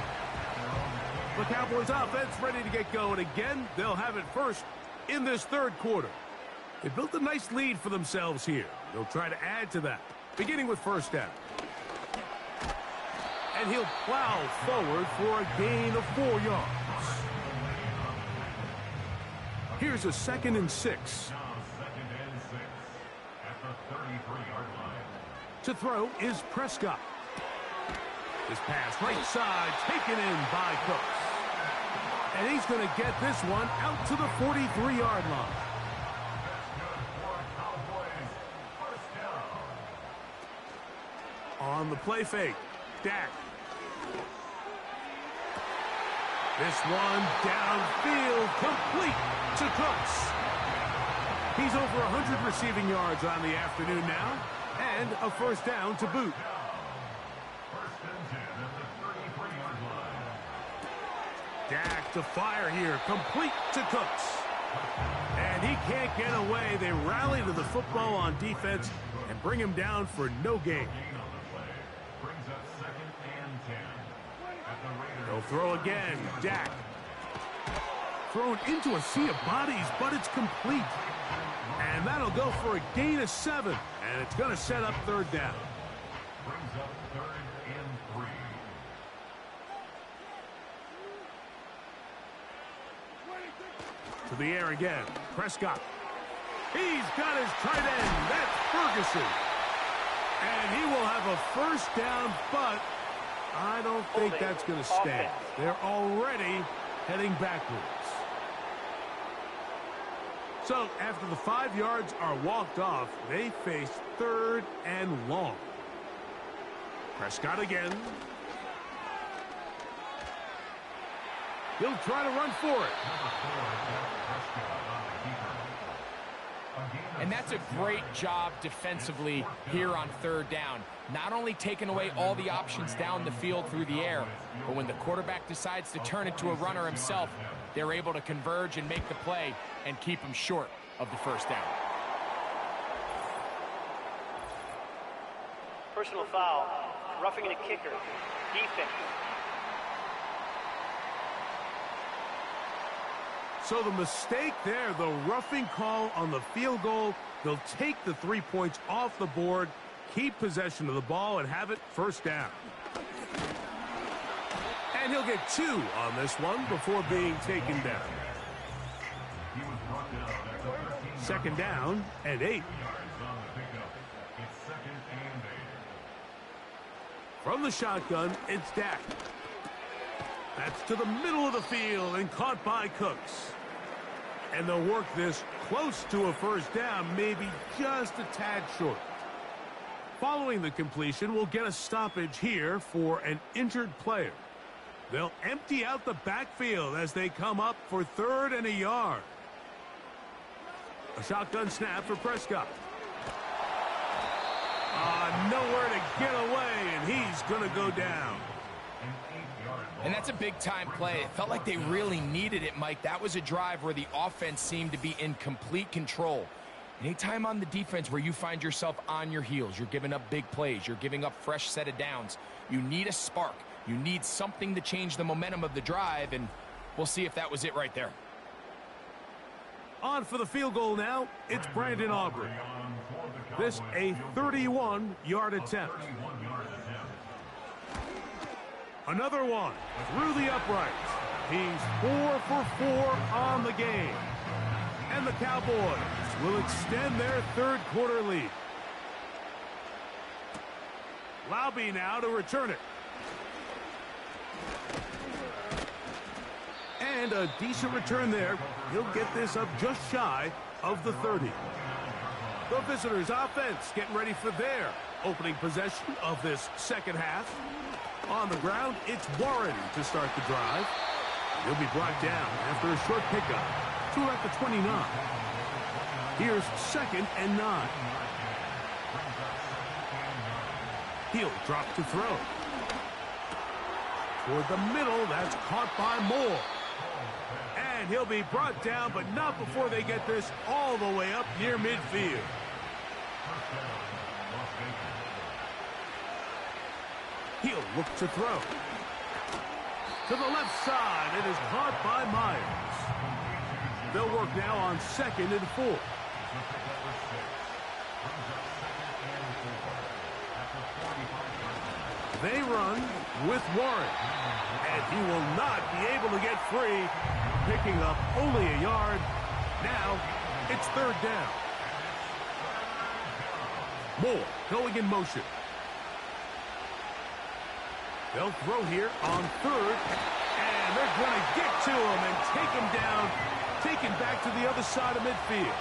G: The Cowboys offense ready to get going again. They'll have it 1st in this 3rd quarter. They built a nice lead for themselves here. They'll try to add to that, beginning with 1st down. And he'll plow forward for a gain of 4 yards. Here's a 2nd and 6. To throw is Prescott. His pass right side taken in by Cooks. And he's going to get this one out to the 43-yard line. On the play fake, Dak. This one downfield, complete to Cooks. He's over 100 receiving yards on the afternoon now. And a 1st down to boot. Dak to fire here, complete to Cooks. And he can't get away. They rally to the football on defense and bring him down for no gain. They'll throw again, Dak. Thrown into a sea of bodies, but it's complete. And that'll go for a gain of 7. And it's going to set up 3rd down.
D: Brings up 3rd and
G: To the air again. Prescott. He's got his tight end. That's Ferguson. And he will have a first down, but I don't think that's going to stand. They're already heading backwards. So after the 5 yards are walked off, they face 3rd and long. Prescott again. He'll try to run for it.
H: And that's a great job defensively here on 3rd down. Not only taking away all the options down the field through the air, but when the quarterback decides to turn it to a runner himself, they're able to converge and make the play and keep him short of the first down.
E: Personal foul. Roughing the kicker. Defense.
G: So the mistake there, the roughing call on the field goal, they'll take the 3 points off the board, keep possession of the ball, and have it first down. And he'll get 2 on this one before being taken down. 2nd down and 8. From the shotgun, it's Dak. That's to the middle of the field and caught by Cooks. And they'll work this close to a first down, maybe just a tad short. Following the completion, we'll get a stoppage here for an injured player. They'll empty out the backfield as they come up for 3rd and a yard. A shotgun snap for Prescott. Nowhere to get away, and he's going to go down.
H: And that's a big-time play. It felt like they really needed it, Mike. That was a drive where the offense seemed to be in complete control. Anytime on the defense where you find yourself on your heels, you're giving up big plays, you're giving up fresh set of downs, you need a spark. You need something to change the momentum of the drive, and we'll see if that was it right there.
G: On for the field goal now, it's Brandon Aubrey. This a 31-yard attempt. Another one through the uprights. He's 4 for 4 on the game. And the Cowboys will extend their 3rd quarter lead. Laube now to return it. And a decent return there. He'll get this up just shy of the 30. The visitors' offense getting ready for their opening possession of this second half. On the ground, it's Warren to start the drive. He'll be brought down after a short pickup to at the 29. Here's 2nd and 9. He'll drop to throw. Toward the middle, that's caught by Moore. And he'll be brought down, but not before they get this all the way up near midfield. He'll look to throw. To the left side, it is caught by Myers. They'll work now on 2nd and 4. They run with Warren. And he will not be able to get free, picking up only a yard. Now, it's 3rd down. Moore going in motion. They'll throw here on 3rd, and they're going to get to him and take him down, taken back to the other side of midfield.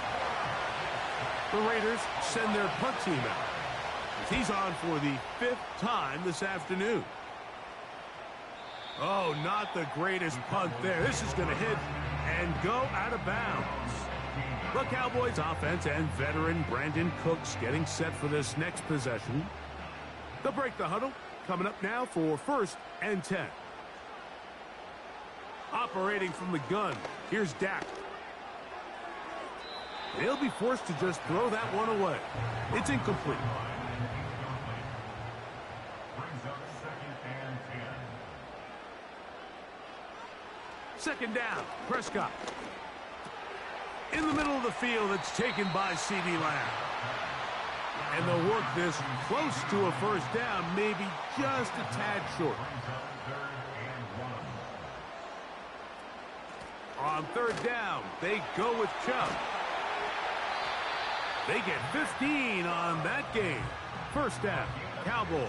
G: The Raiders send their punt team out. He's on for the 5th time this afternoon. Oh, not the greatest punt there. This is going to hit and go out of bounds. The Cowboys offense and veteran Brandon Cooks getting set for this next possession. They'll break the huddle. Coming up now for 1st and 10. Operating from the gun, here's Dak. They'll be forced to just throw that one away. It's incomplete. Second down, Prescott. In the middle of the field, it's taken by CeeDee Lamb. And they'll work this close to a first down, maybe just a tad short. On third down, they go with Chubb. They get 15 on that game. First down, Cowboys.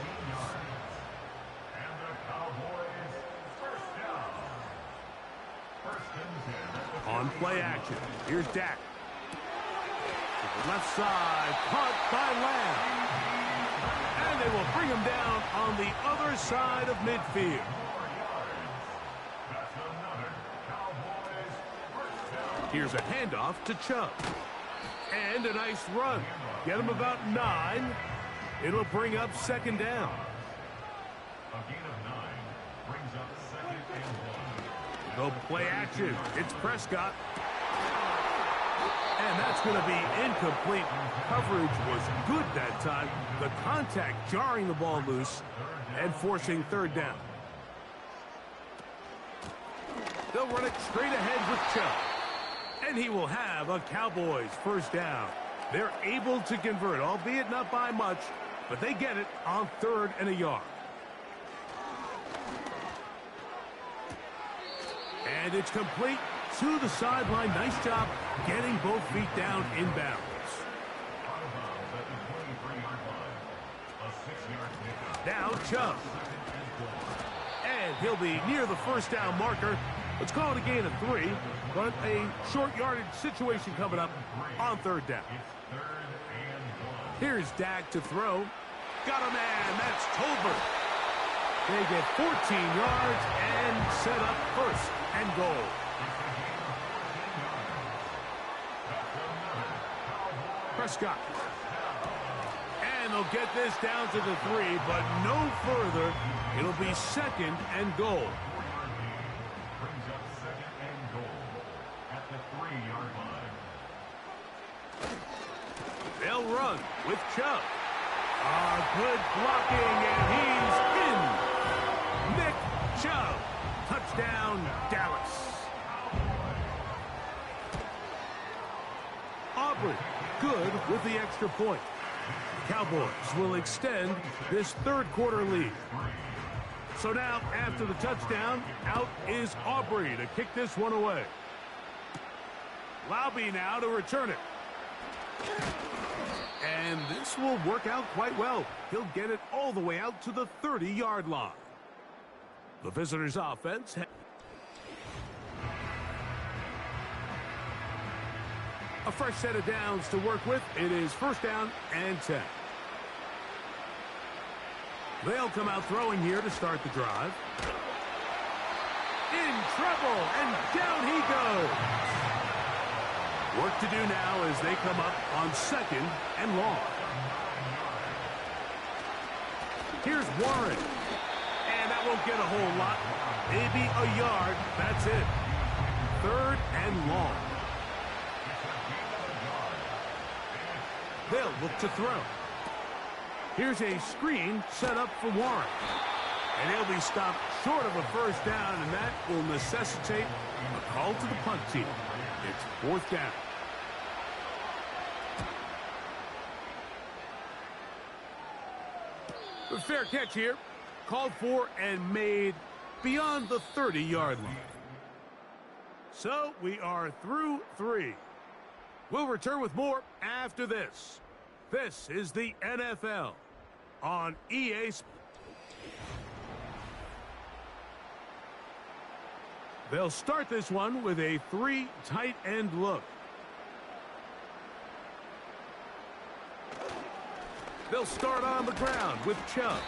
G: On play action, here's Dak. To the left side, caught by Lamb. And they will bring him down on the other side of midfield. Here's a handoff to Chubb. And a nice run. Get him about 9. It'll bring up second down.
D: A gain of 9 brings up second and 1.
G: Go play action. It's Prescott. And that's going to be incomplete. Coverage was good that time. The contact jarring the ball loose and forcing third down. They'll run it straight ahead with Chubb. And he will have a Cowboys first down. They're able to convert, albeit not by much, but they get it on 3rd and a yard. And it's complete to the sideline. Nice job getting both feet down inbounds. Now Chubb. And he'll be near the first down marker. Let's call it a gain of 3, but a short yardage situation coming up on 3rd down. Here's Dak to throw. Got a man. That's Tolbert. They get 14 yards and set up 1st and goal. Prescott. And they'll get this down to the 3, but no further. It'll be 2nd and goal. They'll run with Chubb. Good blocking, and he's in. Nick Chubb. Touchdown, Dallas. Aubrey, good with the extra point. The Cowboys will extend this 3rd quarter lead. So now, after the touchdown, out is Aubrey to kick this one away. Laube now to return it. And this will work out quite well. He'll get it all the way out to the 30-yard line. The visitors' offense. A fresh set of downs to work with. It is 1st down and 10. They'll come out throwing here to start the drive. In trouble, and down he goes. Work to do now as they come up on 2nd and long. Here's Warren. And that won't get a whole lot. Maybe a yard. That's it. 3rd and long. They'll look to throw. Here's a screen set up for Warren. And he'll be stopped short of a first down, and that will necessitate a call to the punt team. It's 4th down. A fair catch here. Called for and made beyond the 30-yard line. So we are through 3. We'll return with more after this. This is the NFL on EA Sports. They'll start this one with a 3 tight end look. They'll start on the ground with Chubb.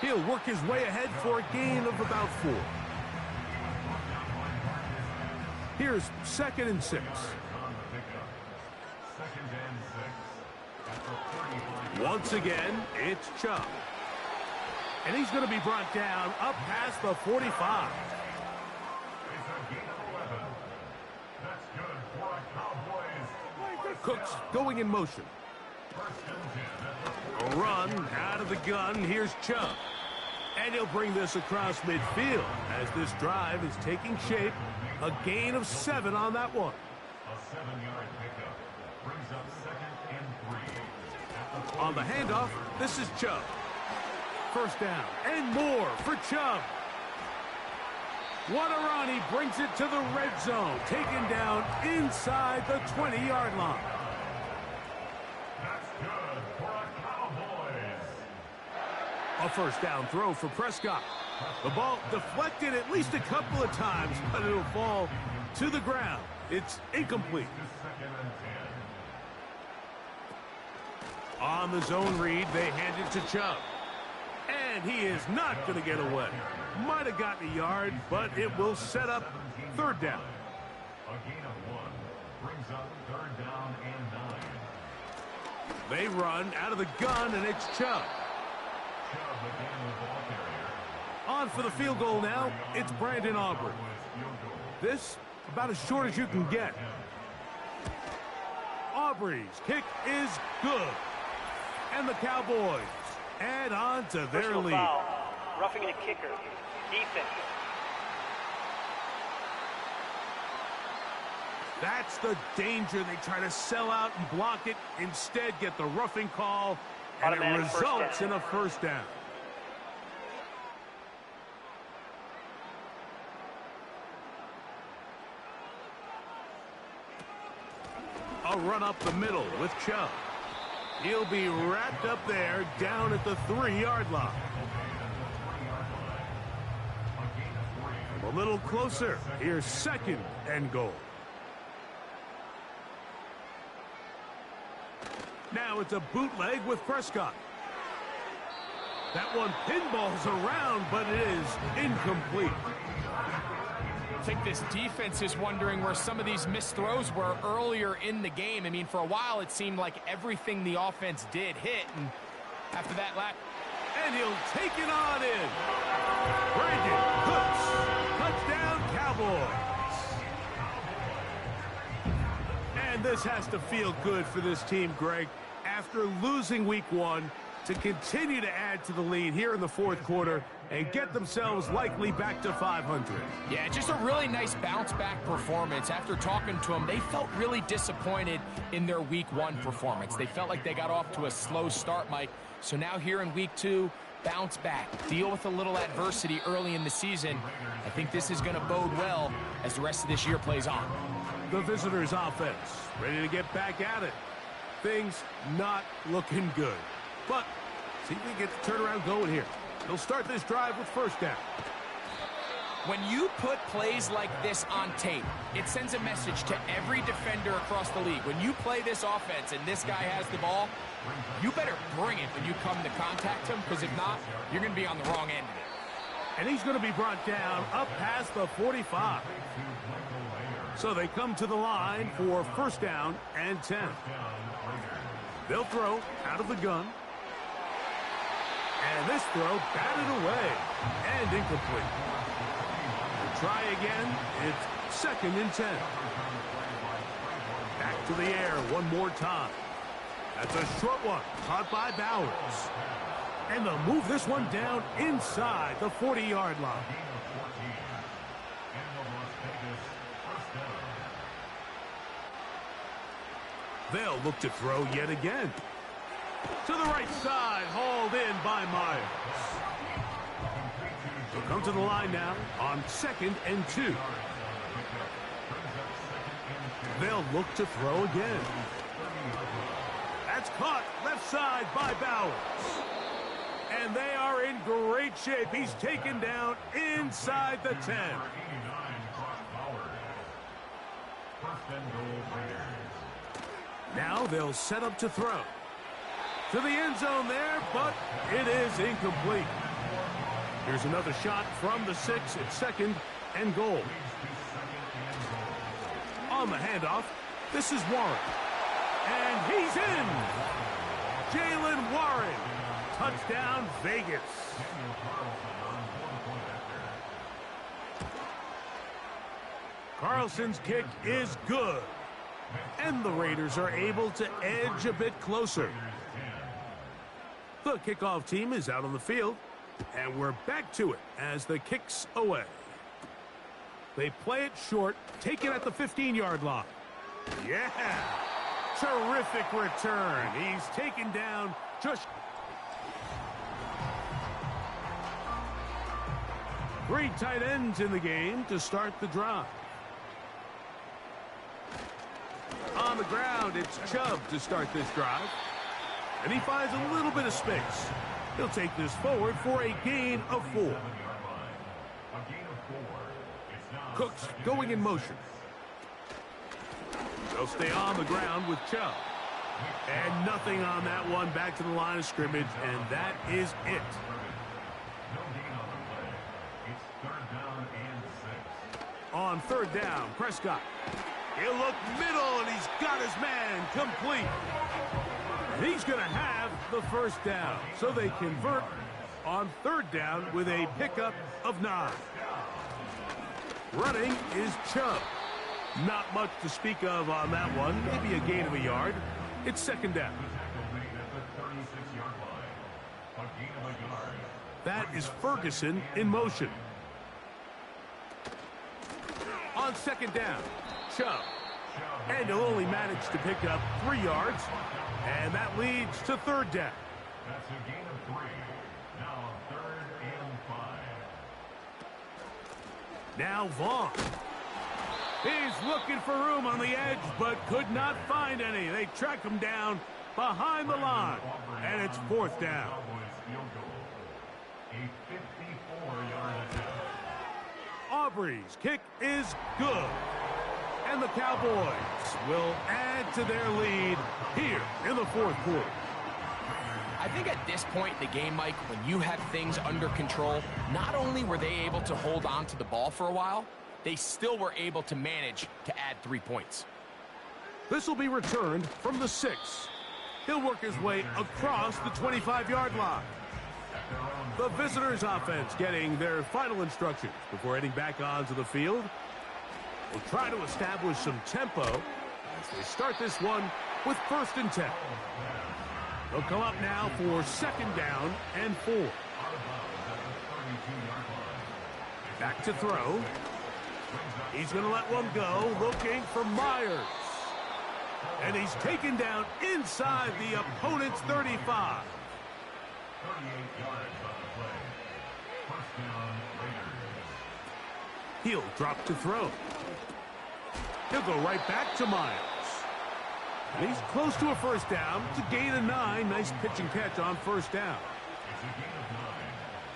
G: He'll work his way ahead for a gain of about 4. Here's 2nd and 6. Once again, it's Chubb. And he's going to be brought down up past the 45. Cooks going in motion. A run out of the gun. Here's Chubb. And he'll bring this across midfield as this drive is taking shape. A gain of 7 on that one.
D: A 7-yard pickup brings up 2nd and 3.
G: On the handoff, this is Chubb. First down and more for Chubb. What a run. He brings it to the red zone. Taken down inside the 20-yard line.
D: That's good for a Cowboys.
G: A first down throw for Prescott. The ball deflected at least a couple of times, but it'll fall to the ground. It's incomplete. On the zone read, they hand it to Chubb. And he is not going to get away. Might have gotten a yard, but it will set up third down.
D: A gain of 1 brings up third down and 9.
G: They run out of the gun, and it's Chubb.
D: Chubb again the ball carrier.
G: On for the field goal now, it's Brandon Aubrey. This, about as short as you can get. Aubrey's kick is good. And the Cowboys add on to their
E: Personal
G: lead.
E: foul. Roughing the kicker. Defense.
G: That's the danger. They try to sell out and block it. Instead, get the roughing call, and it
E: Automatic first
G: results
E: down.
G: in a first down. A run up the middle with Chubb. He'll be wrapped up there down at the 3-yard line. A little closer. Here's second and goal. Now it's a bootleg with Prescott. That one pinballs around, but it is incomplete.
H: I think this defense is wondering where some of these missed throws were earlier in the game. I mean, for a while, it seemed like everything the offense did hit. And after that lap...
G: And he'll take it on in. Brandon Cooks. Touchdown, Cowboys. And this has to feel good for this team, Greg. After losing week 1, to continue to add to the lead here in the fourth quarter and get themselves likely back to 500.
H: Yeah, just a really nice bounce-back performance. After talking to them, they felt really disappointed in their week 1 performance. They felt like they got off to a slow start, Mike. So now here in week 2, bounce back, deal with a little adversity early in the season. I think this is going to bode well as the rest of this year plays on.
G: The visitors' offense ready to get back at it. Things not looking good. But see if we get the turnaround going here. They'll start this drive with first down.
H: When you put plays like this on tape, it sends a message to every defender across the league. When you play this offense and this guy has the ball, you better bring it when you come to contact him, because if not, you're going to be on the wrong end of it.
G: And he's going to be brought down up past the 45. So they come to the line for first down and 10. They'll throw out of the gun. And this throw batted away and incomplete. They'll try again. It's second and 10. Back to the air one more time. That's a short one, caught by Bowers. And they'll move this one down inside the 40-yard line. They'll look to throw yet again. To the right side, hauled in by Myers. They'll come to the line now on second and 2. They'll look to throw again. That's caught left side by Bowers. And they are in great shape. He's taken down inside the 10. Now they'll set up to throw. To the end zone there, but it is incomplete. Here's another shot from the 6 at second and goal. On the handoff, this is Warren. And he's in! Jaylen Warren. Touchdown, Vegas. Carlson's kick is good. And the Raiders are able to edge a bit closer. The kickoff team is out on the field, and we're back to it as the kick's away. They play it short, take it at the 15-yard line. Yeah! Terrific return. He's taken down just... Three tight ends in the game to start the drive. On the ground, it's Chubb to start this drive. And he finds a little bit of space. He'll take this forward for a gain of 4. Cooks going in motion. They'll stay on the ground with Chubb. And nothing on that one, back to the line of scrimmage, and that is it. On third down, Prescott. He'll look middle, and he's got his man complete. And he's going to have the first down. So they convert on third down with a pickup of 9. Running is Chubb. Not much to speak of on that one. Maybe a gain of a yard. It's second down. That is Ferguson in motion. On second down, Chubb. And he'll only manage to pick up 3 yards. And that leads to third down.
D: That's a gain of 3. Now third and 5.
G: Now Vaughn. He's looking for room on the edge, but could not find any. They track him down behind the line. And it's fourth down.
D: A 54-yard attempt.
G: Aubrey's kick is good. And the Cowboys will add to their lead here in the fourth quarter.
H: I think at this point in the game, Mike, when you have things under control, not only were they able to hold on to the ball for a while, they still were able to manage to add 3 points.
G: This will be returned from the 6. He'll work his way across the 25-yard line. The visitors' offense getting their final instructions before heading back onto the field. They'll try to establish some tempo as they start this one with 1st and 10. They'll come up now for second down and 4. Back to throw. He's going to let one go, looking for Myers. And he's taken down inside the opponent's 35.
D: 38 yards on the play. First down, Raiders.
G: He'll drop to throw. He'll go right back to Myers. And he's close to a first down to gain a 9. Nice pitch and catch on first down.
D: It's a gain of 9.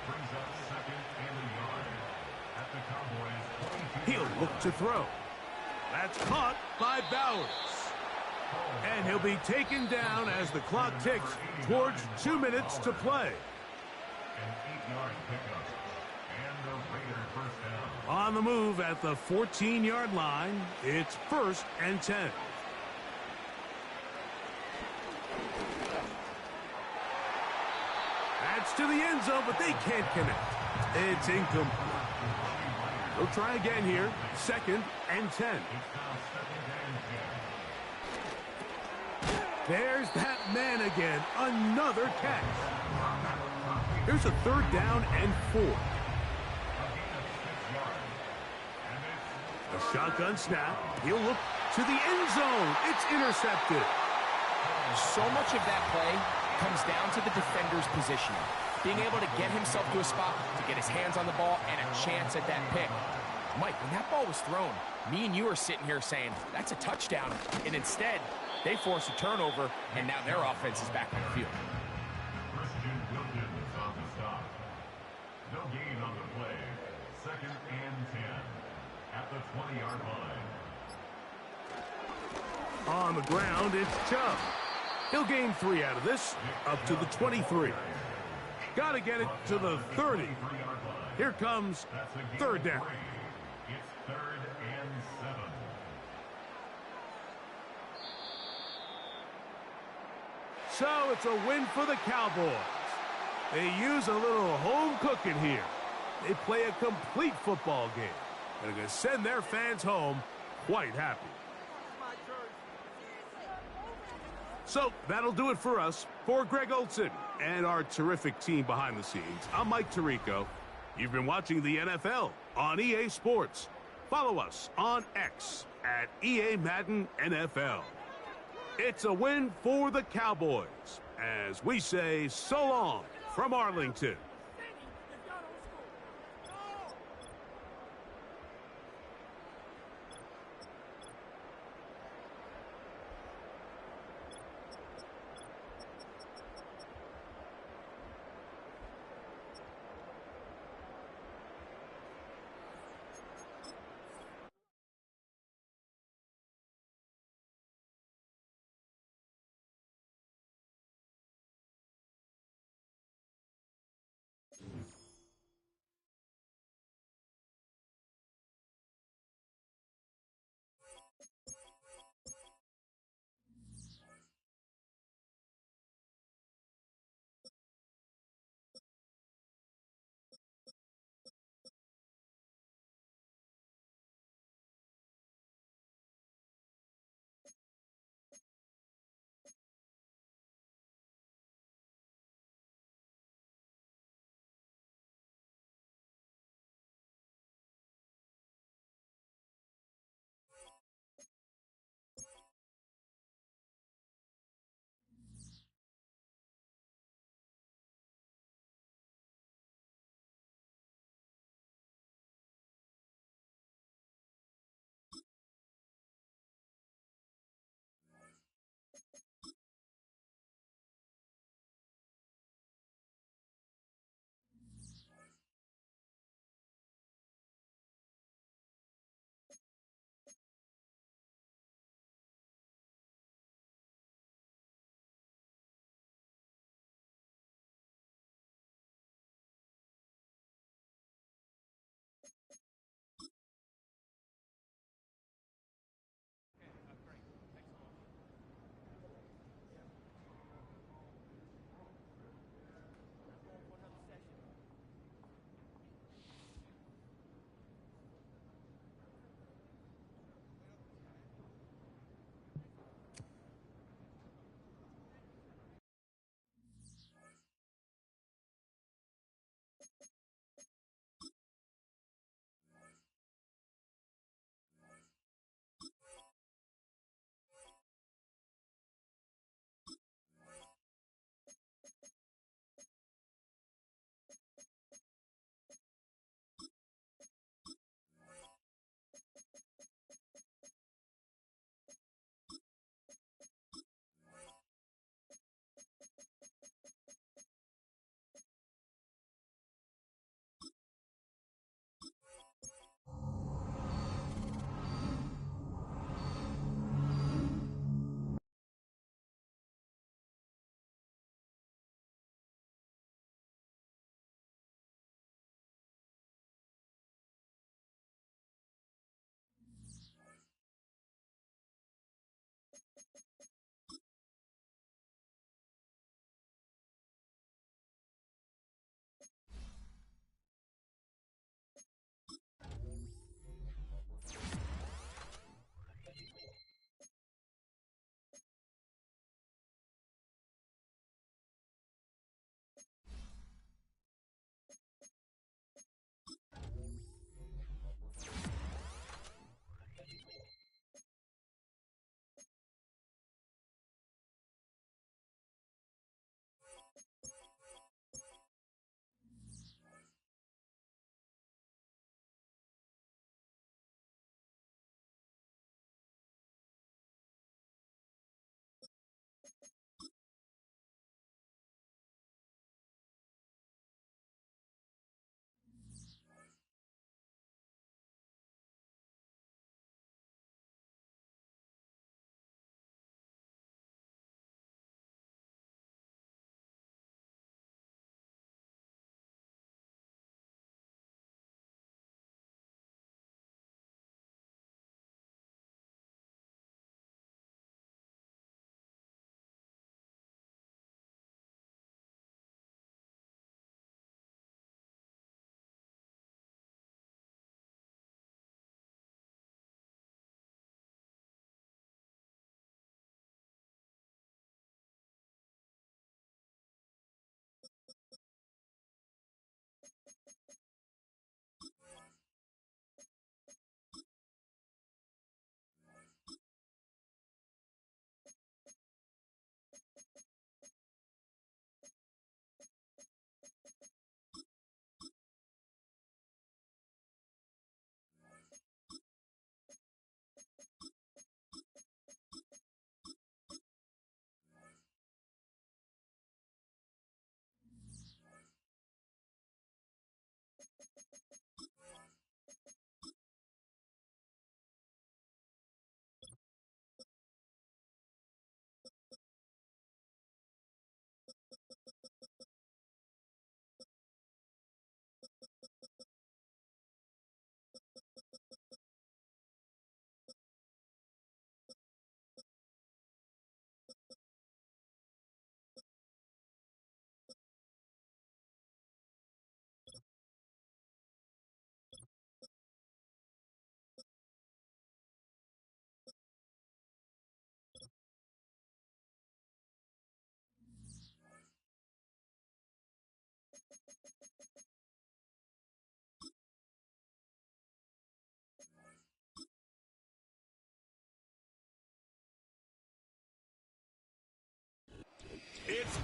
D: Brings up second and a yard. At the Cowboys' 22.
G: He'll look to throw. That's caught by Bowers. And he'll be taken down as the clock ticks towards 2 minutes to play.
D: An 8-yard pickup. And the Raiders first down.
G: On the move at the 14-yard line, it's 1st and 10. That's to the end zone, but they can't connect. It's incomplete. They'll try again here. 2nd and 10. There's that man again. Another catch. Here's a 3rd down and 4. A shotgun snap. He'll look to the end zone. It's intercepted.
H: So much of that play comes down to the defender's positioning. Being able to get himself to a spot, to get his hands on the ball, and a chance at that pick. Mike, when that ball was thrown, me and you are sitting here saying, that's a touchdown. And instead, they force a turnover, and now their offense is back on the field.
D: Christian Wilkins on the stop. No gain on the play. 2nd and 10. At the 20-yard line.
G: On the ground, it's Chubb. He'll gain 3 out of this, up to the 23. Got to get it to the 30. Here comes 3rd down.
D: It's 3rd and 7.
G: So it's a win for the Cowboys. They use a little home cooking here. They play a complete football game. And they're going to send their fans home quite happy. So that'll do it for us. For Greg Olson and our terrific team behind the scenes, I'm Mike Tirico. You've been watching the NFL on EA Sports. Follow us on X at EA Madden NFL. It's a win for the Cowboys as we say so long from Arlington.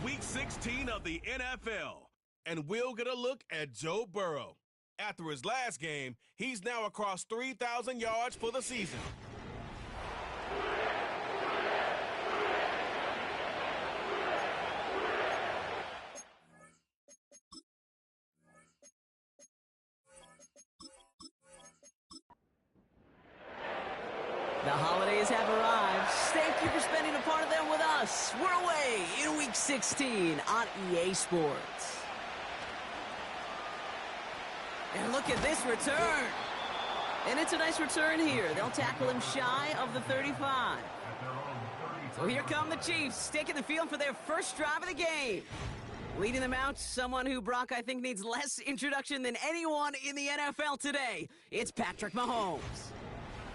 A: Week 16 of the NFL, and we'll get a look at Joe Burrow. After his last game, he's now across 3,000 yards for the season.
B: The holidays have arrived. Thank you for spending a part of them with us. We're away in Week 16 on EA Sports. And look at this return. And it's a nice return here. They'll tackle him shy of the 35. So here come the Chiefs, taking the field for their first drive of the game. Leading them out, someone who, Brock, I think needs less introduction than anyone in the NFL today. It's Patrick Mahomes.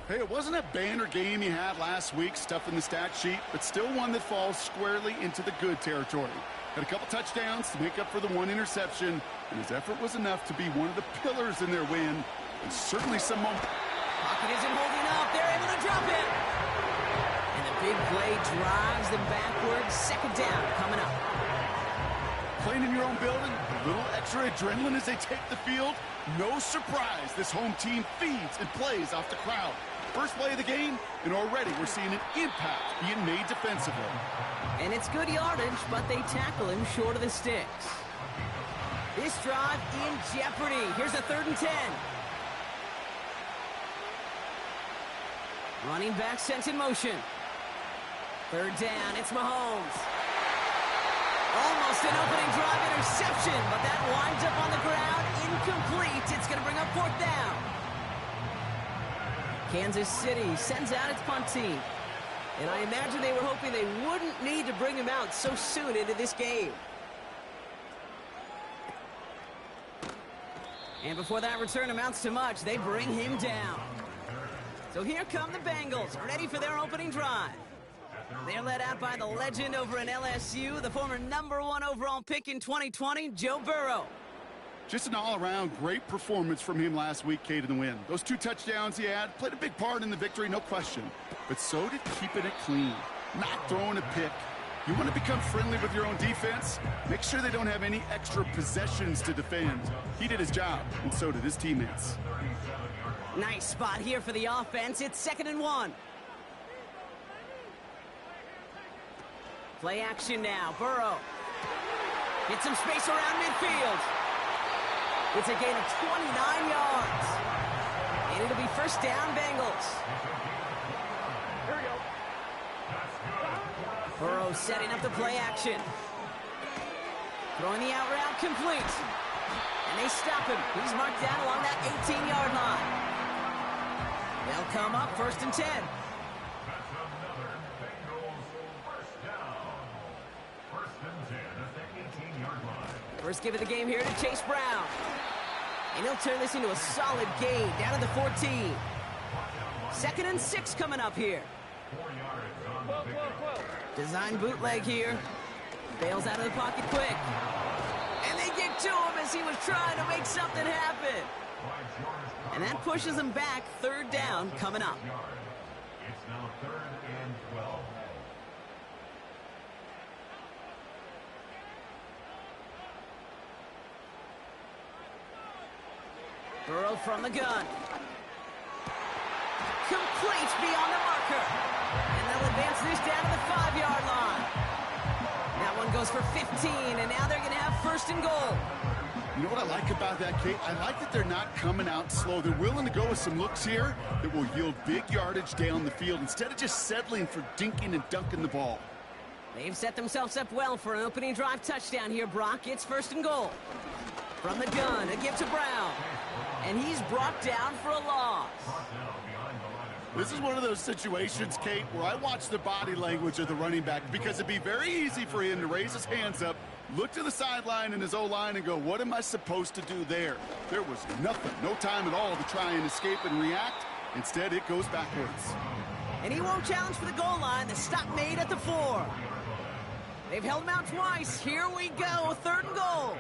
C: Hey, it wasn't a banner game he had last week, stuff in the stat sheet, but still one that falls squarely into the good territory. Had a couple touchdowns to make up for the one interception, and his effort was enough to be one of the pillars in their win, and certainly some momentum.
B: Pocket isn't holding up. They're able to drop it. And the big play drives them backwards. Second down coming up.
C: Playing in your own building, a little extra adrenaline as they take the field. No surprise, this home team feeds and plays off the crowd. First play of the game, and already we're seeing an impact being made defensively.
B: And it's good yardage, but they tackle him short of the sticks. This drive in jeopardy. Here's a 3rd and 10. Running back sent in motion. 3rd down, it's Mahomes. Almost an opening drive interception, but that winds up on the ground, incomplete. It's going to bring up 4th down. Kansas City sends out its punt team. And I imagine they were hoping they wouldn't need to bring him out so soon into this game. And before that return amounts to much, they bring him down. So here come the Bengals, ready for their opening drive. They're led out by the legend over in LSU, the former #1 overall pick in 2020, Joe Burrow.
C: Just an all-around great performance from him last week, Kate, in the win. Those 2 touchdowns he had played a big part in the victory, no question. But so did keeping it clean, not throwing a pick. You want to become friendly with your own defense? Make sure they don't have any extra possessions to defend. He did his job, and so did his teammates.
B: Nice spot here for the offense. It's 2nd and 1. Play action now. Burrow. Get some space around midfield. It's a gain of 29 yards. And it'll be 1st down, Bengals.
E: Here we go.
B: Burrow setting up the play action. Throwing the out route complete. And they stop him. He's marked down along that 18-yard line. They'll come up 1st and 10. First give of the game here to Chase Brown. And he'll turn this into a solid gain down to the 14. 2nd and 6 coming up here. Design bootleg here. Bails out of the pocket quick. And they get to him as he was trying to make something happen. And that pushes him back. 3rd down coming up.
D: It's now 3rd and 12.
B: Burrow from the gun. Complete beyond the marker. And they'll advance this down to the 5-yard line. That one goes for 15, and now they're going to have 1st and goal.
C: You know what I like about that, Kate? I like that they're not coming out slow. They're willing to go with some looks here that will yield big yardage down the field instead of just settling for dinking and dunking the ball.
B: They've set themselves up well for an opening drive touchdown here, Brock. It's 1st and goal. From the gun, a give to Brown. And he's brought down for a loss.
C: This is one of those situations, Kate, where I watch the body language of the running back because it'd be very easy for him to raise his hands up, look to the sideline in his O-line and go, what am I supposed to do there? There was nothing, no time at all to try and escape and react. Instead, it goes backwards.
B: And he won't challenge for the goal line. The stop made at the 4. They've held him out twice. Here we go, 3rd and goal.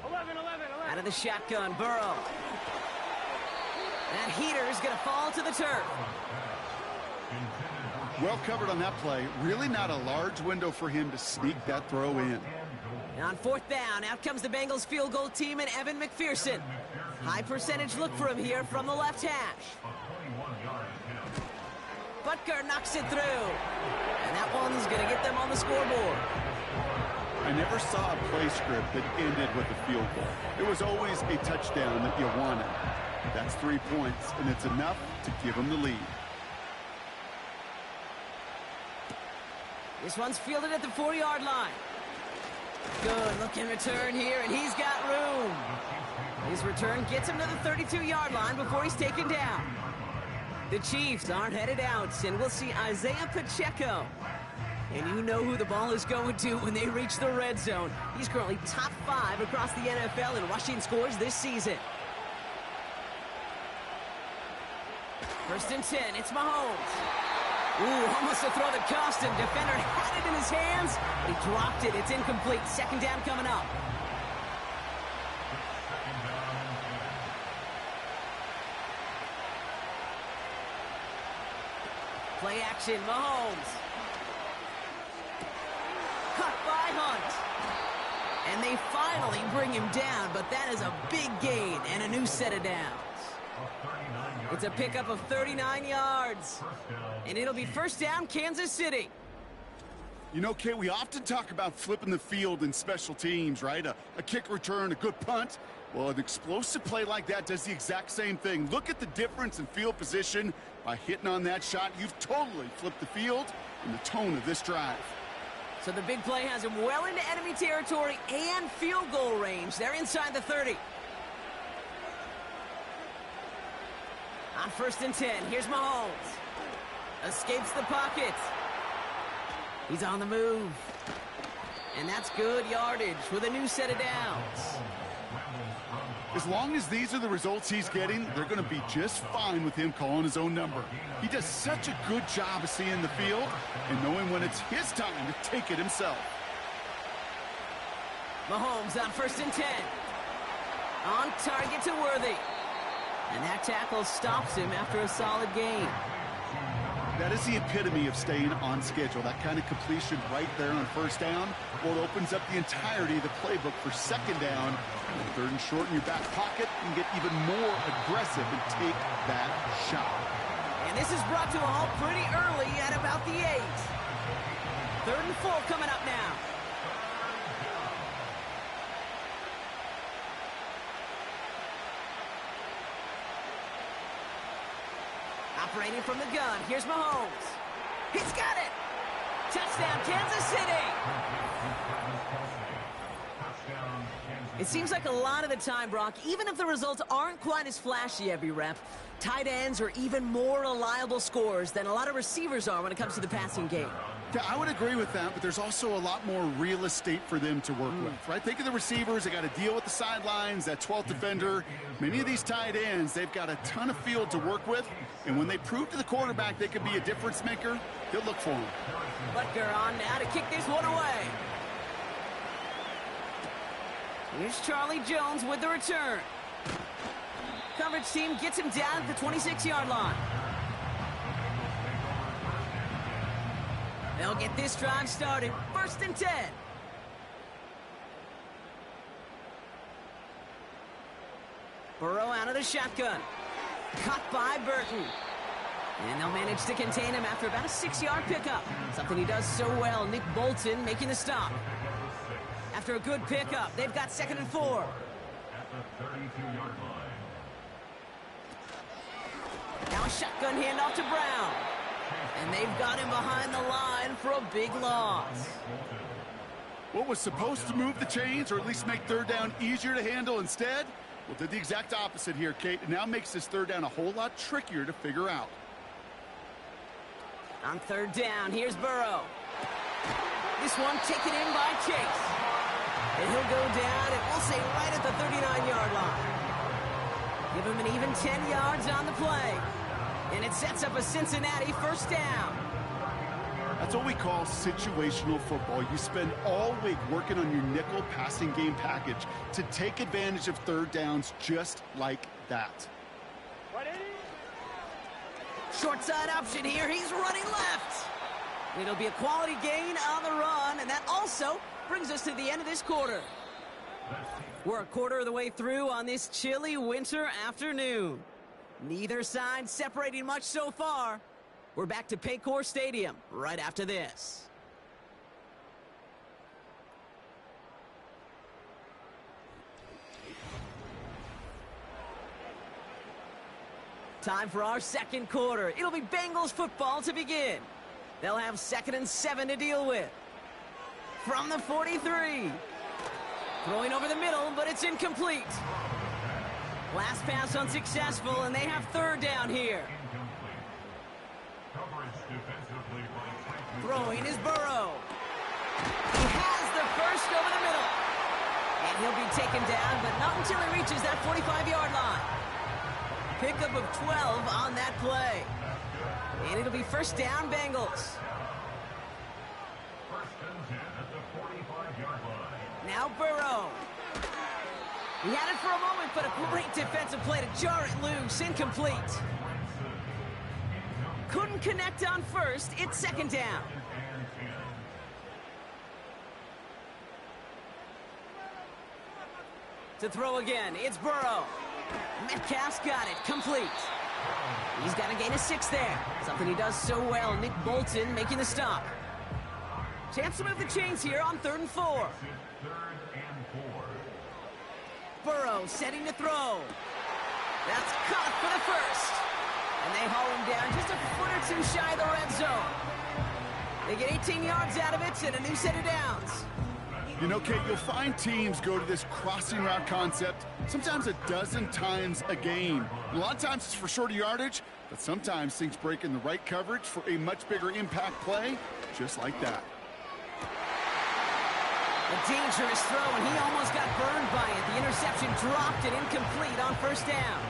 E: 11.
B: Out of the shotgun, Burrow. That heater is going to fall to the turf.
C: Well covered on that play. Really not a large window for him to sneak that throw in.
B: On fourth down, out comes the Bengals field goal team and Evan McPherson. High percentage look for him here from the left hash. Butker knocks it through. And that one's going to get them on the scoreboard.
C: I never saw a play script that ended with a field goal. It was always a touchdown that you wanted. That's 3 points, and it's enough to give them the lead.
B: This one's fielded at the 4-yard line. Good looking return here, and he's got room. His return gets him to the 32-yard line before he's taken down. The Chiefs aren't headed out, and we'll see Isaiah Pacheco. And you know who the ball is going to when they reach the red zone. He's currently top 5 across the NFL in rushing scores this season. First and 10, it's Mahomes. Ooh, almost a throw that cost him. Defender had it in his hands. He dropped it. It's incomplete. Second down coming up. Play action, Mahomes. Cut by Hunt. And they finally bring him down, but that is a big gain and a new set of downs. It's a pickup of 39 yards. And it'll be first down, Kansas City.
C: You know, Kate, we often talk about flipping the field in special teams, right? A kick return, a good punt. Well, an explosive play like that does the exact same thing. Look at the difference in field position. By hitting on that shot, you've totally flipped the field and the tone of this drive.
B: So the big play has him well into enemy territory and field goal range. They're inside the 30. On first and 10, here's Mahomes. Escapes the pocket. He's on the move. And that's good yardage with a new set of downs.
C: As long as these are the results he's getting, they're going to be just fine with him calling his own number. He does such a good job of seeing the field and knowing when it's his time to take it himself.
B: Mahomes on first and 10. On target to Worthy. And that tackle stops him after a solid gain.
C: That is the epitome of staying on schedule. That kind of completion right there on first down. Well, it opens up the entirety of the playbook for second down. And third and short in your back pocket, you can get even more aggressive and take that shot.
B: And this is brought to a halt pretty early at about the 8. Third and 4 coming up now. Operating from the gun, here's Mahomes. He's got it! Touchdown, Kansas City! It seems like a lot of the time, Brock, even if the results aren't quite as flashy every rep, tight ends are even more reliable scorers than a lot of receivers are when it comes to the passing game.
C: Yeah, I would agree with that, but there's also a lot more real estate for them to work with, right? Think of the receivers. They got to deal with the sidelines, that 12th defender. Many of these tight ends, they've got a ton of field to work with, and when they prove to the quarterback they could be a difference maker, he'll look for them.
B: Butker on now to kick this one away. Here's Charlie Jones with the return. Coverage team gets him down at the 26-yard line. They'll get this drive started. First and 10. Burrow out of the shotgun. Caught by Burton. And they'll manage to contain him after about a 6-yard pickup. Something he does so well. Nick Bolton making the stop. After a good pickup, they've got second and 4.
D: At the 32-yard line.
B: Now a shotgun handoff to Brown. And they've got him behind the line for a big loss.
C: What was supposed to move the chains or at least make third down easier to handle instead? Well, did the exact opposite here, Kate. It now makes this third down a whole lot trickier to figure out.
B: On third down, here's Burrow. This one taken in by Chase. And he'll go down, and we'll say right at the 39-yard line. Give him an even 10 yards on the play. And it sets up a Cincinnati first down.
C: That's what we call situational football. You spend all week working on your nickel passing game package to take advantage of third downs just like that.
B: Short side option here. He's running left. It'll be a quality gain on the run, and that also brings us to the end of this quarter. We're a quarter of the way through on this chilly winter afternoon. Neither side separating much so far. We're back to Paycor Stadium right after this. Time for our second quarter. It'll be Bengals football to begin. They'll have 2nd and 7 to deal with. From the 43. Throwing over the middle, but it's incomplete. Last pass unsuccessful, and they have 3rd down here. Throwing is Burrow. He has the first over the middle. And he'll be taken down, but not until he reaches that 45-yard line. Pickup of 12 on that play. And it'll be 1st down, Bengals.
D: 1st and 10 at the 45-yard line.
B: Now Burrow. He had it for a moment, but a great defensive play to jar it loose. Incomplete. Couldn't connect on 1st. It's 2nd down. To throw again, it's Burrow. Metcalf's got it, complete. He's got a gain of 6 there. Something he does so well. Nick Bolton making the stop. Chance to move the chains here on 3rd and 4.
D: 3rd and 4.
B: Burrow setting to throw. That's caught for the 1st. And they haul him down just a foot or 2 shy of the red zone. They get 18 yards out of it and a new set of downs.
C: You know, Kate, you'll find teams go to this crossing route concept sometimes a dozen times a game. A lot of times it's for shorter yardage, but sometimes things break in the right coverage for a much bigger impact play, just like that.
B: A dangerous throw, and he almost got burned by it. The interception dropped it incomplete on 1st down.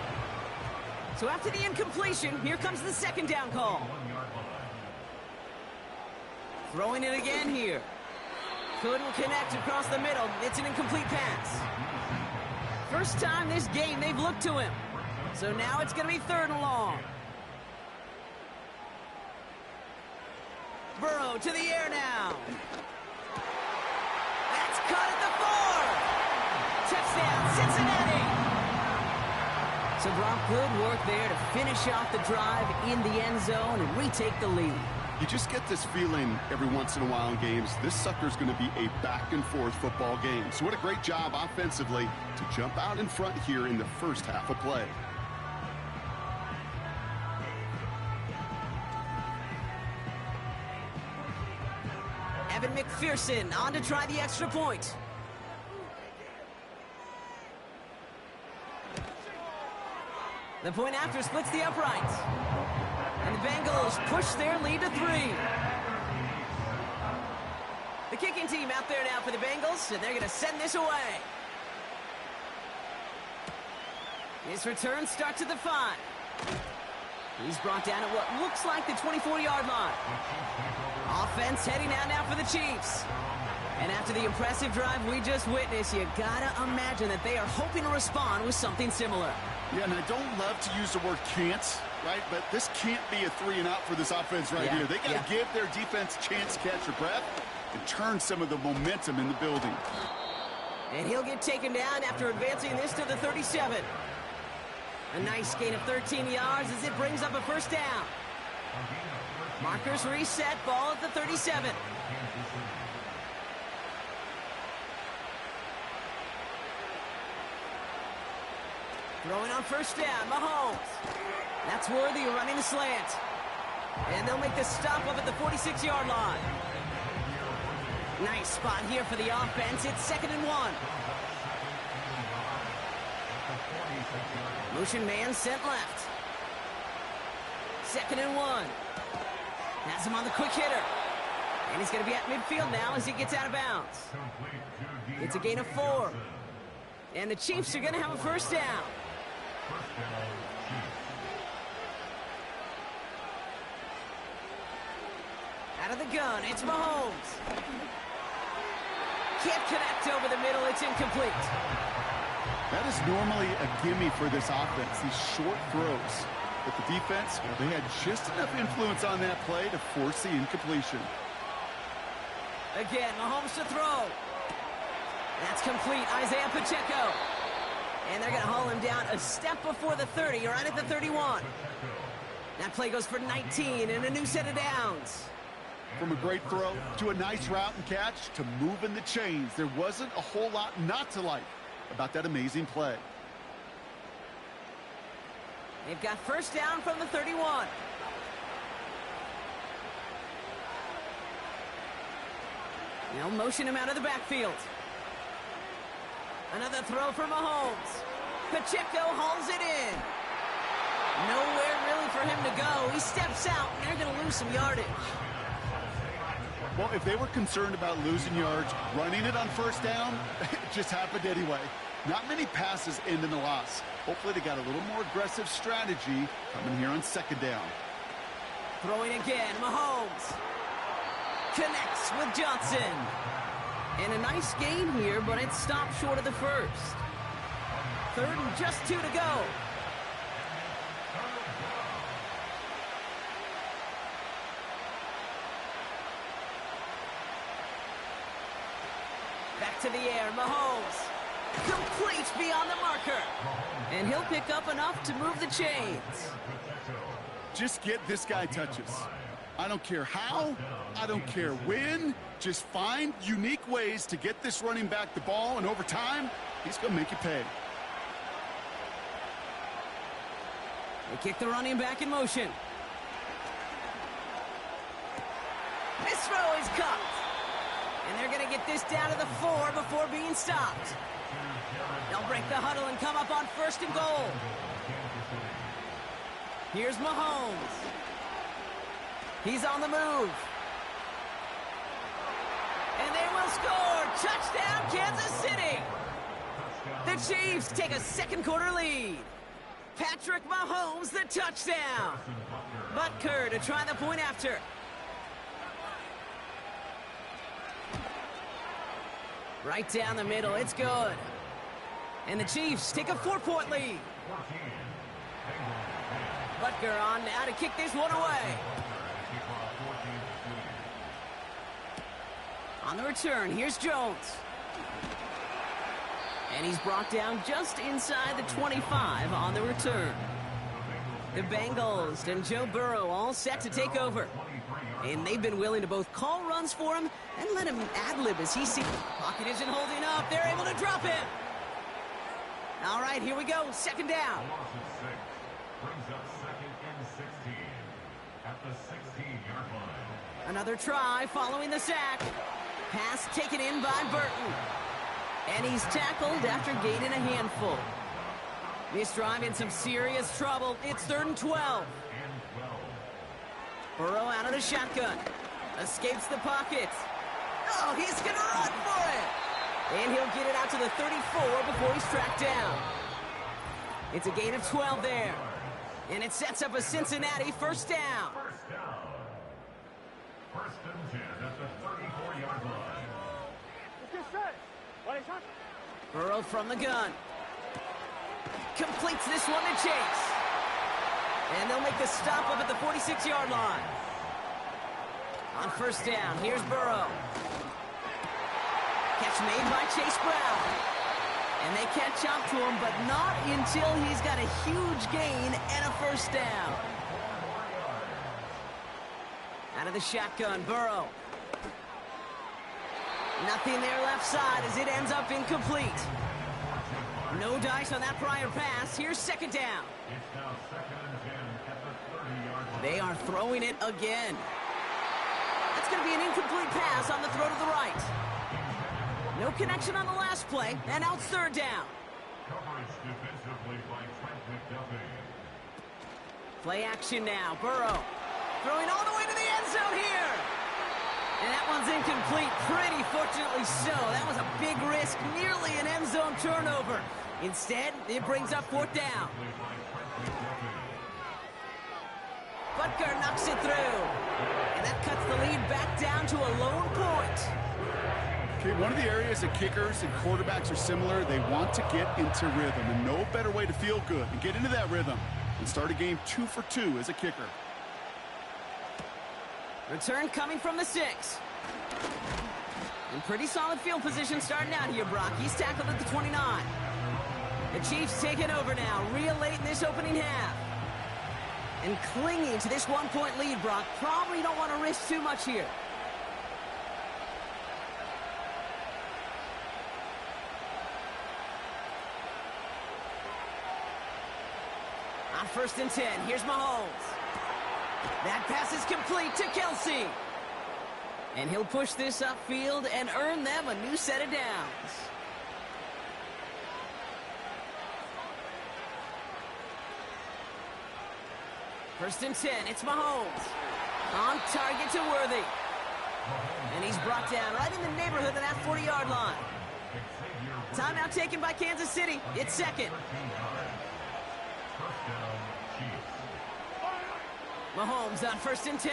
B: So after the incompletion, here comes the 2nd down call. Throwing it again here. Couldn't connect across the middle. It's an incomplete pass. First time this game they've looked to him. So now it's going to be 3rd and long. Burrow to the air now. That's caught at the 4. Touchdown, Cincinnati. So Brock, good work there to finish off the drive in the end zone and retake the lead.
C: You just get this feeling every once in a while in games, this sucker's going to be a back-and-forth football game. So what a great job offensively to jump out in front here in the first half of play.
B: Evan McPherson on to try the extra point. The point after splits the uprights. And the Bengals push their lead to 3. The kicking team out there now for the Bengals, and they're going to send this away. This return starts at the 5. He's brought down at what looks like the 24-yard line. Offense heading out now for the Chiefs. And after the impressive drive we just witnessed, you gotta imagine that they are hoping to respond with something similar.
C: Yeah, and I don't love to use the word can't, right? But this can't be a 3-and-out for this offense right here. They got to give their defense a chance to catch their breath and turn some of the momentum in the building.
B: And he'll get taken down after advancing this to the 37. A nice gain of 13 yards as it brings up a 1st down. Markers reset, ball at the 37. Throwing on 1st down, Mahomes. That's worthy, running the slant. And they'll make the stop up at the 46-yard line. Nice spot here for the offense. It's 2nd and 1. Motion man sent left. 2nd and 1. Has him on the quick hitter. And he's going to be at midfield now as he gets out of bounds. It's a gain of 4. And the Chiefs are going to have a 1st down. Out of the gun, it's Mahomes. Can't connect over the middle, it's incomplete.
C: That is normally a gimme for this offense, these short throws. But the defense, well, they had just enough influence on that play to force the incompletion.
B: Again, Mahomes to throw. That's complete. Isaiah Pacheco. And they're going to haul him down a step before the 30, right at the 31. That play goes for 19 and a new set of downs.
C: From a great throw to a nice route and catch to moving the chains, there wasn't a whole lot not to like about that amazing play.
B: They've got first down from the 31. They'll motion him out of the backfield. Another throw for Mahomes. Pacheco hauls it in. Nowhere really for him to go. He steps out, and they're going to lose some yardage.
C: Well, if they were concerned about losing yards, running it on first down, it just happened anyway. Not many passes end in a loss. Hopefully they got a little more aggressive strategy coming here on second down.
B: Throwing again, Mahomes. Connects with Johnson. And a nice gain here, but it stopped short of the first. Third and just 2 to go. Back to the air, Mahomes. Complete beyond the marker. And he'll pick up enough to move the chains.
C: Just get this guy touches. I don't care how, I don't care when. Just find unique ways to get this running back the ball, and over time, he's going to make you pay.
B: They kick the running back in motion. This throw is caught. And they're going to get this down to the 4 before being stopped. They'll break the huddle and come up on first and goal. Here's Mahomes. He's on the move. And they will score. Touchdown, Kansas City. The Chiefs take a second quarter lead. Patrick Mahomes, the touchdown. Butker to try the point after. Right down the middle, it's good. And the Chiefs take a 4-point lead. Butker on now to kick this one away. On the return, here's Jones. And he's brought down just inside the 25 on the return. The Bengals and Joe Burrow all set to take over. And they've been willing to both call runs for him and let him ad-lib as he sees. Pocket isn't holding up. They're able to drop him. All right, here we go. Second down.
D: Brings up second and 16 at the 16-yard line.
B: Another try following the sack. Pass taken in by Burton. And he's tackled after gaining a handful. This drive in some serious trouble. It's 3rd and 12. Burrow out of the shotgun. Escapes the pocket. Oh, he's going to run for it. And he'll get it out to the 34 before he's tracked down. It's a gain of 12 there. And it sets up a Cincinnati first down.
D: First and 10 at the 34-yard line.
B: Burrow from the gun. Completes this one to Chase. And they'll make the stop up at the 46-yard line. On first down, here's Burrow. Catch made by Chase Brown. And they catch up to him, but not until he's got a huge gain and a first down. Out of the shotgun, Burrow. Nothing there left side as it ends up incomplete. No dice on that prior pass. Here's second down.
D: It's now second and 10 at the 30-yard line.
B: They are throwing it again. That's going to be an incomplete pass on the throw to the right. No connection on the last play, and now it's third down.
D: Coverage defensively by Trent McDuffie.
B: Play action now. Burrow throwing all the way to the end zone here. And that one's incomplete, pretty fortunately so. That was a big risk, nearly an end zone turnover. Instead, it brings up fourth down. Butker knocks it through. And that cuts the lead back down to a lone point.
C: Okay, one of the areas that kickers and quarterbacks are similar, they want to get into rhythm. And no better way to feel good and get into that rhythm and start a game 2 for 2 as a kicker.
B: Return coming from the 6. In pretty solid field position starting out here, Brock. He's tackled at the 29. The Chiefs taking over now, real late in this opening half. And clinging to this 1-point lead, Brock. Probably don't want to risk too much here. On 1st and 10, here's Mahomes. That pass is complete to Kelsey. And he'll push this upfield and earn them a new set of downs. First and 10, it's Mahomes. On target to Worthy. And he's brought down right in the neighborhood of that 40-yard line. Timeout taken by Kansas City. It's second. Mahomes on 1st and 10.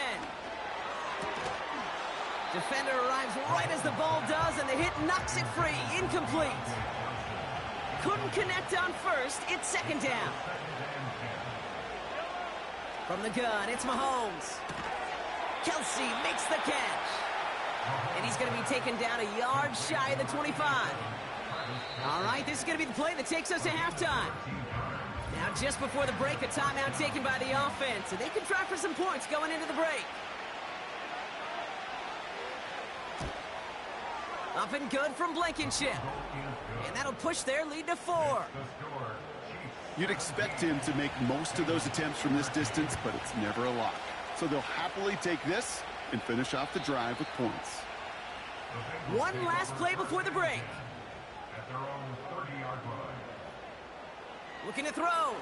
B: Defender arrives right as the ball does, and the hit knocks it free. Incomplete. Couldn't connect on first. It's 2nd down. From the gun, it's Mahomes. Kelsey makes the catch. And he's going to be taken down a yard shy of the 25. All right, this is going to be the play that takes us to halftime. Now, just before the break, a timeout taken by the offense, and they can try for some points going into the break. Up and good from Blankenship. And that'll push their lead to 4.
C: You'd expect him to make most of those attempts from this distance, but it's never a lock. So they'll happily take this and finish off the drive with points.
B: One last play before the break.
D: At their own 30-yard line.
B: Looking to throw.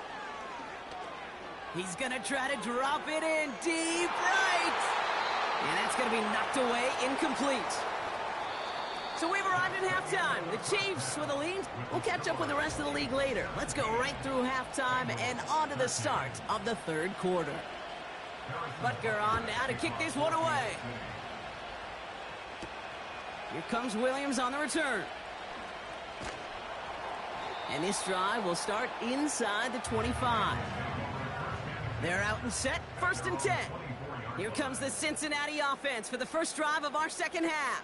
B: He's going to try to drop it in deep right. And that's going to be knocked away, incomplete. So we've arrived at halftime. The Chiefs with a lead. We'll catch up with the rest of the league later. Let's go right through halftime and on to the start of the 3rd quarter. Butker on now to kick this one away. Here comes Williams on the return. And this drive will start inside the 25. They're out and set, 1st and 10. Here comes the Cincinnati offense for the first drive of our 2nd half.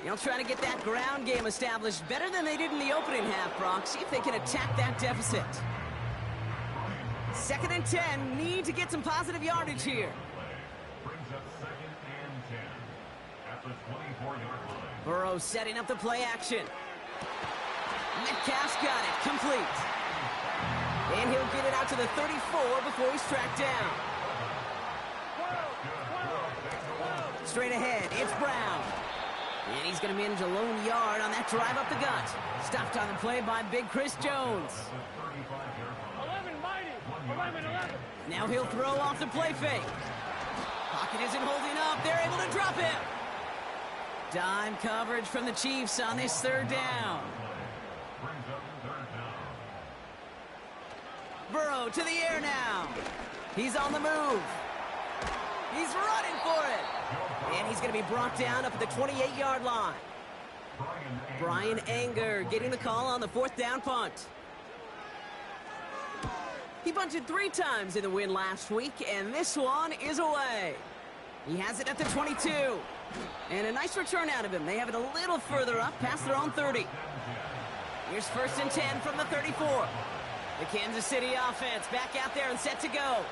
B: They'll try to get that ground game established better than they did in the opening half, Brock. See if they can attack that deficit. 2nd and 10, need to get some positive yardage here.
D: Brings up 2nd and 10 at the 24-yard line.
B: Burrow setting up the play action. Metcalf's got it, complete. And he'll get it out to the 34 before he's tracked down. Straight ahead, it's Brown. And he's going to manage a lone yard on that drive up the gut. Stopped on the play by Big Chris Jones.
E: 11, mighty. 11.
B: Now he'll throw off the play fake. Pocket isn't holding up. They're able to drop him. Dime coverage from the Chiefs on this 3rd down. Burrow to the air now. He's on the move. He's running for it. And he's going to be brought down up at the 28-yard line. Brian Anger getting the call on the 4th down punt. He bunted 3 times in the win last week, and this one is away. He has it at the 22. And a nice return out of him. They have it a little further up past their own 30. Here's 1st and 10 from the 34. The Kansas City offense back out there and set to go.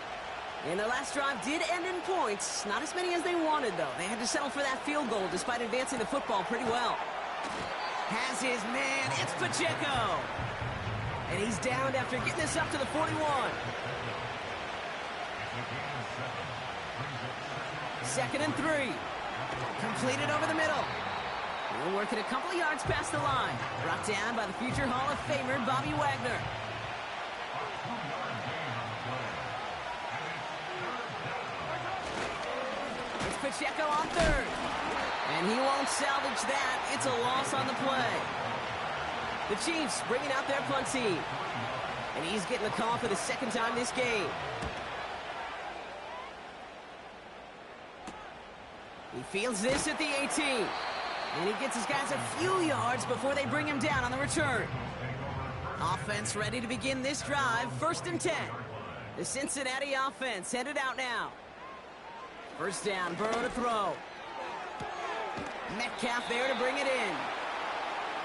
B: And their last drive did end in points. Not as many as they wanted, though. They had to settle for that field goal despite advancing the football pretty well. Has his man. It's Pacheco. And he's downed after getting this up to the 41. 2nd and 3. Completed over the middle. We'll work it a couple of yards past the line. Brought down by the future Hall of Famer, Bobby Wagner. It's Pacheco on 3rd. And he won't salvage that. It's a loss on the play. The Chiefs bringing out their punt team. And he's getting the call for the 2nd time this game. He fields this at the 18. And he gets his guys a few yards before they bring him down on the return. Offense ready to begin this drive, 1st and 10. The Cincinnati offense headed out now. First down, Burrow to throw. Metcalf there to bring it in.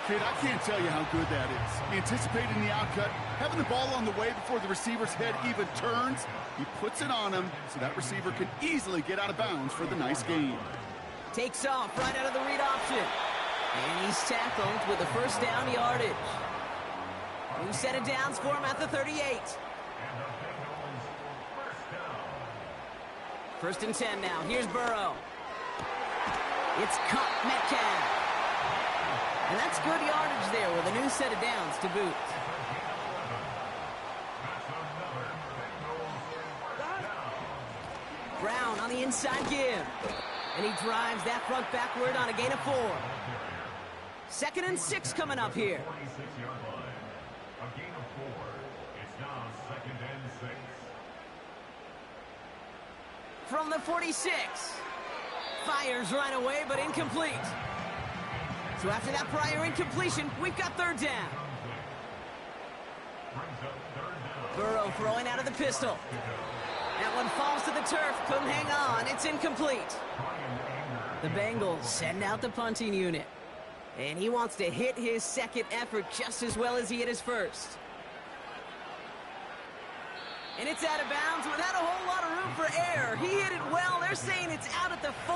C: Kid, I can't tell you how good that is. Anticipating the outcut, having the ball on the way before the receiver's head even turns. He puts it on him so that receiver can easily get out of bounds for the nice gain.
B: Takes off right out of the read option. And he's tackled with a first down yardage. New set of downs for him at the 38. First and 10 now. Here's Burrow. It's caught Metcalf. And that's good yardage there with a new set of downs to boot. Brown on the inside give. And he drives that front backward on a gain of 4. 2nd and 6 coming up here.
D: A gain of 4. It's now 2nd and 6.
B: From the 46. Fires right away, but incomplete. So after that prior incompletion, we've got 3rd down. Burrow throwing out of the pistol. That one falls to the turf. Couldn't hang on. It's incomplete. The Bengals send out the punting unit. And he wants to hit his second effort just as well as he hit his first. And it's out of bounds without a whole lot of room for error. He hit it well. They're saying it's out at the 4.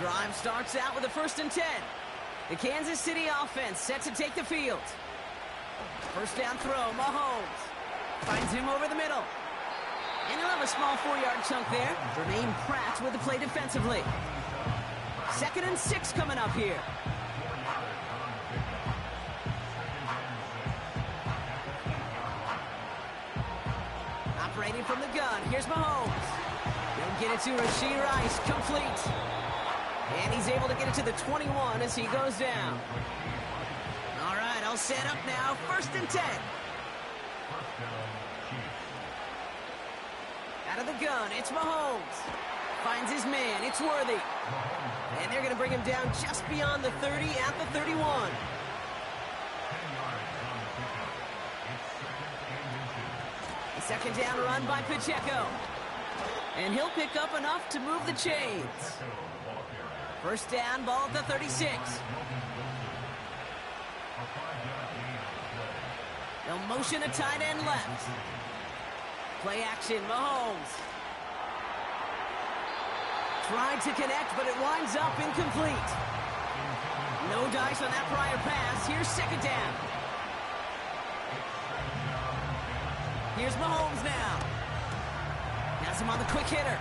B: Drive starts out with a 1st and 10. The Kansas City offense set to take the field. First down throw, Mahomes. Finds him over the middle. And he'll have a small 4-yard chunk there. Jermaine Pratt with the play defensively. 2nd and 6 coming up here. Operating from the gun. Here's Mahomes. He'll get it to Rashee Rice. Complete. And he's able to get it to the 21 as he goes down. All right, I'll set up now. 1st and 10. Out of the gun, it's Mahomes. Finds his man, it's Worthy. And they're going to bring him down just beyond the 30 at the 31. A 2nd down run by Pacheco. And he'll pick up enough to move the chains. First down, ball at the 36. They'll motion a tight end left. Play action, Mahomes. Tried to connect, but it winds up incomplete. No dice on that prior pass. Here's 2nd down. Here's Mahomes now. Has him on the quick hitter.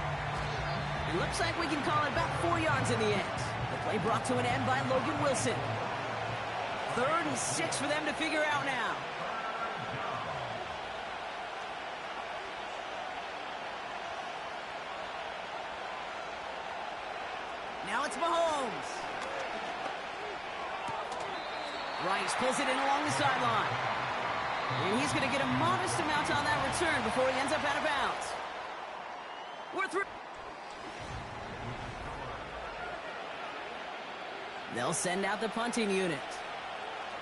B: It looks like we can call it about 4 yards in the end. The play brought to an end by Logan Wilson. 3rd and 6 for them to figure out now. Now it's Mahomes. Rice pulls it in along the sideline. And he's going to get a modest amount on that return before he ends up out of bounds. We're through. They'll send out the punting unit.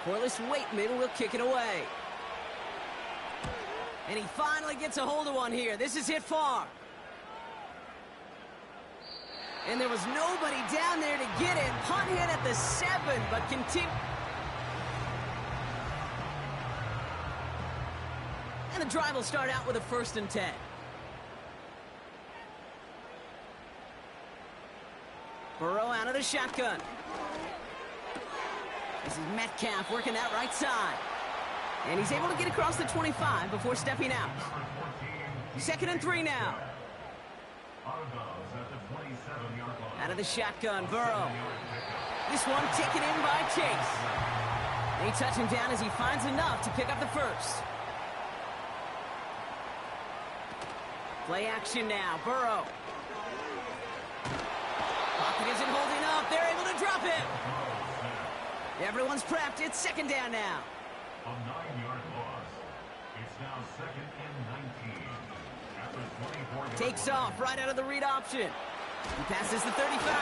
B: Corliss Waitman will kick it away. And he finally gets a hold of one here. This is hit far. And there was nobody down there to get it. Punt hit at the 7, but continue. And the drive will start out with a 1st and 10. Burrow out of the shotgun. This is Metcalf working that right side. And he's able to get across the 25 before stepping out. 2nd and 3 now. Out of the shotgun, Burrow. This one taken in by Chase. They touch him down as he finds enough to pick up the 1st. Play action now, Burrow. Pocket isn't holding up. They're able to drop him. Everyone's prepped. It's 2nd down now.
D: A 9-yard loss. It's now 2nd and 19. After 24
B: Takes off right out of the read option. He passes the 35.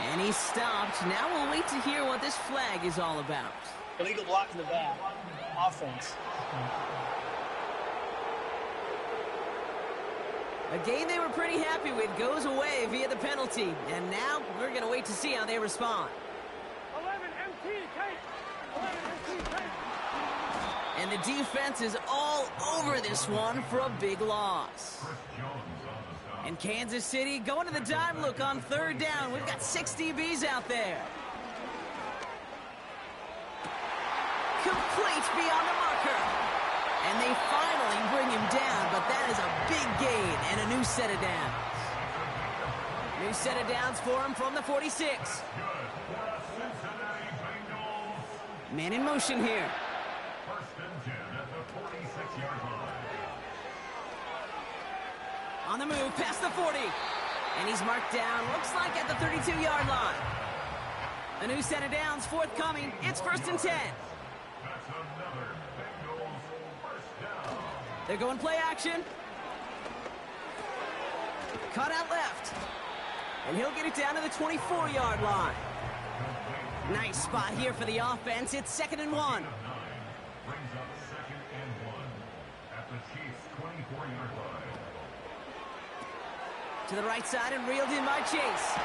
B: And he's stopped. Now we'll wait to hear what this flag is all about.
E: Illegal block in the back. Offense.
B: A game they were pretty happy with goes away via the penalty. And now we're going to wait to see how they respond.
E: 11 MT, take! 11 MT, take!
B: And the defense is all over this one for a big loss. And Kansas City going to the dime look on third down. We've got 6 DBs out there. Complete beyond the marker. And they finally bring him down, but that is a big gain and a new set of downs. New set of downs for him from the 46. Man in motion here.
D: First and 10 at the 46-yard line.
B: On the move, past the 40. And he's marked down, looks like at the 32-yard line. A new set of downs forthcoming. It's first and 10.
D: That's another Bengals first down.
B: They're going play action. Cut out left. And he'll get it down to the 24-yard line. Nice spot here for the offense. It's 2nd and 1.
D: Brings up 2nd and 1 at the Chiefs' 24-yard line.
B: To the right side and reeled in by Chase.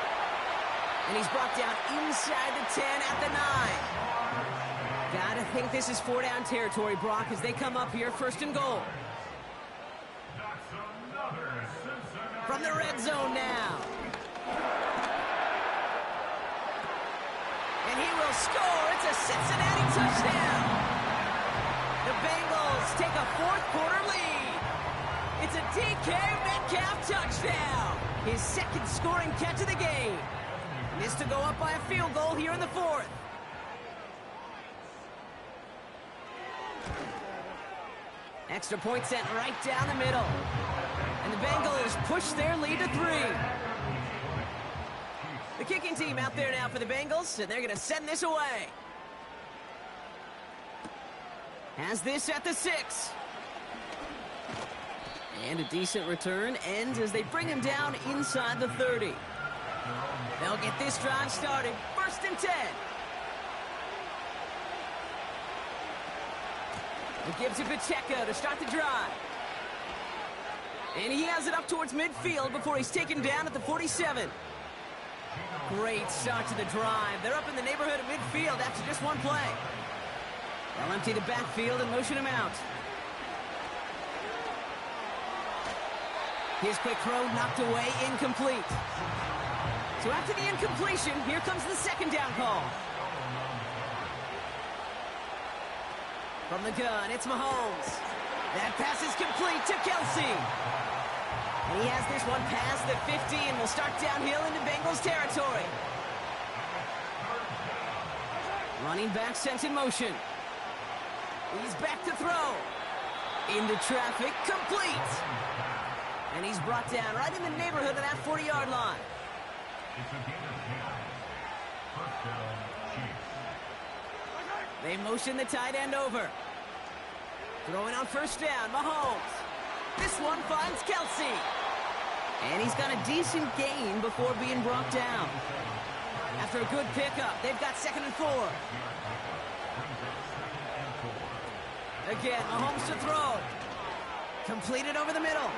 B: And he's brought down inside the 10 at the 9. Gotta think this is 4-down territory, Brock, as they come up here, 1st and goal.
D: That's another Cincinnati.
B: From the red zone now. And he will score. It's a Cincinnati touchdown. The Bengals take a 4th quarter lead. It's a DK Metcalf touchdown. His 2nd scoring catch of the game. This to go up by a field goal here in the 4th. Extra point sent right down the middle. And the Bengals push their lead to 3. The kicking team out there now for the Bengals, and they're going to send this away. Has this at the 6. And a decent return ends as they bring him down inside the 30. They'll get this drive started. 1st and 10. It gives to Pacheco to start the drive. And he has it up towards midfield before he's taken down at the 47. Great start to the drive. They're up in the neighborhood of midfield after just one play. They'll empty the backfield and motion him out. His quick throw knocked away, incomplete. So after the incompletion, here comes the 2nd down call. From the gun, it's Mahomes. That pass is complete to Kelsey. And he has this one past the 50 and will start downhill into Bengals territory. Running back sent in motion. He's back to throw. Into traffic, complete. And he's brought down right in the neighborhood of that 40-yard line.
D: It's a gain of 10. First down, Chiefs.
B: They motion the tight end over. Throwing on 1st down, Mahomes. This one finds Kelsey. And he's got a decent gain before being brought down. After a good pickup, they've got 2nd and 4. Again, Mahomes to throw. Completed over the middle.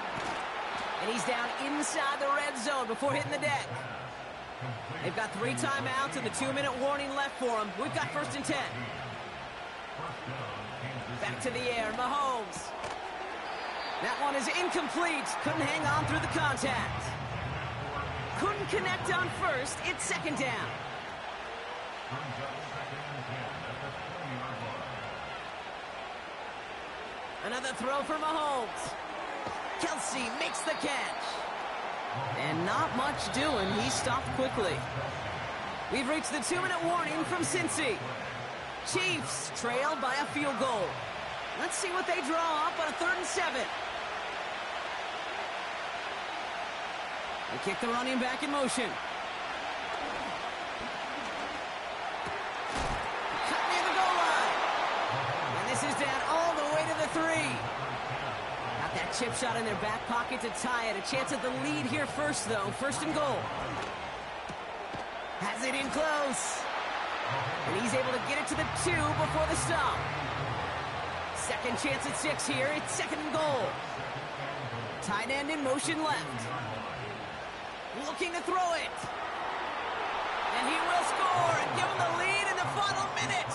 B: And he's down inside the red zone before hitting the deck. They've got 3 timeouts and the 2-minute warning left for them. We've got 1st and 10. Back to the air, Mahomes. That one is incomplete. Couldn't hang on through the contact. Couldn't connect on 1st. It's 2nd down. Another throw for Mahomes. Kelsey makes the catch. And not much doing. He stopped quickly. We've reached the 2-minute warning from Cincy. Chiefs trail by a field goal. Let's see what they draw up on a 3rd and 7. They kick the running back in motion. Cut near the goal line. And this is down all the way to the 3. Got that chip shot in their back pocket to tie it. A chance at the lead here first, though. 1st and goal. Has it in close. And he's able to get it to the 2 before the stop. 2nd chance at 6 here. It's 2nd and goal. Tight end in motion left. Looking to throw it. And he will score and give him the lead in the final minute.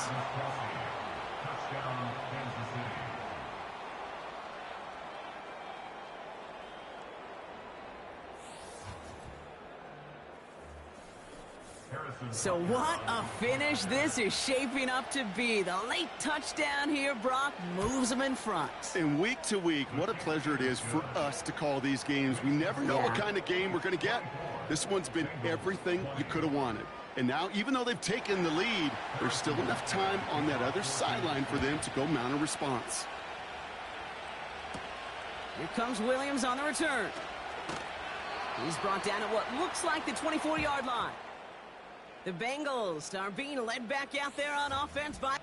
D: Touchdown, Kansas City.
B: So what a finish this is shaping up to be. The late touchdown here, Brock, moves them in front.
C: And week to week, what a pleasure it is for us to call these games. We never know what kind of game we're going to get. This one's been everything you could have wanted. And now, even though they've taken the lead, there's still enough time on that other sideline for them to go mount a response.
B: Here comes Williams on the return. He's brought down at what looks like the 24-yard line. The Bengals are being led back out there on offense by...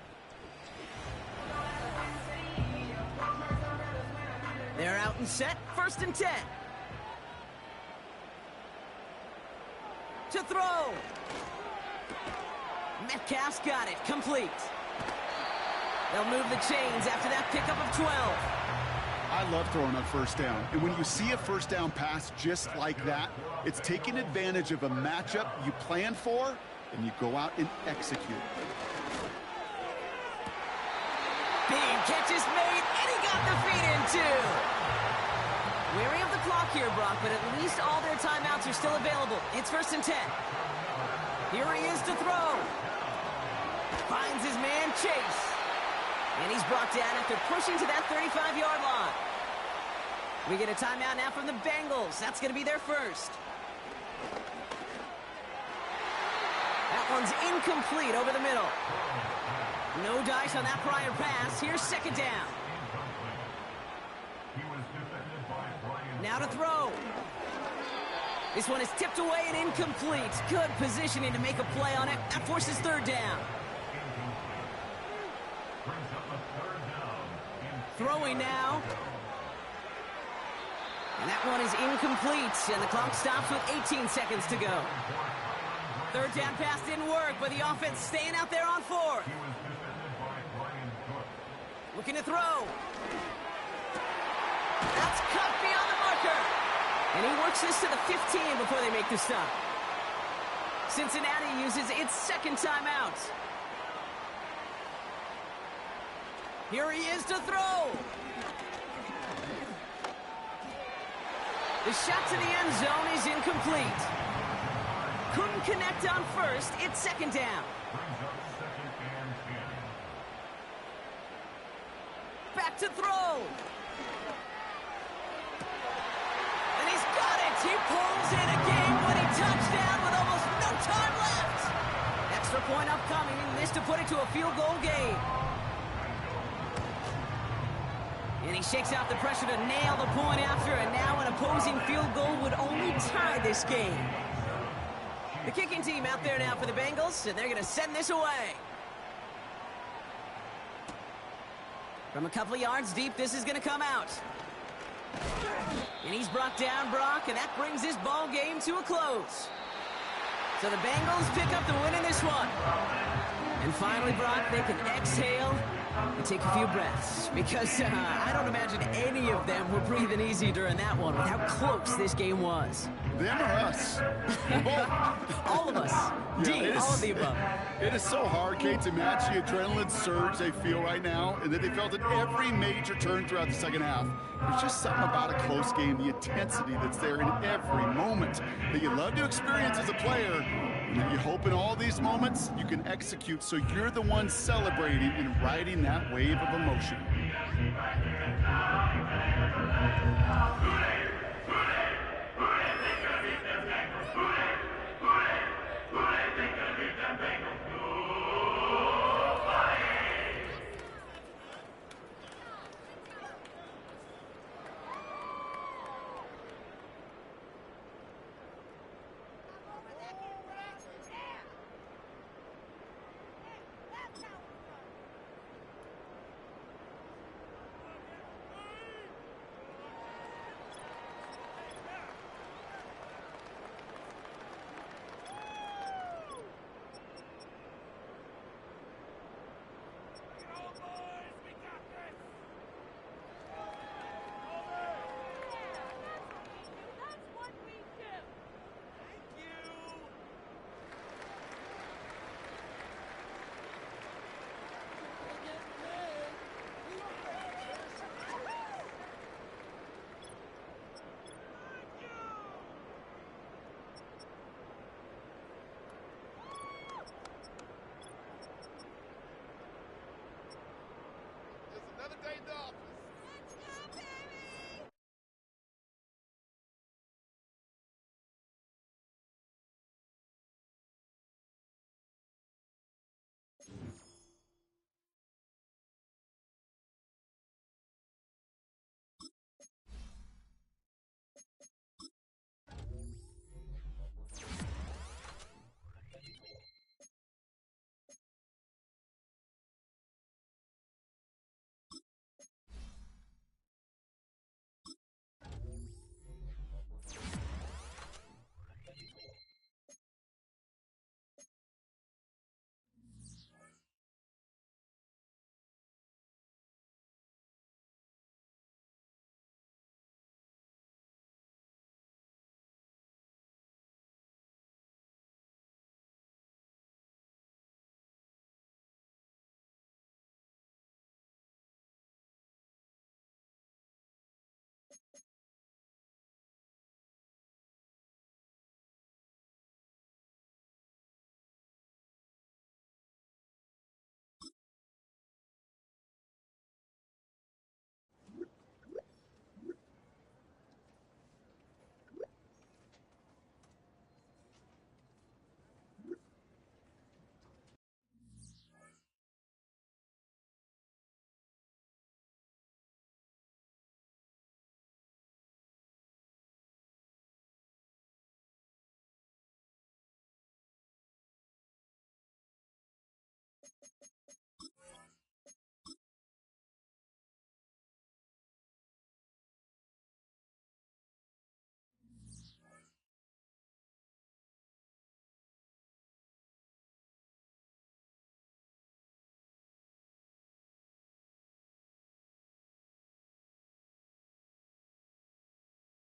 B: They're out and set, 1st and 10. To throw. Metcalf's got it, complete. They'll move the chains after that pickup of 12.
C: I love throwing on 1st down. And when you see a 1st down pass just like that, it's taking advantage of a matchup you planned for, and you go out and execute.
B: Big catch is made, and he got the feet in too. Weary of the clock here, Brock, but at least all their timeouts are still available. It's 1st and 10. Here he is to throw. Finds his man, Chase. And he's brought down after pushing to that 35-yard line. We get a timeout now from the Bengals. That's going to be their first. That one's incomplete over the middle. No dice on that prior pass. Here's 2nd down. Now to throw. This one is tipped away and incomplete. Good positioning to make a play on it. That forces 3rd down. Throwing now. And that one is incomplete. And the clock stops with 18 seconds to go. 3rd down pass didn't work, but the offense staying out there on 4th. Looking to throw. That's cut beyond the marker. And he works this to the 15 before they make the stop. Cincinnati uses its 2nd timeout. Here he is to throw. The shot to the end zone is incomplete. Couldn't connect on 1st. It's 2nd down. Back to throw. And he's got it. He pulls in a game-winning touchdown with almost no time left. Extra point upcoming. This to put it to a field goal game. And he shakes out the pressure to nail the point after, and now an opposing field goal would only tie this game. The kicking team out there now for the Bengals, and they're going to send this away. From a couple of yards deep, this is going to come out. And he's brought down, Brock, and that brings this ball game to a close. So the Bengals pick up the win in this one. And finally, Brock, they can exhale and take a few breaths, because I don't imagine any of them were breathing easy during that one with how close this game was.
C: Them or us?
B: All of us.
C: Yeah,
B: all of the above.
C: It is so hard, Kate, to match the adrenaline surge they feel right now, and that they felt at every major turn throughout the 2nd half. There's just something about a close game, the intensity that's there in every moment that you love to experience as a player. And then you hope in all these moments you can execute so you're the one celebrating and riding that wave of emotion.